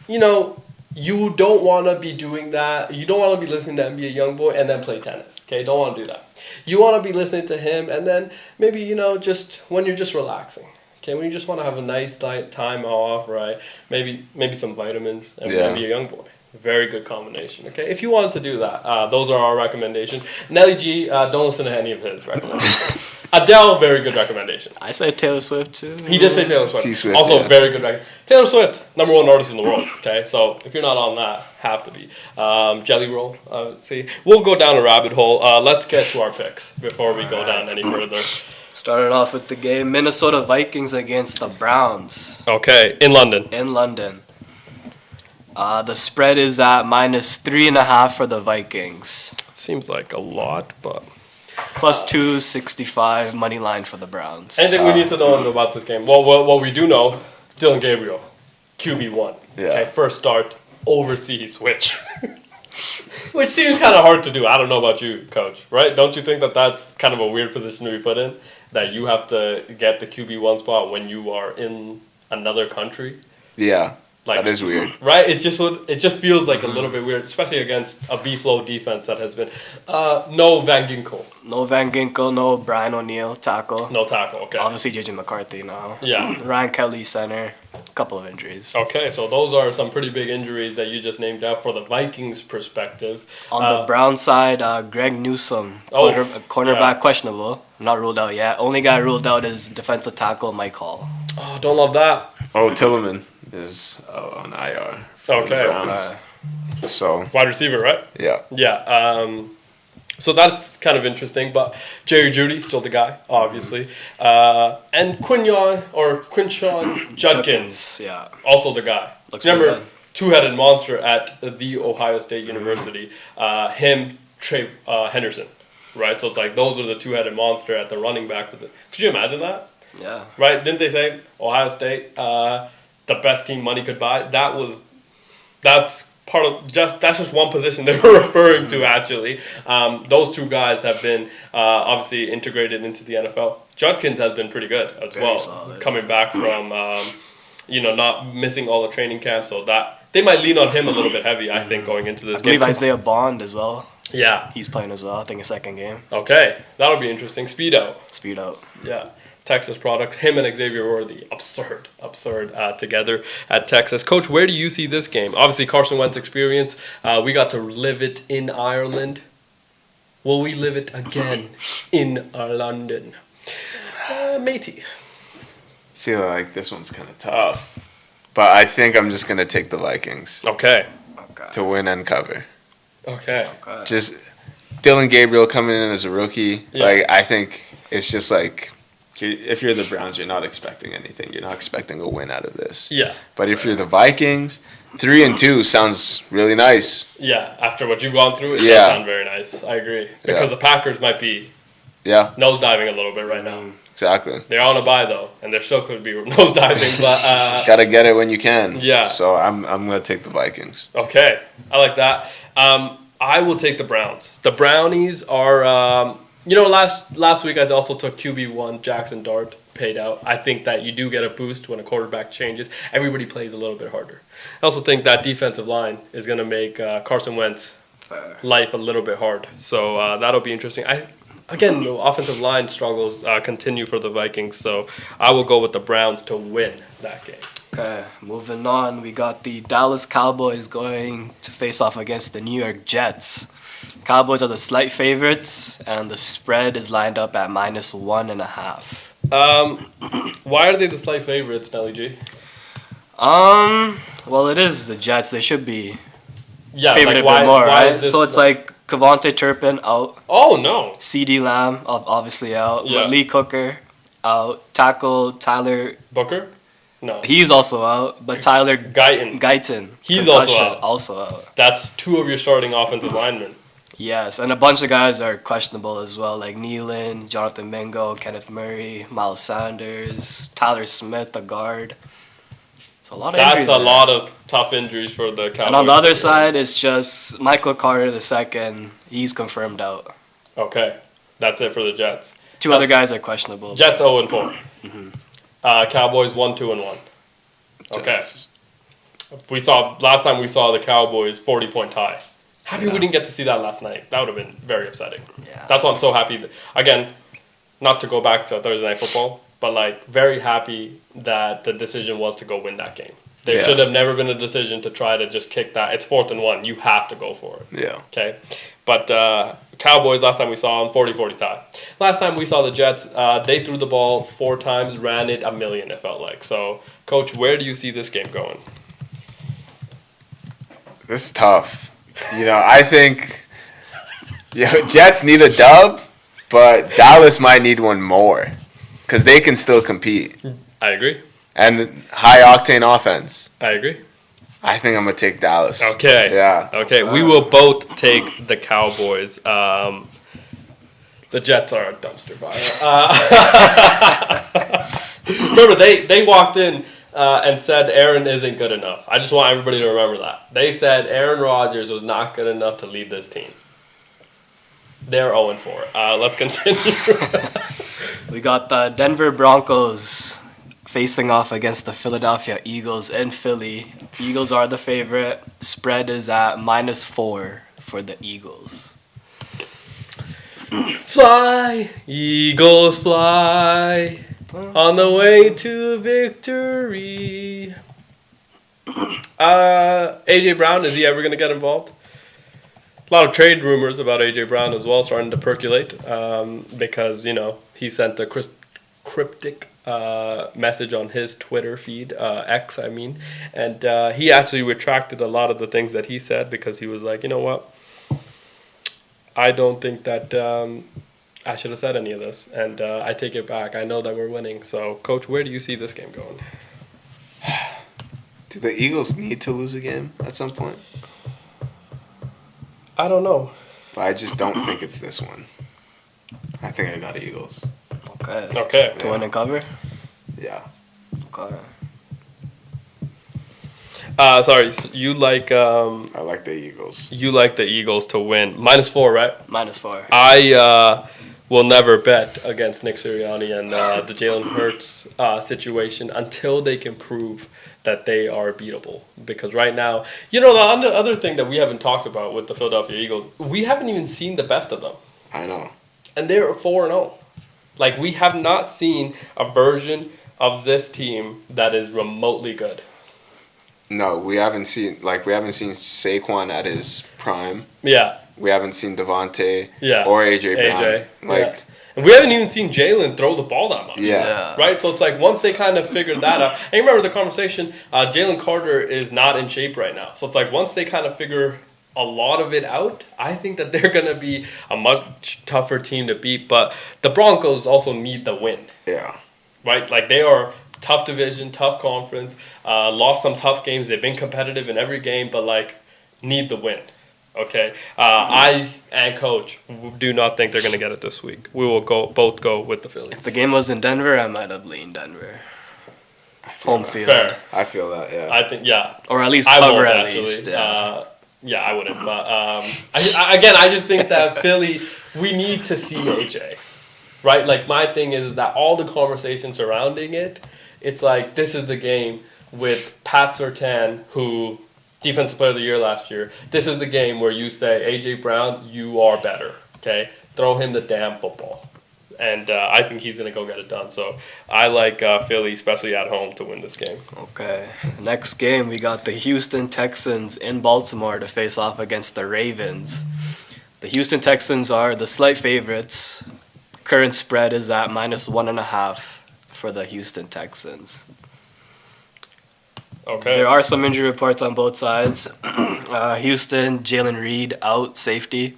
you don't want to be doing that. You don't want to be listening to NBA YoungBoy and then play tennis. Okay, don't want to do that. You want to be listening to him and then maybe just when you're just relaxing. Okay, when you just want to have a nice time off, right? Maybe some vitamins and Yeah. NBA YoungBoy. Very good combination. Okay, if you wanted to do that, those are our recommendations. Nelly G, don't listen to any of his recommendations. Adele, very good recommendation. I said Taylor Swift too. He did say Taylor Swift. T-Swift, Also, yeah. very good recommendation. Taylor Swift, #1 artist in the world. Okay, so if you're not on that, have to be. Jelly Roll. See, we'll go down a rabbit hole. Let's get to our picks before we go down any further. Started off with the game Minnesota Vikings against the Browns Okay, in London. in London. The spread is at -3.5 for the Vikings. Seems like a lot, but Plus 265 money line for the Browns. anything we need to know about this game? Well, what we do know, Dylan Gabriel, QB1. Yeah. Okay, first start, overseas switch. Which seems kind of hard to do. I don't know about you, Coach. Right? Don't you think that that's kind of a weird position to be put in? That you have to get the QB1 spot when you are in another country? Yeah, Like, that is weird. Right? It just feels like a little bit weird, especially against a B-flow defense that has been no Van Ginkel. No Van Ginkel, no Brian O'Neill, tackle. No tackle, okay. Obviously, JJ McCarthy now. Yeah. Ryan Kelly, center. A couple of injuries. Okay, so those are some pretty big injuries that you just named out for the Vikings' perspective. On the Brown side, Greg Newsome, cornerback, questionable. Not ruled out yet. Only guy ruled out is defensive tackle Mike Hall. Oh, don't love that. Oh, Tillman is on IR. for the Okay. Browns. So Wide receiver, right? Yeah. Yeah. So that's kind of interesting, but Jerry Jeudy still the guy, obviously, and Quinshon Judkins, Yeah. also the guy. Looks pretty Remember, good. two-headed monster at the Ohio State University. Him, Trey Henderson, right? So it's like those are the two-headed monster at the running back. Could you imagine that? Yeah. Right? Didn't they say Ohio State, the best team money could buy? That's just one position they were referring to actually. Those two guys have been obviously integrated into the NFL. Judkins has been pretty good as Very well, solid. coming back from not missing all the training camp. So that they might lean on him a little bit heavy, I think, going into this I believe game. Isaiah Bond as well. Yeah. He's playing as well. I think his second game. Okay, that'll be interesting. Speedo. Speed out. Yeah, Texas product. Him and Xavier Worthy, absurd together at Texas. Coach, where do you see this game? Obviously, Carson Wentz experience. We got to live it in Ireland. Will we live it again in London? Matey. Feel like this one's kind of tough, but I think I'm just gonna take the Vikings Okay. to win and cover. Okay. Just Dylan Gabriel coming in as a rookie. Yeah. Like I think it's just like if you're the Browns, you're not expecting anything. you're not expecting a win out of this. Yeah. But if you're the Vikings, 3-2 sounds really nice. Yeah. After what you've gone through, it does Yeah. sound very nice. I agree. Because Yeah. the Packers might be Yeah, nosediving a little bit right now. exactly. They're on a bye though, and there still could be nosediving. But Gotta get it when you can. Yeah. So I'm gonna take the Vikings. okay, I like that. I will take the Browns. The Brownies are, last week I also took QB1 Jackson Dart paid out. I think that you do get a boost when a quarterback changes. Everybody plays a little bit harder. I also think that defensive line is going to make Carson Wentz life a little bit hard. So that'll be interesting. Again, the offensive line struggles continue for the Vikings, so I will go with the Browns to win that game. Okay, moving on. We got the Dallas Cowboys going to face off against the New York Jets. Cowboys are the slight favorites, and the spread is lined up at -1.5. Why are they the slight favorites, Nelly G? Well, it is the Jets. They should be Yeah, favored a bit more, right? So it's like Kevontae Turpin out, Oh no! CD Lamb obviously out, Yeah. Lee Cooker out, tackle Tyler. Booker? No. He's also out, but Tyler Guyton. He's also out. Also out. That's two of your starting offensive linemen. Yes, and a bunch of guys are questionable as well, like Nealon, Jonathan Mingo, Kenneth Murray, Miles Sanders, Tyler Smith, a guard. So a lot of That's injuries a there. lot of tough injuries for the Cowboys. And on the other side, it's just Michael Carter II. He's confirmed out. Okay, that's it for the Jets. Two other guys are questionable. Jets 0-4. Cowboys 1-2-1. Okay. Last time we saw the Cowboys 40-point tie. Happy we didn't get to see that last night. That would have been very upsetting. Yeah. That's why I'm so happy. Again, not to go back to Thursday Night Football, but like very happy that the decision was to go win that game. There Yeah. should have never been a decision to try to just kick that. It's 4th and 1. You have to go for it. Yeah. Okay. But Cowboys, last time we saw them, 40-40 tie. Last time we saw the Jets, they threw the ball 4 times, ran it a million, it felt like. So, Coach, where do you see this game going? This is tough. I think Jets need a dub, but Dallas might need one more because they can still compete. I agree. And high octane offense. I agree. I think I'm gonna take Dallas. Okay. Yeah. Okay, we will both take the Cowboys. The Jets are a dumpster fire. Remember, they walked in and said Aaron isn't good enough. I just want everybody to remember that. They said Aaron Rodgers was not good enough to lead this team. They're 0-4. Let's continue. We got the Denver Broncos facing off against the Philadelphia Eagles in Philly. Eagles are the favorite. Spread is at -4 for the Eagles. Fly, Eagles fly, on the way to victory. AJ Brown, is he ever going to get involved? A lot of trade rumors about AJ Brown as well starting to percolate because, he sent a cryptic message on his Twitter feed, X, I mean. And he actually retracted a lot of the things that he said because he was like, you know what? I don't think that I should have said any of this. And I take it back. I know that we're winning. So, Coach, where do you see this game going? Do the Eagles need to lose a game at some point? I don't know. But I just don't think it's this one. I think I got Eagles. Okay. To win and cover? Yeah. Okay. Sorry, so you like I like the Eagles. you like the Eagles to win. -4, right? -4. I will never bet against Nick Sirianni and the Jalen Hurts situation until they can prove that they are beatable. Because right now, the other thing that we haven't talked about with the Philadelphia Eagles, we haven't even seen the best of them. I know. And they're 4-0. Like, we have not seen a version of this team that is remotely good. No, we haven't seen Saquon at his prime. Yeah. We haven't seen Devontae Yeah. or AJ Brown. Yeah. And we haven't even seen Jalen throw the ball that much. Yeah. Right? So it's like once they kind of figured that out. And you remember the conversation, Jalen Carter is not in shape right now. So it's like once they kind of figure a lot of it out, I think that they're going to be a much tougher team to beat. But the Broncos also need the win. Yeah. Right? Like they are tough division, tough conference, lost some tough games. They've been competitive in every game, but like need the win. Okay, I and Coach do not think they're going to get it this week. We will both go with the Phillies. If the game was in Denver, I might have leaned Denver. Home field. Fair. I feel that, yeah. I think, yeah. Or at least I cover won't at actually. least. Yeah. Yeah, I wouldn't. But I just think that Philly, we need to see AJ. Right? Like, my thing is that all the conversation surrounding it, it's like this is the game with Pat Surtain, who Defensive Player of the Year last year. This is the game where you say, AJ Brown, you are better. Okay? Throw him the damn football. And I think he's going to go get it done. So I like Philly, especially at home, to win this game. Okay. Next game, we got the Houston Texans in Baltimore to face off against the Ravens. The Houston Texans are the slight favorites. Current spread is at -1.5 for the Houston Texans. Okay. There are some injury reports on both sides. Houston, Jalen Reed out, safety.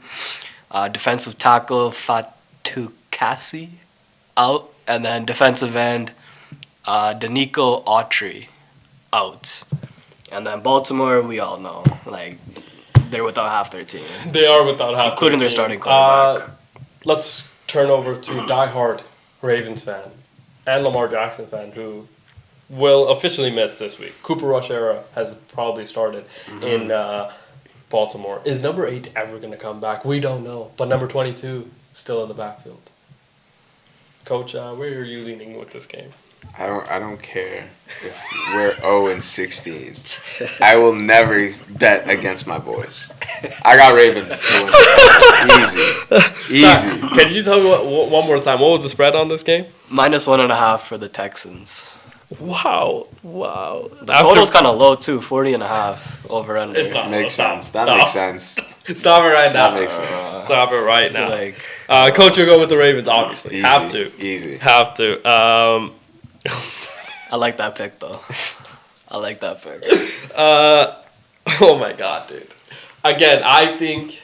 Defensive tackle, Fatukasi out. And then defensive end, Danico Autry out. And then Baltimore, we all know, like, they're without half their team. They are without half Including their team. starting quarterback. Let's turn over to diehard Ravens fan and Lamar Jackson fan who will officially miss this week. Cooper Rush era has probably started in Baltimore. Is number 8 ever going to come back? We don't know. But number 22 still in the backfield. Coach, where are you leaning with this game? I don't care if we're 0-16. I will never bet against my boys. I got Ravens to win. Easy. Can you tell me one more time? What was the spread on this game? -1.5 for the Texans. Wow. The total's kind of low, too. 40.5 over under. It's not. Makes sense. Stop. That makes sense. Stop it right now. That makes sense. Stop it right now. Like, Coach will go with the Ravens, obviously. Easy. Have to. Easy. Have to. I like that pick, though. I like that pick. Oh my God, dude. Again, I think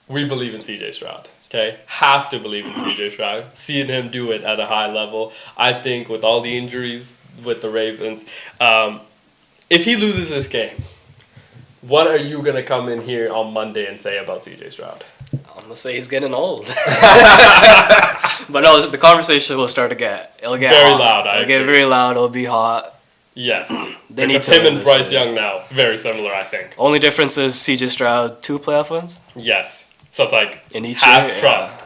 we believe in CJ Stroud. Okay? Have to believe in CJ Stroud. Seeing him do it at a high level. I think with all the injuries with the Ravens, if he loses this game, what are you going to come in here on Monday and say about CJ Stroud? I'm going to say he's getting old. But no, the conversation will start to get... It'll get Very hot. loud, It'll get very loud. It'll be hot. Yes. They need Because to him win and this Bryce year. Young now, very similar, I think. Only difference is CJ Stroud 2 playoff wins Yes. So it's like, in each has year. trust.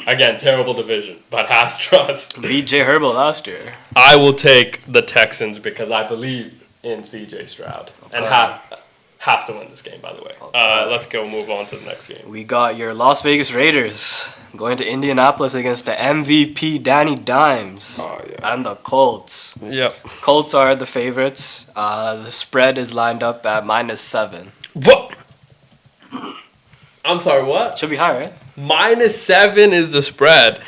Again, terrible division, but has trust. Yeah. Beat Jay Herbal last year. I will take the Texans because I believe in CJ Stroud. And has to win this game, by the way. Let's go move on to the next game. We got your Las Vegas Raiders going to Indianapolis against the MVP Danny Dimes Oh, yeah. and the Colts. Yep. Colts are the favorites. The spread is lined up at -7. What? I'm sorry, what? Should be high, right? -7 is the spread.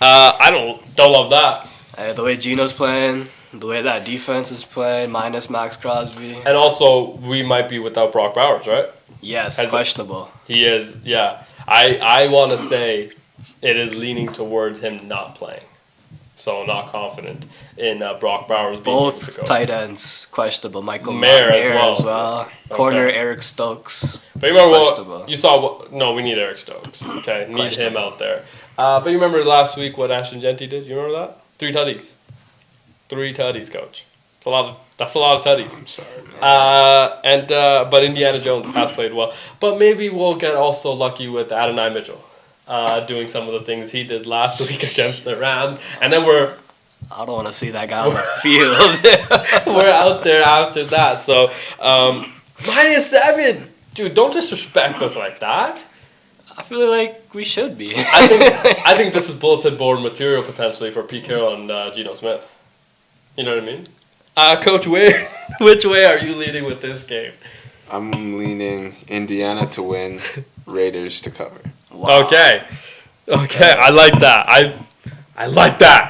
I don't love that. The way Gino's playing, the way that defense is playing, minus Max Crosby. And also, we might be without Brock Bowers, right? Yes, Has- questionable. He is, yeah. I want to say it is leaning towards him not playing. So I'm not confident in Brock Bowers being able to Both go. tight ends questionable. Michael Mayer as Mayer well. Corner Okay. Eric Stokes. But you remember Questionable. what you saw? No, we need Eric Stokes. Okay, need him Questionable. out there. But you remember last week what Ashton Genty did? You remember that? 3 tutties. 3 tutties, coach. That's a lot of tutties. I'm sorry, man. But Indiana Jones has played well. But maybe we'll get also lucky with Adonai Mitchell doing some of the things he did last week against the Rams, and then I don't want to see that guy on the field. we're out there after that. So -7, dude. Don't disrespect us like that. I feel like we should be. I think this is bulletin board material potentially for Pete Carroll and Geno Smith. You know what I mean? Coach, which way are you leading with this game? I'm leaning Indiana to win, Raiders to cover. Wow. Okay, I like that. I like that.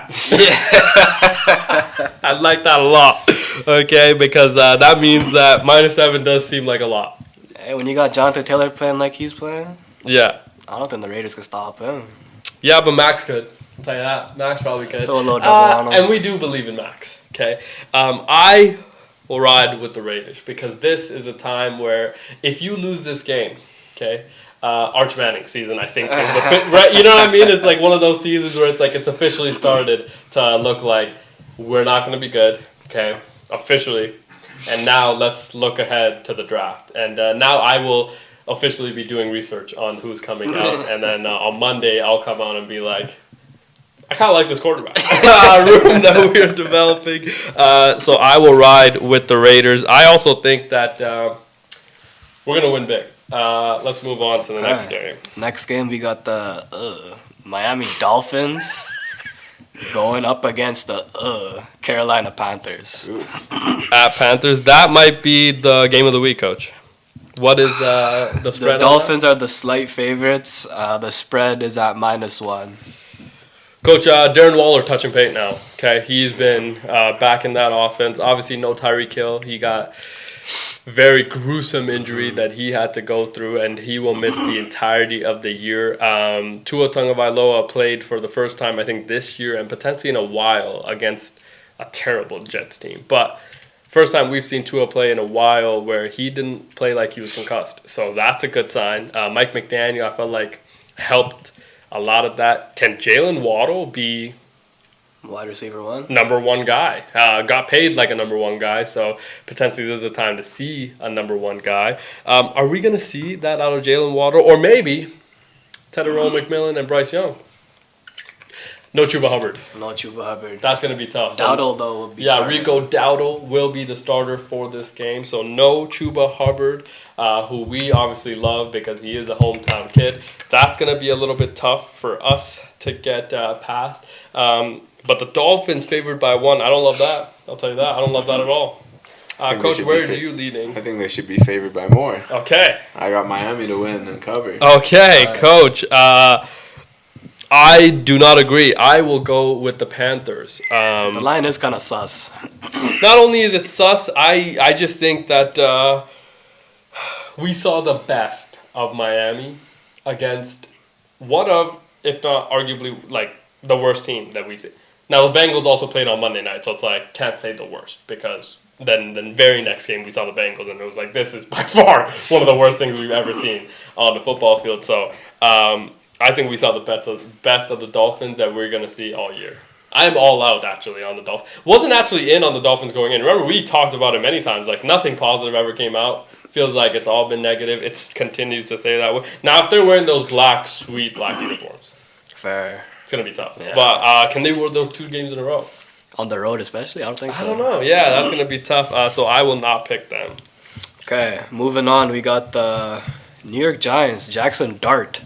I like that a lot. Okay, because that means that -7 does seem like a lot. Hey, when you got Jonathan Taylor playing like he's playing, Yeah, I don't think the Raiders can stop him. yeah, but Max could. I'll tell you that. Max probably could. Throw a little double on him. And we do believe in Max. Okay, I will ride with the Raiders because this is a time where if you lose this game, okay. Arch Manning season, I think, is right. You know what I mean? It's like one of those seasons where it's like it's officially started to look like we're not going to be good, okay, officially. And now let's look ahead to the draft. And now I will officially be doing research on who's coming out. And then on Monday, I'll come out and be like, I kind of like this quarterback room that we're developing. So I will ride with the Raiders. I also think that we're going to win big. Let's move on to the next game. Next game, we got the Miami Dolphins going up against the Carolina Panthers. At Panthers, that might be the game of the week, Coach. What is the The spread? on Dolphins are the slight favorites. The spread is at -1. that? Coach, Darren Waller touching paint now. Okay, he's been back in that offense. Obviously, no Tyreek Hill. He got very gruesome injury that he had to go through, and he will miss the entirety of the year. Tua Tagovailoa played for the first time, I think, this year and potentially in a while against a terrible Jets team. But first time we've seen Tua play in a while where he didn't play like he was concussed. So that's a good sign. Mike McDaniel, I felt like, helped a lot of that. Can Jalen Waddle be Wide receiver 1. number one guy? Got paid like a number one guy, so potentially this is a time to see a number one guy. Are we going to see that out of Jalen Waddle? Or maybe Tedderone McMillan and Bryce Young? No Chuba Hubbard. No Chuba Hubbard. That's going to be tough. So, Dowdle, though, will be yeah, starting. Rico Dowdle will be the starter for this game. So no Chuba Hubbard, who we obviously love because he is a hometown kid. That's going to be a little bit tough for us to get past. But the Dolphins favored by 1. I don't love that. I'll tell you that. I don't love that at all. think they Coach, should where be are you leading? I think they should be favored by more. Okay. I got Miami to win and cover. Okay, Coach. I do not agree. I will go with the Panthers. The line is kind of sus. Not only is it sus, I just think that we saw the best of Miami against one of, if not arguably, like the worst team that we've seen. Now the Bengals also played on Monday night, so it's like can't say the worst because then very next game we saw the Bengals and it was like this is by far one of the worst things we've ever seen on the football field. So I think we saw the best of the Dolphins that we're gonna see all year. I'm all out actually on the Dolphins. Wasn't actually in on the Dolphins going in. Remember, we talked about it many times. Like nothing positive ever came out. Feels like it's all been negative. It continues to say that way. Now, if they're wearing those sweet black uniforms, Fair. it's gonna be tough. Yeah. But can they win those 2 games in a row? On the road, especially, I don't think so. I don't know. Yeah, that's gonna be tough. So I will not pick them. Okay, moving on. We got the New York Giants, Jackson Dart,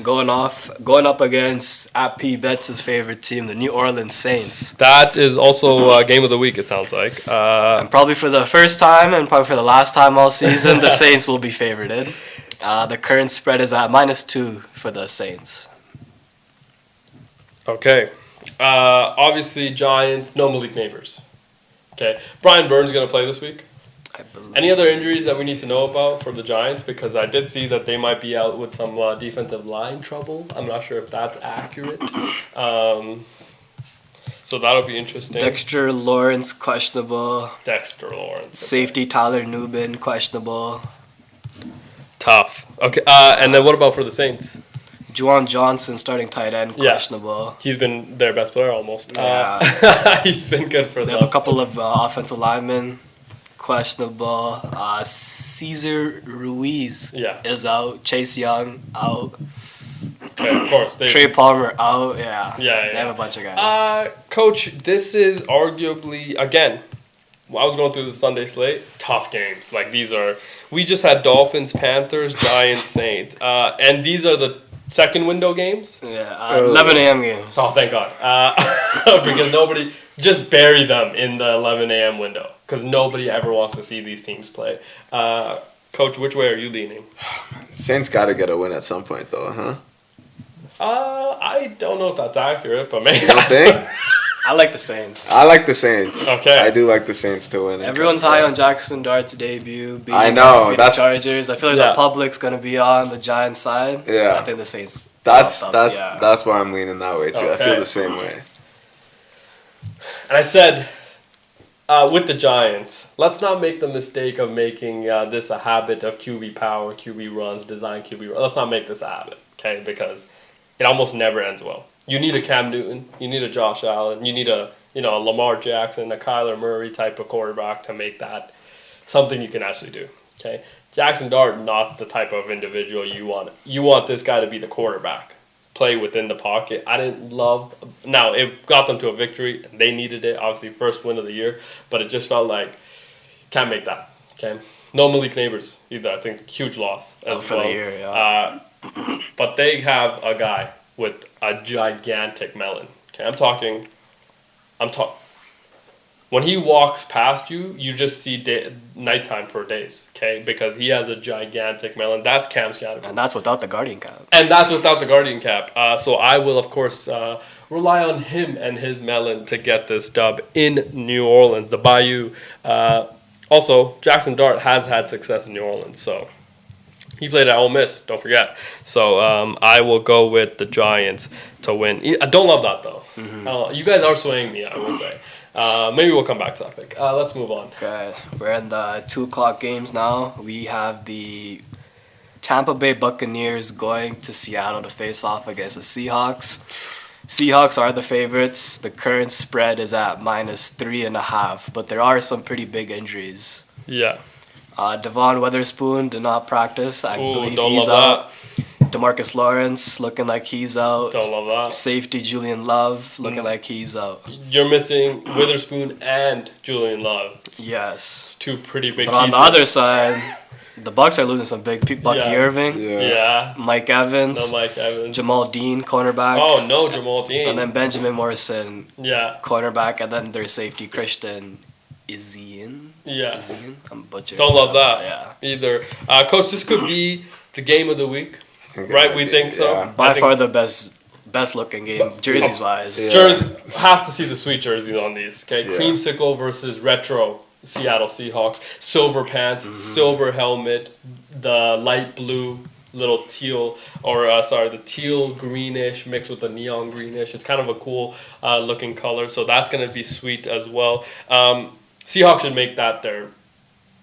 going up against at P Betts' favorite team, the New Orleans Saints. That is also game of the week. It sounds like. And probably for the first time and probably for the last time all season, the Saints will be favorited. The current spread is at -2 for the Saints. Okay. Obviously, Giants, no Malik Neighbors. Okay. Brian Burns going to play this week. I believe. Any other injuries that we need to know about for the Giants? Because I did see that they might be out with some defensive line trouble. I'm not sure if that's accurate. So that'll be interesting. Dexter Lawrence, questionable. Dexter Lawrence. Safety Tyler Nubin, questionable. Tough. Okay. And then what about for the Saints? Juwan Johnson, starting tight end, Yeah. questionable. He's been their best player almost. Yeah. He's been good for They them. have a couple of offensive linemen, questionable. Caesar Ruiz Yeah. is out. Chase Young out. Okay, of course. Trey Palmer out. Yeah. Yeah, They have a bunch of guys. Coach, this is arguably, again, I was going through the Sunday slate, tough games. Like, we just had Dolphins, Panthers, Giants, Saints. And these are the second window games. Yeah. 11 a.m. game. Oh, thank God. Because nobody, just bury them in the 11 a.m. window. Because nobody ever wants to see these teams play. Coach, which way are you leaning? Saints got to get a win at some point, though, huh? I don't know if that's accurate, but maybe. You don't think? I like the Saints. I like the Saints. Okay. I do like the Saints to win. Everyone's high on Jackson Dart's debut. I know, The that's- Chargers. I feel like Yeah. the public's gonna be on the Giants side. Yeah. I think the Saints. That's popped up, yeah. that's why I'm leaning that way too. I Okay. feel the same way. And I said, with the Giants, let's not make the mistake of making this a habit of QB power, QB runs, design QB runs. Let's not make this a habit, okay? Because it almost never ends well. You need a Cam Newton, you need a Josh Allen, you need a Lamar Jackson, a Kyler Murray type of quarterback to make that something you can actually do, okay? Jackson Dart, not the type of individual you want. You want this guy to be the quarterback. Play within the pocket. I didn't love. Now it got them to a victory. They needed it. Obviously, first win of the year, but it just felt like can't make that. Okay, no Malik Neighbors either. I think huge loss as for well. the year, yeah. But they have a guy with a gigantic melon. Okay, I'm talking. When he walks past you, you just see nighttime for days. Okay, because he has a gigantic melon. That's Cam's category. And that's without the Guardian cap. And that's without the Guardian cap. So I will, of course, rely on him and his melon to get this dub in New Orleans, the Bayou. Also, Jackson Dart has had success in New Orleans, so he played at Ole Miss, don't forget. So I will go with the Giants to win. I don't love that, though. You guys are swaying me, I will say. Maybe we'll come back to that pick. Let's move on. Okay, we're in the 2:00 games now. We have the Tampa Bay Buccaneers going to Seattle to face off against the Seahawks. Seahawks are the favorites. The current spread is at -3.5, but there are some pretty big injuries. Yeah. Devon Witherspoon did not practice. I believe don't he's love out. DeMarcus Lawrence looking like he's out. Don't love that. Safety Julian Love looking like he's out. You're missing Witherspoon and Julian Love. Yes. It's two pretty big But on the pieces. other side, the Bucks are losing some big people. Bucky Yeah. Irving, Yeah. Mike Evans, No Mike Evans. Jamal Dean, cornerback. Oh, no, Jamal Dean. And then Benjamin Morrison, Yeah. cornerback. And then their safety, Christian Izian. Yeah. I'm butchering. Don't love that. Yeah. Either. Coach, this could be the game of the week. Right, we think so. Yeah. By I think far the best looking game, jerseys wise. Yeah. Jersey, have to see the sweet jerseys on these. Okay, Yeah. creamsicle versus retro Seattle Seahawks. Silver pants, silver helmet, the light blue little teal, or the teal greenish mixed with the neon greenish. It's kind of a cool looking color, so that's gonna be sweet as well. Seahawks should make that their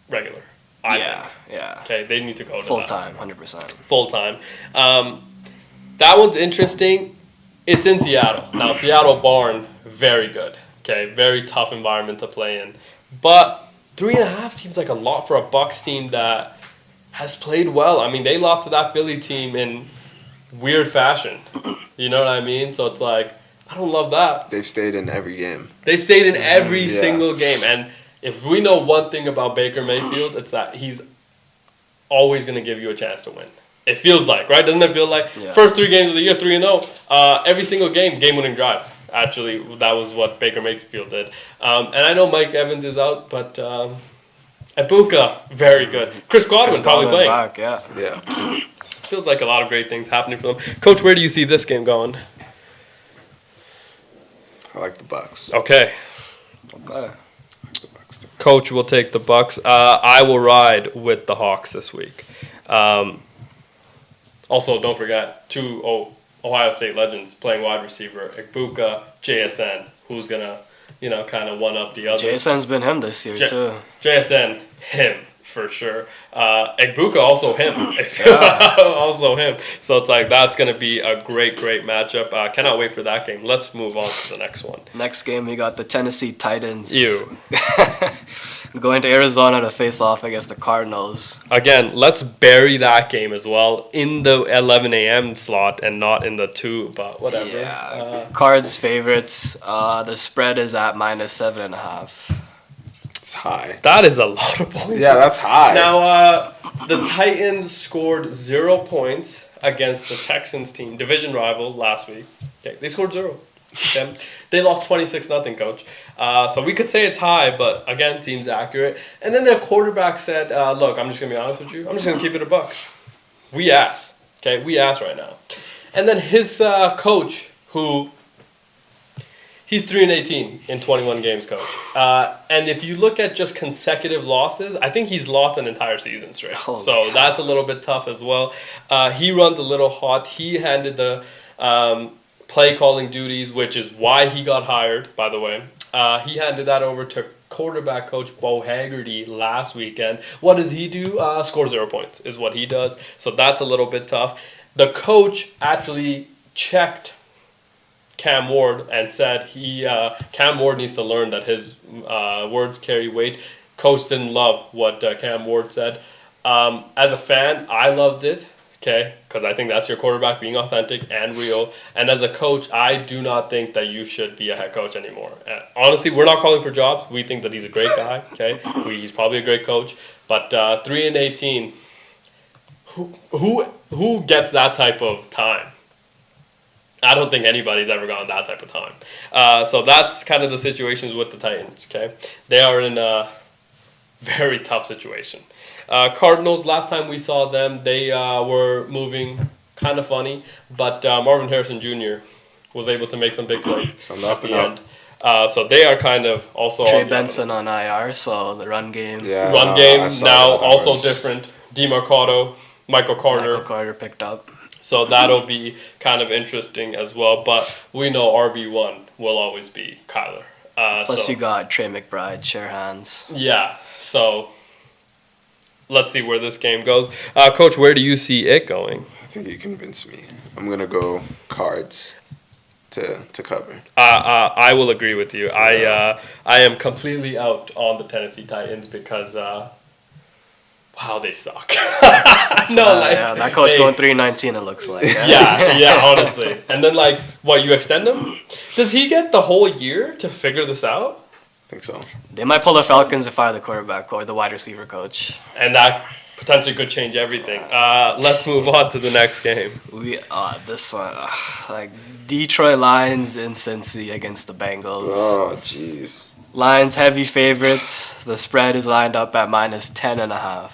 regular. I think. Yeah. Okay, they need to go to Full that. time, 100%. Full time. That one's interesting. It's in Seattle. Now, Seattle barn, very good. Okay, very tough environment to play in. But 3.5 seems like a lot for a Bucks team that has played well. I mean, they lost to that Philly team in weird fashion. You know what I mean? So it's like, I don't love that. They've stayed in every game. They've stayed in every Yeah. single game. And if we know one thing about Baker Mayfield, it's that he's always going to give you a chance to win. It feels like, right? Doesn't it feel like? Yeah. First 3 games of the year, 3-0. Every single game-winning drive. Actually, that was what Baker Mayfield did. And I know Mike Evans is out, but Ibuka, very good. Chris Godwin probably playing. Back, yeah. Yeah. Feels like a lot of great things happening for them. Coach, where do you see this game going? I like the Bucks. Okay. Okay. The Bucks too. Coach will take the Bucks. I will ride with the Hawks this week. Also, don't forget 2 Ohio State legends playing wide receiver. Ibuka, JSN, who's going to, kind of one up the other. JSN's been him this year, too. JSN, him, for sure. Ibuka, also him. Also him. So it's like, that's going to be a great, great matchup. Cannot wait for that game. Let's move on to the next one. Next game, we got the Tennessee Titans. You. Going to Arizona to face off against the Cardinals. Again, let's bury that game as well in the 11 a.m. slot and not in the 2, but whatever. Yeah. Cards favorites. The spread is at -7.5. It's high. That is a lot of points. Yeah, that's high. Now, the Titans scored 0 points against the Texans team, division rival, last week. Okay, they scored 0. Okay. They lost 26-0, Coach. So we could say it's high, but again, seems accurate. And then their quarterback said, look, I'm just going to be honest with you. I'm just going to keep it a buck. We ass. Okay, we ass right now. And then his coach, who... He's 3-18 in 21 games, Coach. And if you look at just consecutive losses, I think he's lost an entire season straight. Oh, so yeah. that's a little bit tough as well. He runs a little hot. He handed the play calling duties, which is why he got hired, by the way. He handed that over to quarterback coach Bo Haggerty last weekend. What does he do? Score 0 points is what he does. So that's a little bit tough. The coach actually checked Cam Ward and said Cam Ward needs to learn that his words carry weight. Coach didn't love what Cam Ward said. As a fan, I loved it, okay, because I think that's your quarterback being authentic and real. And as a coach, I do not think that you should be a head coach anymore. Honestly, we're not calling for jobs. We think that he's a great guy, okay? He's probably a great coach. But 3-18, who gets that type of time? I don't think anybody's ever gotten that type of time. So that's kind of the situations with the Titans, okay? They are in a very tough situation. Cardinals, last time we saw them, they were moving kind of funny, but Marvin Harrison Jr. was able to make some big plays at the end. So they are kind of also Trey on the Benson on IR, so the run game. Yeah, run game I saw now that. also different. DeMarcado, Michael Carter. Michael Carter picked up. So that'll be kind of interesting as well. But we know RB1 will always be Kyler. Plus so, you got Trey McBride, share hands. Yeah, so let's see where this game goes. Coach, where do you see it going? I think you convinced me. I'm going to go Cards to cover. I will agree with you. I am completely out on the Tennessee Titans because... wow, they suck. Yeah, that coach going 3-19, it looks like. Yeah, honestly. And then, what, you extend him? Does he get the whole year to figure this out? I think so. They might pull the Falcons and fire the quarterback or the wide receiver coach. And that potentially could change everything. Let's move on to the next game. This one, Detroit Lions in Cincy against the Bengals. Oh, jeez. Lions heavy favorites. The spread is lined up at -10.5.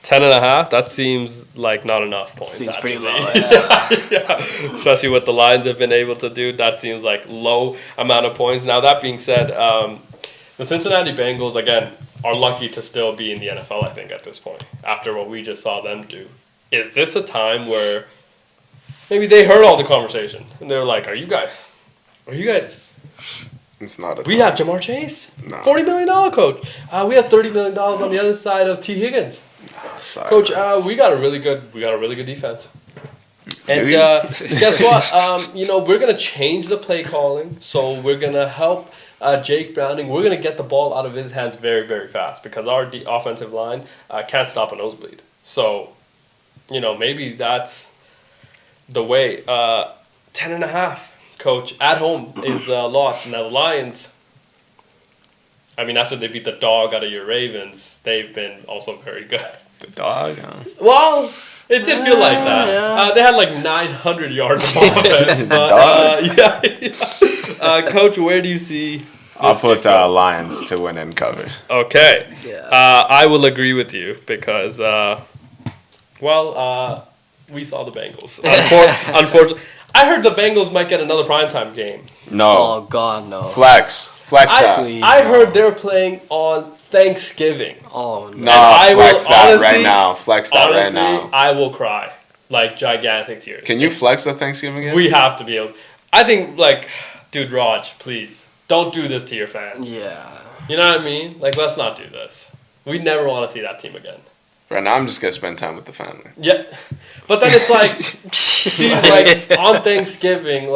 10.5? That seems like not enough points. Seems actually. pretty low. Yeah. Yeah. Especially what the Lions have been able to do. That seems like low amount of points. Now, that being said, the Cincinnati Bengals, again, are lucky to still be in the NFL, I think, at this point, after what we just saw them do. Is this a time where maybe they heard all the conversation and they were like, are you guys... It's not a We have Jamar Chase, Nah. $40 million coach. We have $30 million on the other side of T. Higgins. Sorry, Coach, man. we got a really good defense. And guess what? We're gonna change the play calling, so we're gonna help Jake Browning. We're gonna get the ball out of his hands very, very fast because our offensive line can't stop a nosebleed. So, maybe that's the way. 10.5, coach, at home is a lot. Now the Lions, I mean, after they beat the dog out of your Ravens, they've been also very good. The dog. Huh? Well, it did feel like that. Yeah. They had like 900 yards of offense. But, Coach, where do you see? I'll put Lions to win and cover. Okay. Yeah. I will agree with you because, we saw the Bengals. Unfortunately, I heard the Bengals might get another primetime game. No. Oh God, no. Flex that. Please, I heard they're playing on Thanksgiving. Oh no. No, I will flex that honestly- right now. Flex that right now. I will cry like gigantic tears. Can you flex the Thanksgiving game? We have to be able. I think dude, Raj, please don't do this to your fans. Yeah. You know what I mean? Like, let's not do this. We never want to see that team again. Right now, I'm just gonna spend time with the family. Yeah, but then it's like, see, like on Thanksgiving,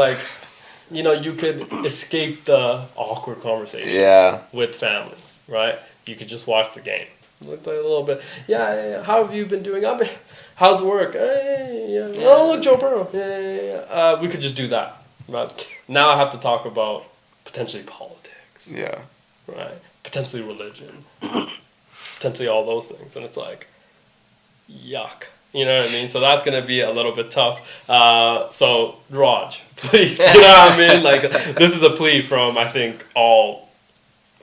you could escape the awkward conversations Yeah. with family, right? You could just watch the game. Look a little bit. Yeah. How have you been doing? How's work? Yeah. Oh, look, Joe Burrow. Yeah. We could just do that. But now I have to talk about potentially politics, Yeah. right? Potentially religion, potentially all those things, and it's like, yuck. You know what I mean? So that's gonna be a little bit tough. So Raj, please, you know what I mean? Like, this is a plea from, I think, all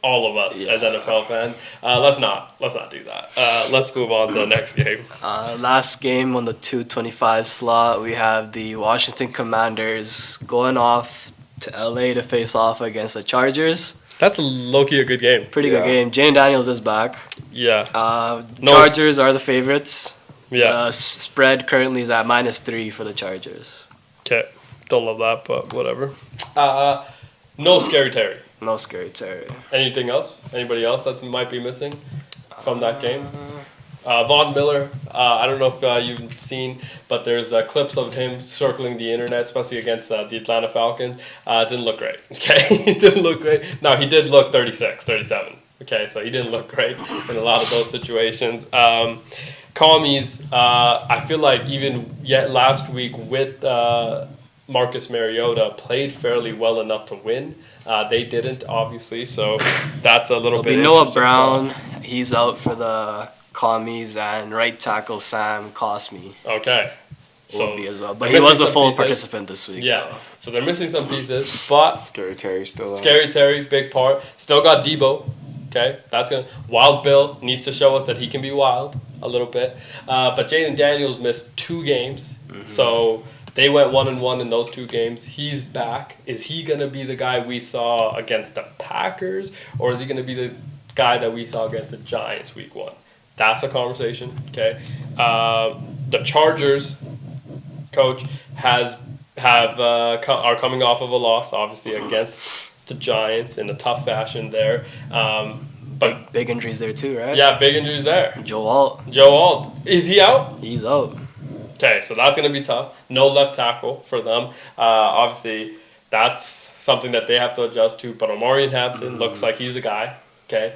of us as NFL fans. Let's not do that. Let's move on to the next game. Last game on the 2:25 slot, we have the Washington Commanders going off to LA to face off against the Chargers. That's low-key a good game. Pretty Yeah. good game. Jane Daniels is back. Yeah. No- Chargers are the favorites. Yeah. Spread currently is at -3 for the Chargers. Okay. Don't love that, but whatever. No Scary Terry. No scary Terry. Anything else? Anybody else that might be missing from that game? Von Miller, I don't know if you've seen, but there's clips of him circling the internet, especially against the Atlanta Falcons. Didn't look great. Okay, he didn't look great. No, he did look 36, 37. Okay, so he didn't look great in a lot of those situations. Commies, I feel like even yet last week with Marcus Mariota played fairly well enough to win. They didn't, obviously, so that's a little It'll bit be Noah interesting. Brown. He's out for the Commies, and right tackle Sam Cosme Okay. will be as well. But they're he was missing a full some pieces. participant this week. Yeah, so they're missing some pieces, but Scary Terry's still out. Scary Terry's big part. Still got Debo. Okay, that's gonna. Wild Bill needs to show us that he can be wild a little bit. But Jaden Daniels missed 2 games, so they went 1-1 in those 2 games. He's back. Is he gonna be the guy we saw against the Packers, or is he gonna be the guy that we saw against the Giants week 1? That's a conversation. Okay, the Chargers coach are coming off of a loss, obviously against the Giants in a tough fashion there. But Big injuries there too, right? yeah, big injuries there. Joe Alt, Joe Alt, is he out? he's out. Okay, so that's going to be tough. No left tackle for them. Obviously, that's something that they have to adjust to. But Omarion Hampton looks like he's a guy. Okay,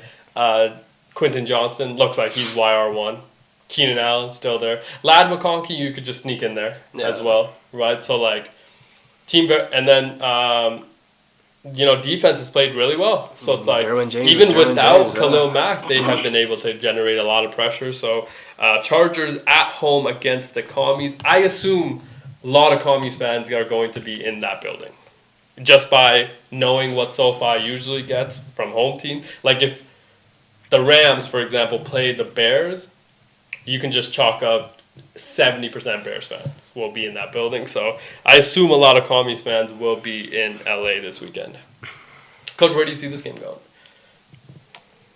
Quentin Johnston looks like he's YR1. Keenan Allen still there. Lad McConkey, you could just sneak in there as well, right? So and then defense has played really well. So it's like Derwin James even is Derwin without James, Khalil Mack, they have been able to generate a lot of pressure. So Chargers at home against the Commies. I assume a lot of Commies fans are going to be in that building, just by knowing what SoFi usually gets from home team. Like if the Rams, for example, play the Bears, you can just chalk up 70% Bears fans will be in that building. So I assume a lot of Commies fans will be in LA this weekend. Coach, where do you see this game going?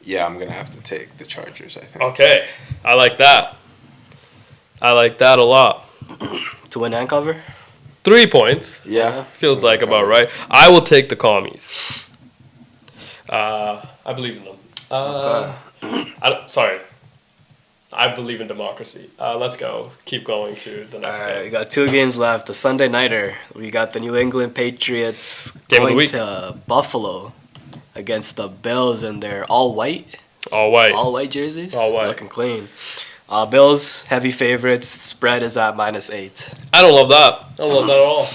Yeah, I'm gonna have to take the Chargers, I think. Okay, I like that. I like that a lot. To win and cover? 3 points. Yeah. Feels like about right. I will take the Commies. I believe in them. Sorry. I believe in democracy. Let's go. Keep going to the next All right, game. we got 2 games left. The Sunday nighter, we got the New England Patriots Game of the going week. to Buffalo against the Bills in their all white All white. jerseys. All white. Looking clean. Bills heavy favorites. Spread is at -8. I don't love that. I don't love that at all.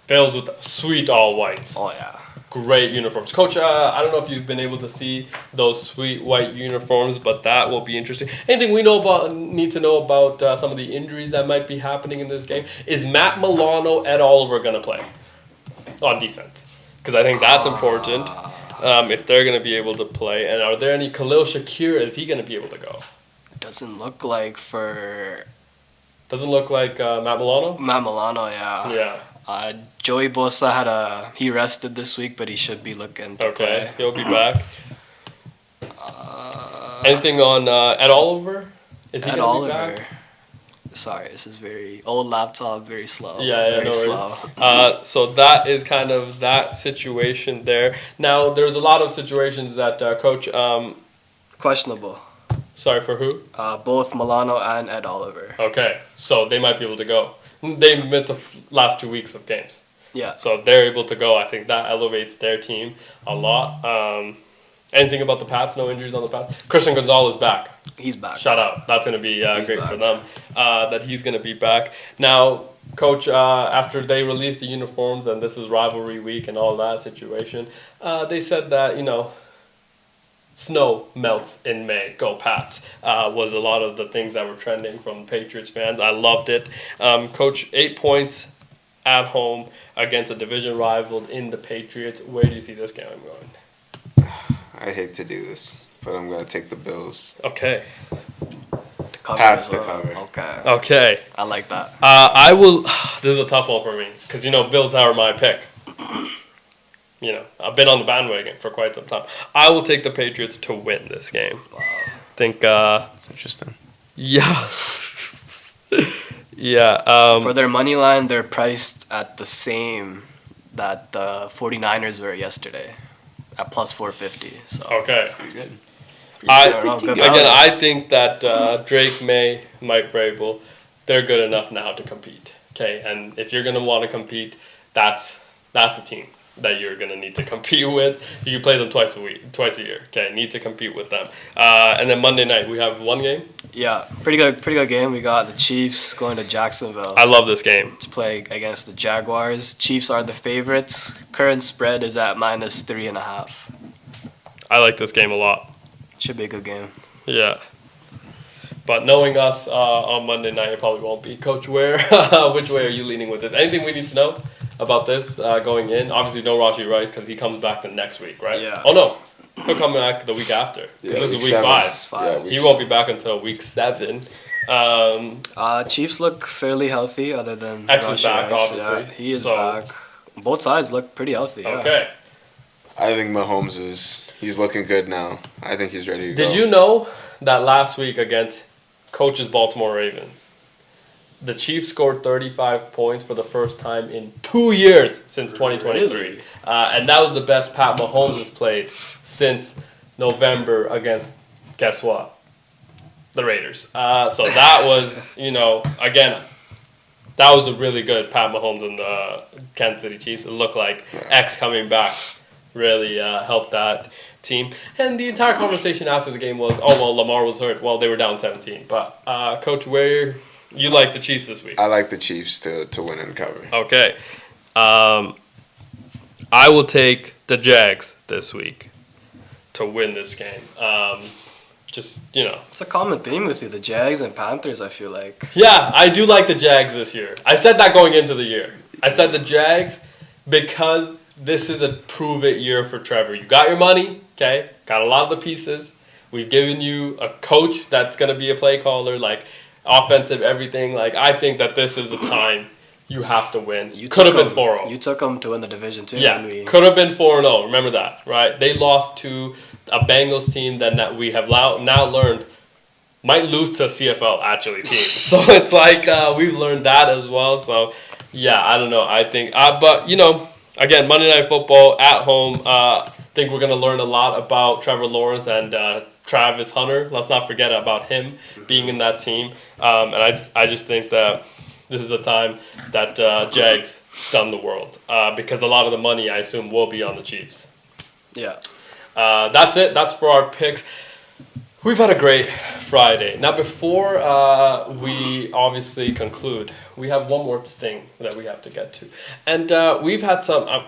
Bills with sweet all whites. Oh yeah. Great uniforms. Coach, I don't know if you've been able to see those sweet white uniforms, but that will be interesting. Anything we need to know about some of the injuries that might be happening in this game? Is Matt Milano, Ed Oliver going to play on defense? Because I think that's important if they're going to be able to play. And are there any Khalil Shakir? Is he going to be able to go? Doesn't look like for Doesn't look like Matt Milano? Matt Milano, yeah. Yeah. Joey Bosa he rested this week, but he should be looking to Okay, play. he'll be back. Anything on Ed Oliver? Is he Ed going to be Oliver. back? Sorry, this is very old laptop, very slow. Yeah, very no slow. worries. So that is kind of that situation there. Now, there's a lot of situations that Coach, Questionable. sorry for who? Both Milano and Ed Oliver. Okay, so they might be able to go. They missed the last 2 weeks of games. Yeah. So they're able to go. I think that elevates their team a lot. Anything about the Pats? No injuries on the Pats? Christian Gonzalez back. He's back. Shout out. That's going to be He's great back. for them that he's going to be back. Now, Coach, after they released the uniforms and this is rivalry week and all that situation, they said that, snow melts in May. Go Pats was a lot of the things that were trending from Patriots fans. I loved it. Coach, 8 points at home against a division rival in the Patriots. Where do you see this game going? I hate to do this, but I'm gonna take the Bills. Okay. To cover Pats as to well. cover. Okay. Okay. I like that. I will. This is a tough one for me because Bills are my pick. I've been on the bandwagon for quite some time. I will take the Patriots to win this game. Wow. Think. That's interesting. Yeah. Yeah. For their money line, they're priced at the same that the 49ers were yesterday, at plus 450. So Okay. Pretty good. Good value. I think that Drake May, Mike Vrabel, they're good enough now to compete. Okay, and if you're gonna want to compete, that's the team that you're gonna need to compete with. You play them twice a year. Okay, need to compete with them. And then Monday night we have one game. Yeah, pretty good game. We got the Chiefs going to Jacksonville I love this game. to play against the Jaguars. Chiefs are the favorites. Current spread is at -3.5. I like this game a lot. Should be a good game. Yeah. But knowing us on Monday night, it probably won't be. Coach, which way are you leaning with this? Anything we need to know about this going in? Obviously, no Rashi Rice because he comes back the next week, right? Yeah. Oh, no. He'll come back the week after. 'Cause this is week 5. Yeah, He won't be back until week 7. Chiefs look fairly healthy other than X is Rashee back, Rice. obviously. Yeah, he is So- back. Both sides look pretty healthy. Yeah. Okay. I think Mahomes he's looking good now. I think he's ready to go. Did you know that last week against Coach's Baltimore Ravens, the Chiefs scored 35 points for the first time in 2 years since 2023. Really? And that was the best Pat Mahomes has played since November against, guess what? The Raiders. So that was, again, that was a really good Pat Mahomes and the Kansas City Chiefs. It looked like X coming back really helped that team. And the entire conversation after the game was, oh, well, Lamar was hurt. Well, they were down 17. But, Coach, where you like the Chiefs this week? I like the Chiefs to win and cover. Okay. I will take the Jags this week to win this game. It's a common theme with you, the Jags and Panthers, I feel like. Yeah, I do like the Jags this year. I said that going into the year. I said the Jags because this is a prove-it year for Trevor. You got your money, okay? Got a lot of the pieces. We've given you a coach that's going to be a play caller, like offensive everything. Like, I think that this is the time you have to win. Could have been 4-0. You took them to win the division too. Yeah, could have been 4-0. Remember that, right? They lost to a Bengals team that we have now learned might lose to a CFL actually team. So it's like we've learned that as well. So yeah, I don't know. I think, but again, Monday Night Football at home. think we're going to learn a lot about Trevor Lawrence and Travis Hunter. Let's not forget about him being in that team. And I just think that this is a time that Jags stun the world because a lot of the money, I assume, will be on the Chiefs. Yeah. That's it. That's for our picks. We've had a great Friday. Now, before we obviously conclude, we have one more thing that we have to get to. And we've had some,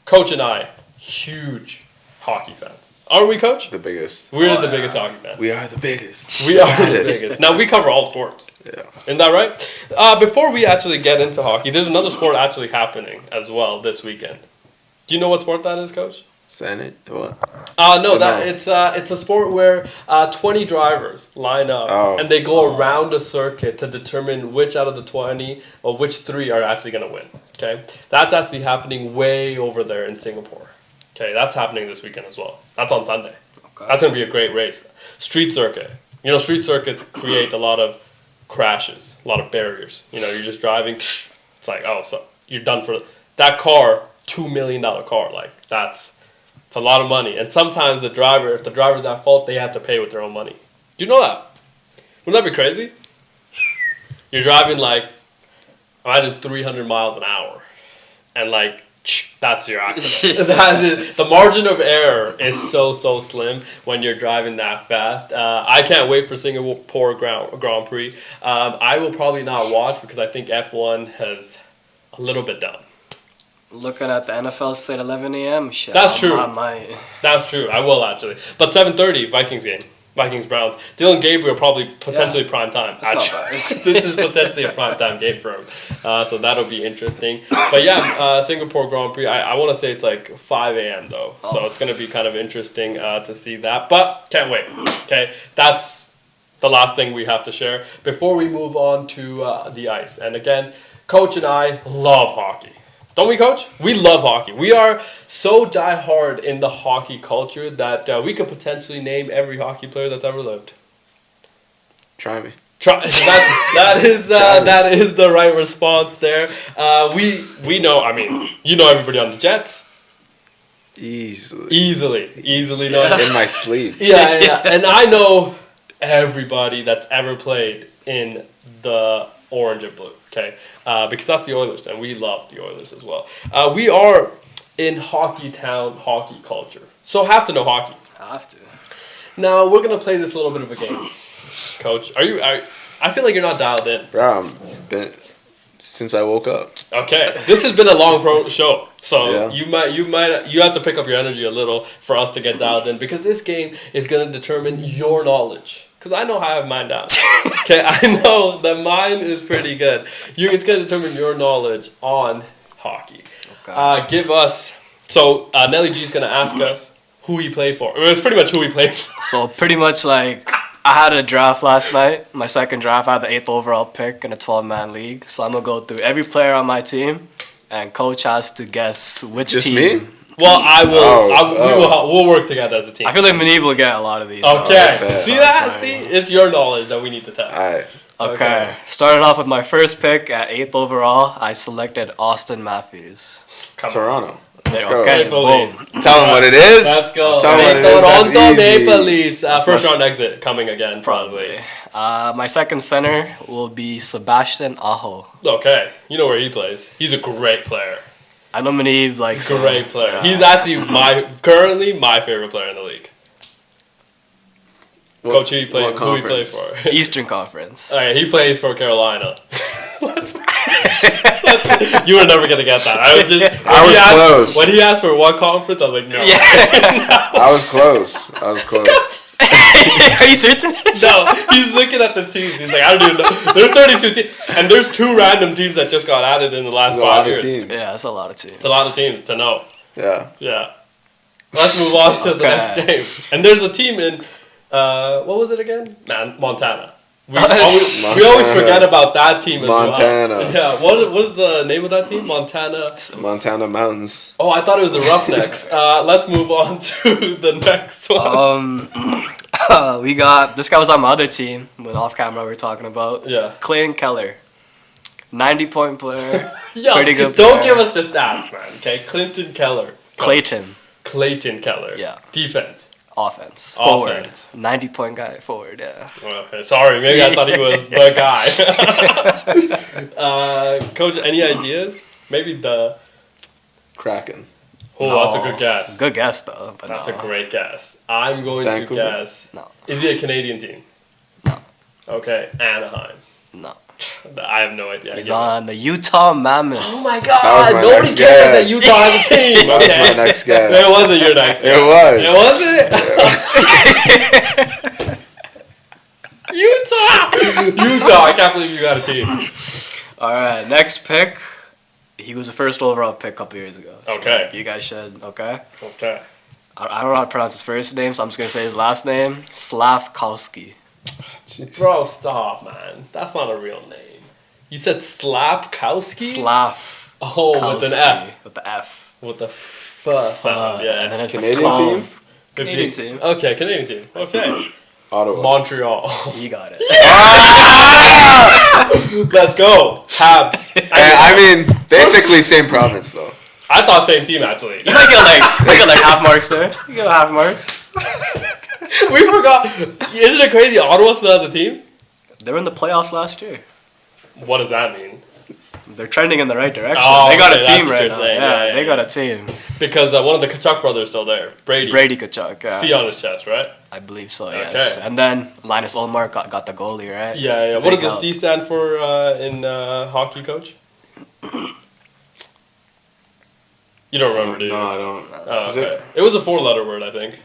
Coach and I, huge hockey fans. Aren't we, Coach? The biggest. We're the biggest hockey fans. We are the biggest. We are the biggest. Now, we cover all sports. Yeah. Isn't that right? Before we actually get into hockey, there's another sport actually happening as well this weekend. Do you know what sport that is, Coach? Senate? What? No, it's a sport where 20 drivers line up and they go around a circuit to determine which out of the 20 or which 3 are actually going to win. Okay, that's actually happening way over there in Singapore. Okay, that's happening this weekend as well. That's on Sunday. Okay. That's going to be a great race. Street circuit. You know, street circuits create a lot of crashes, a lot of barriers. You know, you're just driving. It's like, oh, so you're done for that car. $2 million car, like it's a lot of money. And sometimes if the driver's at fault, they have to pay with their own money. Do you know that? Wouldn't that be crazy? You're driving like, imagine 300 miles an hour, and like that's your accident. The margin of error is so slim when you're driving that fast. I can't wait for Singapore Grand Prix. I will probably not watch because I think F1 has a little bit down. Looking at the NFL slate 11 a.m. Shit, That's true. I might. That's true. I will actually. But 7:30 Vikings game. Vikings Browns. Dylan Gabriel probably potentially prime time. This is potentially a prime time game for him. So that'll be interesting. But yeah, Singapore Grand Prix. I want to say it's like 5 a.m. though. So it's going to be kind of interesting to see that. But can't wait. Okay, that's the last thing we have to share before we move on to the ice. And again, Coach and I love hockey. Don't we, Coach? We love hockey. We are so diehard in the hockey culture that we could potentially name every hockey player that's ever lived. Try me. That is the right response there. We know. I mean, you know everybody on the Jets. Easily know. In my sleep. Yeah. And I know everybody that's ever played in the orange and blue. Okay, because that's the Oilers, and we love the Oilers as well. We are in hockey town, hockey culture, so have to know hockey. Have to. Now we're gonna play this little bit of a game, Coach. I feel like you're not dialed in. Bro, since I woke up. Okay, this has been a long show, so yeah. you have to pick up your energy a little for us to get dialed in because this game is gonna determine your knowledge. Because I know how I have mine down. Okay, I know that mine is pretty good. It's going to determine your knowledge on hockey. Okay. Give us... So, Nelly G is going to ask us who he played for. It's pretty much who he played for. So, pretty much like... I had a draft last night. My second draft, I had the 8th overall pick in a 12-man league. So, I'm going to go through every player on my team. And Coach has to guess which Just team... me? Well, we'll work together as a team. I feel like Muneeb will get a lot of these. Okay. See that? See? It's your knowledge that we need to test. All right. Okay. Started off with my first pick at 8th overall. I selected Austin Matthews. Toronto. Let's go. Okay. Maple Leafs. Tell him what it is. Let's go. Tell him what it is. Toronto That's easy. Maple Leafs. First round exit coming again, probably. My second center will be Sebastian Aho. Okay. You know where he plays. He's a great player. I know Muneeb likes him. Great player. He's actually currently my favorite player in the league. Coach, who he played for? Eastern Conference. All right, he plays for Carolina. You were never gonna get that. I was close. When he asked for what conference, I was like, no. Yeah. I was close. Are you searching? No, he's looking at the teams. He's like, I don't even know. There's 32 teams, and there's 2 random teams that just got added in the last 5 years. Teams. Yeah, that's a lot of teams. It's a lot of teams to know. Yeah. Let's move on to the next game. And there's a team in, what was it again? Montana. We always forget about that team as Montana. well. Yeah, what is the name of that team? Montana Mountains. Oh, I thought it was the Roughnecks. Let's move on to the next one. We got, this guy was on my other team, when off camera we were talking about. Yeah. Clayton Keller. 90-point player. Yo, pretty good don't player. give us the stats, man. Okay, Clinton Keller. Clayton. Clayton Keller. Yeah. Defense. Offense. Forward. Offense. 90-point guy. Forward, yeah. Okay, sorry, maybe I thought he was the guy. Coach, any ideas? Maybe the. Kraken. Oh, that's a good guess. Good guess, though. But That's no. a great guess. I'm going Vancouver? to guess. No. Is he a Canadian team? No. Okay, Anaheim. No. I have no idea. He's Give me- on the Utah Mammoth. Oh my That god! was my Nobody next cares that guess. Utah has a team. That was Okay. my next guess. It wasn't your next guess. It was. It was it? Utah! Utah! I can't believe you got a team. All right, next pick. He was the first overall pick a couple years ago. So, Okay. like, you guys should, okay? Okay. I don't know how to pronounce his first name, so I'm just going to say his last name. Slavkowski. Jeez. Bro, stop, man. That's not a real name. You said Slapkowski? Slav. Oh, with an F. With the F. With the F sound, yeah. And then it's Canadian Klav. team? Canadian team. Okay, Canadian team. Okay. Ottawa. Montreal. You got it. Let's go. Habs. I mean, basically same province though. I thought same team, actually. You might get like half marks there. You get half marks. We forgot. Isn't it crazy? Ottawa still has a team? They were in the playoffs last year. What does that mean? They're trending in the right direction. Oh, they got okay, a that's team what right you're now. saying. Yeah, Yeah, they yeah, got yeah. a team. Because one of the Kachuk brothers still there. Brady. Brady Kachuk. Yeah. C on his chest, right? I believe so, yes. Okay. And then Linus Olmark got the goalie, right? Yeah, yeah. What Big does the help. C stand for in hockey, coach? You don't remember, do you? No, I don't. Oh, Is okay. it? It was a 4-letter word, I think.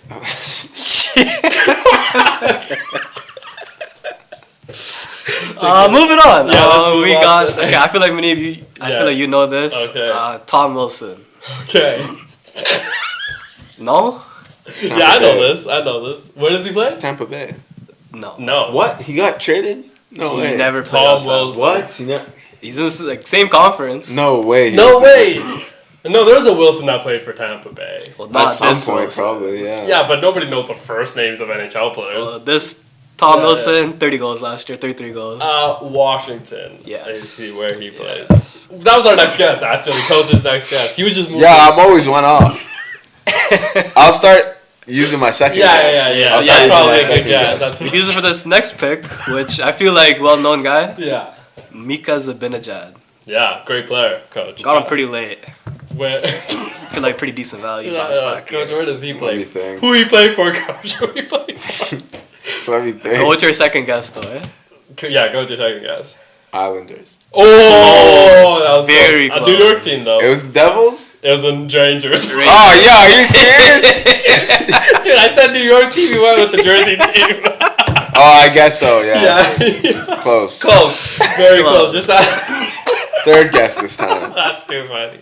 Moving on. Yeah, let's move we on got. to the- Okay, I feel like many of you. I Yeah. feel like you know this. Okay. Tom Wilson. Okay. No. Yeah, I know Bay. this. I know this. Where does he play? It's Tampa Bay. No. No. What? He got traded? No He way. never played Tom outside. Wilson. What? He ne- He's in the same conference. No way. No way. No, there's a Wilson that played for Tampa Bay. Well, At not some this point, Wilson. probably. Yeah. Yeah, but nobody knows the first names of NHL players. This Tom Yeah, Wilson, 30 goals last year, 33 goals. Washington. Yes. I see where he plays. Yes. That was our next guess, actually. Coach's next guess. He was just moving. Yeah, I'm always one off. I'll start using my second Yeah, guess. yeah, yeah. I'll That's start using probably my a good second guess. guess. That's We can use it for this next pick, which I feel like well-known guy, yeah. Mika Zibanejad. Yeah, great player, coach. Got him pretty late. Where? I feel like pretty decent value. bounce back Coach, here. where does he Let play? me think. Who he play for, coach? Who he play for? Let me think. Go with your second guess, though, eh? Yeah, go to your second guess. Islanders. Oh, that was Very close. A close. New York team, though. It was Devils? It was in Rangers. Oh, yeah, are you serious? Dude, I said New York team. You went with the Jersey team. Oh, I guess so, yeah. Yeah. Close. Close. Very close. Just that. Third guess this time. That's too funny.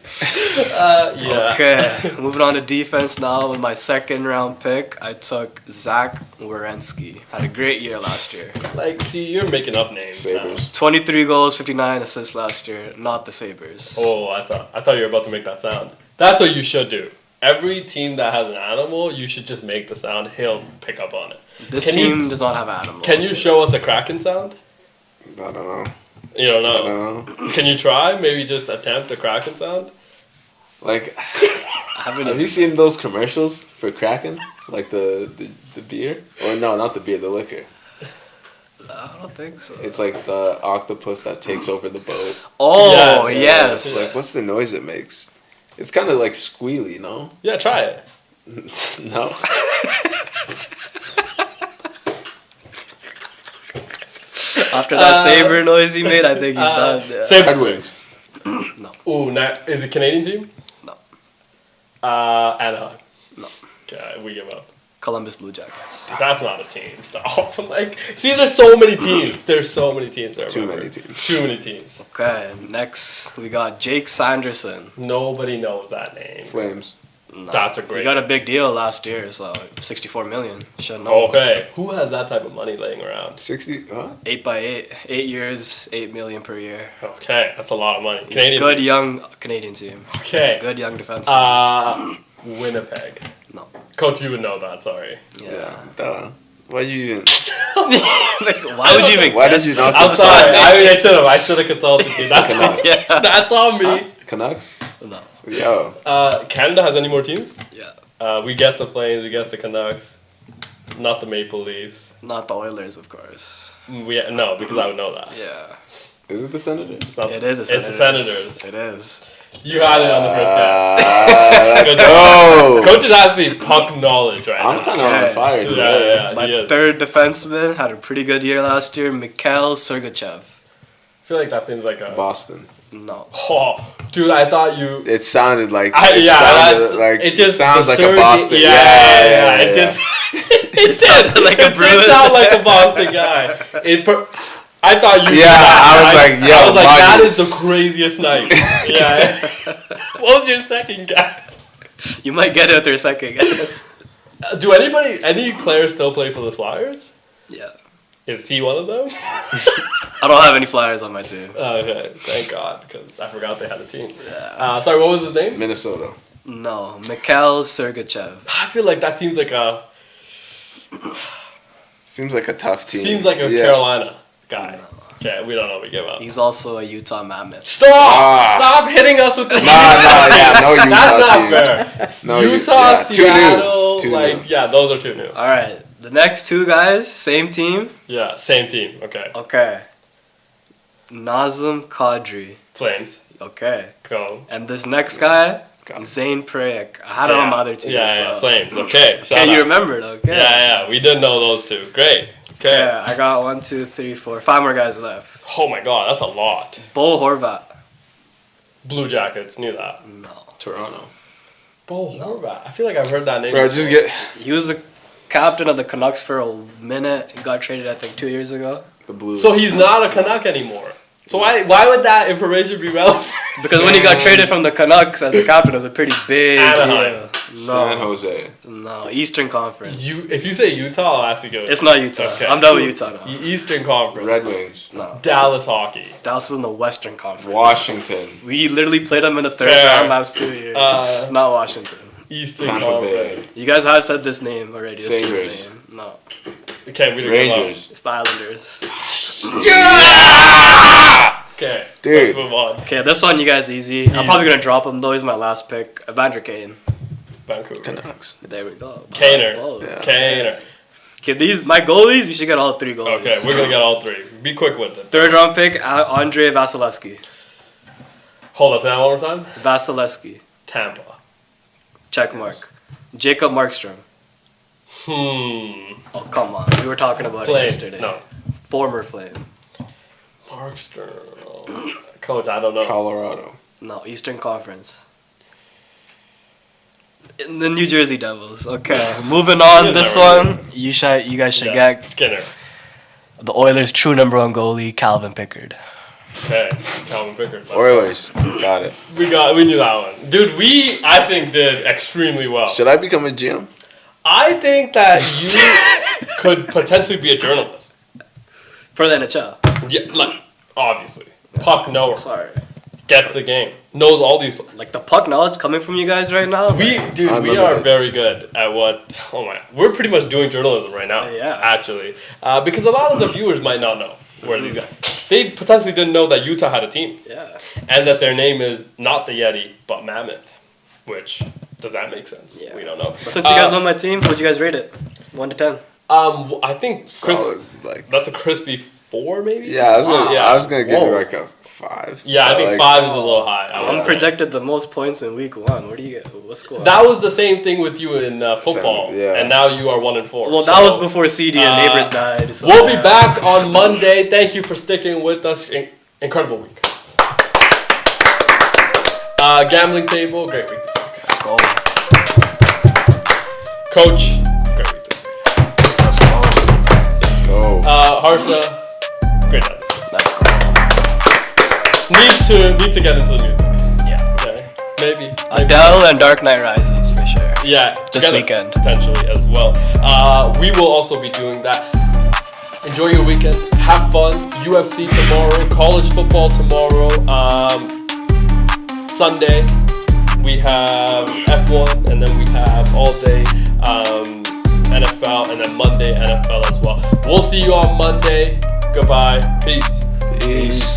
Yeah. Okay, moving on to defense now. With my second round pick, I took Zach Werenski. Had a great year last year. Like, see, you're making up names. Sabres. 23 goals, 59 assists last year. Not the Sabres. Now. Oh, I thought you were about to make that sound. That's what you should do. Every team that has an animal, you should just make the sound. He'll pick up on it. This Can team you- does not have animals. Can you show us a Kraken sound? I don't know. You don't I know. don't know. Can you try? Maybe just attempt a Kraken sound? Like, I haven't have you seen those commercials for Kraken? Like the beer? Or no, not the beer, the liquor. I don't think so. It's like the octopus that takes over the boat. Oh, Yes. yes. It's like, what's the noise it makes? It's kind of like squealy, no? Yeah, try it. No? After that saber noise he made, I think he's done. Yeah. Red Wings. Ooh, is it Canadian team? No. Anaheim. No. Okay, we give up. Columbus Blue Jackets. That's not a team. Stop. Like, see, there's so many teams. There's so many teams. I Too remember. many teams. Too many teams. Okay, next we got Jake Sanderson. Nobody knows that name. Flames. No. That's a great. He got a big deal last year, so 64 million. Should know. Okay, who has that type of money laying around? 60, huh? 8x8, 8 years, 8 million per year. Okay, that's a lot of money. He's a Canadian. good young Canadian team. Okay. Good young defenseman. Winnipeg. No. Coach, you would know that. Sorry. Yeah. Duh. Why'd you even... Like, why would you even Why guess did you not that? I'm consult sorry. me? I should have consulted you. That's on, Canucks. that's on me. Canucks? No. Yo. Canada has any more teams? Yeah. We guessed the Flames. We guessed the Canucks. Not the Maple Leafs. Not the Oilers, of course. No, because I would know that. Yeah. Is it the Senators? It's not It is the It's Senators. the Senators. It is. You had it on the first guess. Let's Good go. Coach is actually puck knowledge right I'm now. kind of on fire Yeah, today. yeah, My he is. third defenseman had a pretty good year last year, Mikhail Sergachev. I feel like that seems like a. Boston. No. Oh, dude, I thought you. It sounded like It just sounds the like Sergey- a Boston. Yeah. It did. It sounded like a It Bruin. did sound like a Boston guy. I thought you. Yeah, I was like, yo, I was like, that Monty. is the craziest night. Yeah. What was your second guess? You might get it with your second guess. Do any players still play for the Flyers? Yeah. Is he one of them? I don't have any Flyers on my team. Okay, thank God, because I forgot they had a team. Yeah. Sorry, what was his name? Minnesota. No, Mikhail Sergachev. I feel like that seems like a Seems like a tough team. Carolina guy. Okay, we don't know. We give up. He's also a Utah Mammoth. Stop hitting us with the. No, Utah That's not team. fair. No, Utah, yeah, too new. Seattle, Too like new. yeah, those are too new. All right, the next two guys, same team. Yeah, same team. Okay, Okay. Nazem Kadri. Flames. Okay. Go. And this next guy, Go. Zane Prayek. I had him on my other team. Yeah, as yeah, well. Flames. Okay. shout Okay, you out. remembered. Okay. Yeah, we did know those two. Great. Okay. Yeah, I got 1, 2, 3, 4, 5 more guys left. Oh my God, that's a lot. Bo Horvat. Blue Jackets knew that. No. Toronto. Bo Horvat. I feel like I've heard that name. Bro, just get He was the captain of the Canucks for a minute. He got traded, I think, 2 years ago. the Blues. So he's not a Canuck anymore. So why would that information be relevant? Because when he got traded from the Canucks as a captain, it was a pretty big Anaheim. deal. San Jose. No, Eastern Conference. If you say Utah, I'll ask you. It's not Utah. Okay. I'm done with Utah now. Eastern Conference. Red Wings. No. Dallas hockey. Dallas is in the Western Conference. Washington. We literally played them in the third Fair. round last 2 years. Not Washington. Eastern Tampa Bay. Conference. You guys have said this name already. This team's Sabres. name. No. Okay, we didn't give Rangers. It's the Islanders. up. Okay, Dude. let's move on. Okay, this one you guys easy. I'm probably gonna drop him though. He's my last pick. Evander Kane. Vancouver. Canucks. There we go. Kaner. Both. Yeah. Kaner. Okay, these my goalies. You should get all 3 goalies. Okay, we're gonna get all three. Be quick with it. Third round pick, Andrei Vasilevsky. Hold on, say that one more time. Vasilevsky. Tampa. Check mark. Jacob Markstrom. Oh come on, we were talking about Flames. it yesterday. No. Former Flame. Markstrom. Coach, I don't know. Colorado. No, Eastern Conference. In the New Jersey Devils. Okay, moving on. You This never one, you guys should Yeah, get Skinner. the Oilers' true number 1 goalie, Calvin Pickard. Okay, Calvin Pickard. Oilers. Got it. We knew that one. Dude, I think did extremely well. Should I become a GM? I think that you could potentially be a journalist. For the NHL. Yeah, like obviously. Puck knower. Sorry. Gets the game. Knows all these. Like the puck knowledge coming from you guys right now. We Unlimited. are very good at what. Oh my! We're pretty much doing journalism right now. Yeah. Actually, because a lot of the viewers might not know where these guys. They potentially didn't know that Utah had a team, Yeah. and that their name is not the Yeti but Mammoth. Which does that make sense? Yeah. We don't know. But since you guys on my team, would you guys rate it? 1 to 10. I think Chris. Solid. Like. That's a crispy 4, maybe. Yeah, I was gonna. Yeah. I was gonna give Whoa. you like a 5. Yeah, I think Like, 5 is a little high. I would I'm say. projected the most points in week 1. What do you get? What's going on? That was the same thing with you in football, Yeah. and now you are 1-4. Well, that was before CD and neighbors died. So We'll be back on Monday. Thank you for sticking with us. Incredible week. Gambling table, great week this week. Let's go. Coach, great week this week. Let's go. Let's go. Harsha, great night this week. Let's go. Need to get into the music. Yeah. Okay, maybe. Adele and Dark Knight Rises for sure. Yeah, This together, weekend. potentially as well. We will also be doing that. Enjoy your weekend. Have fun. UFC tomorrow. College football tomorrow. Sunday we have F1, and then we have all day NFL, and then Monday NFL as well. We'll see you on Monday. Goodbye. Peace. Peace.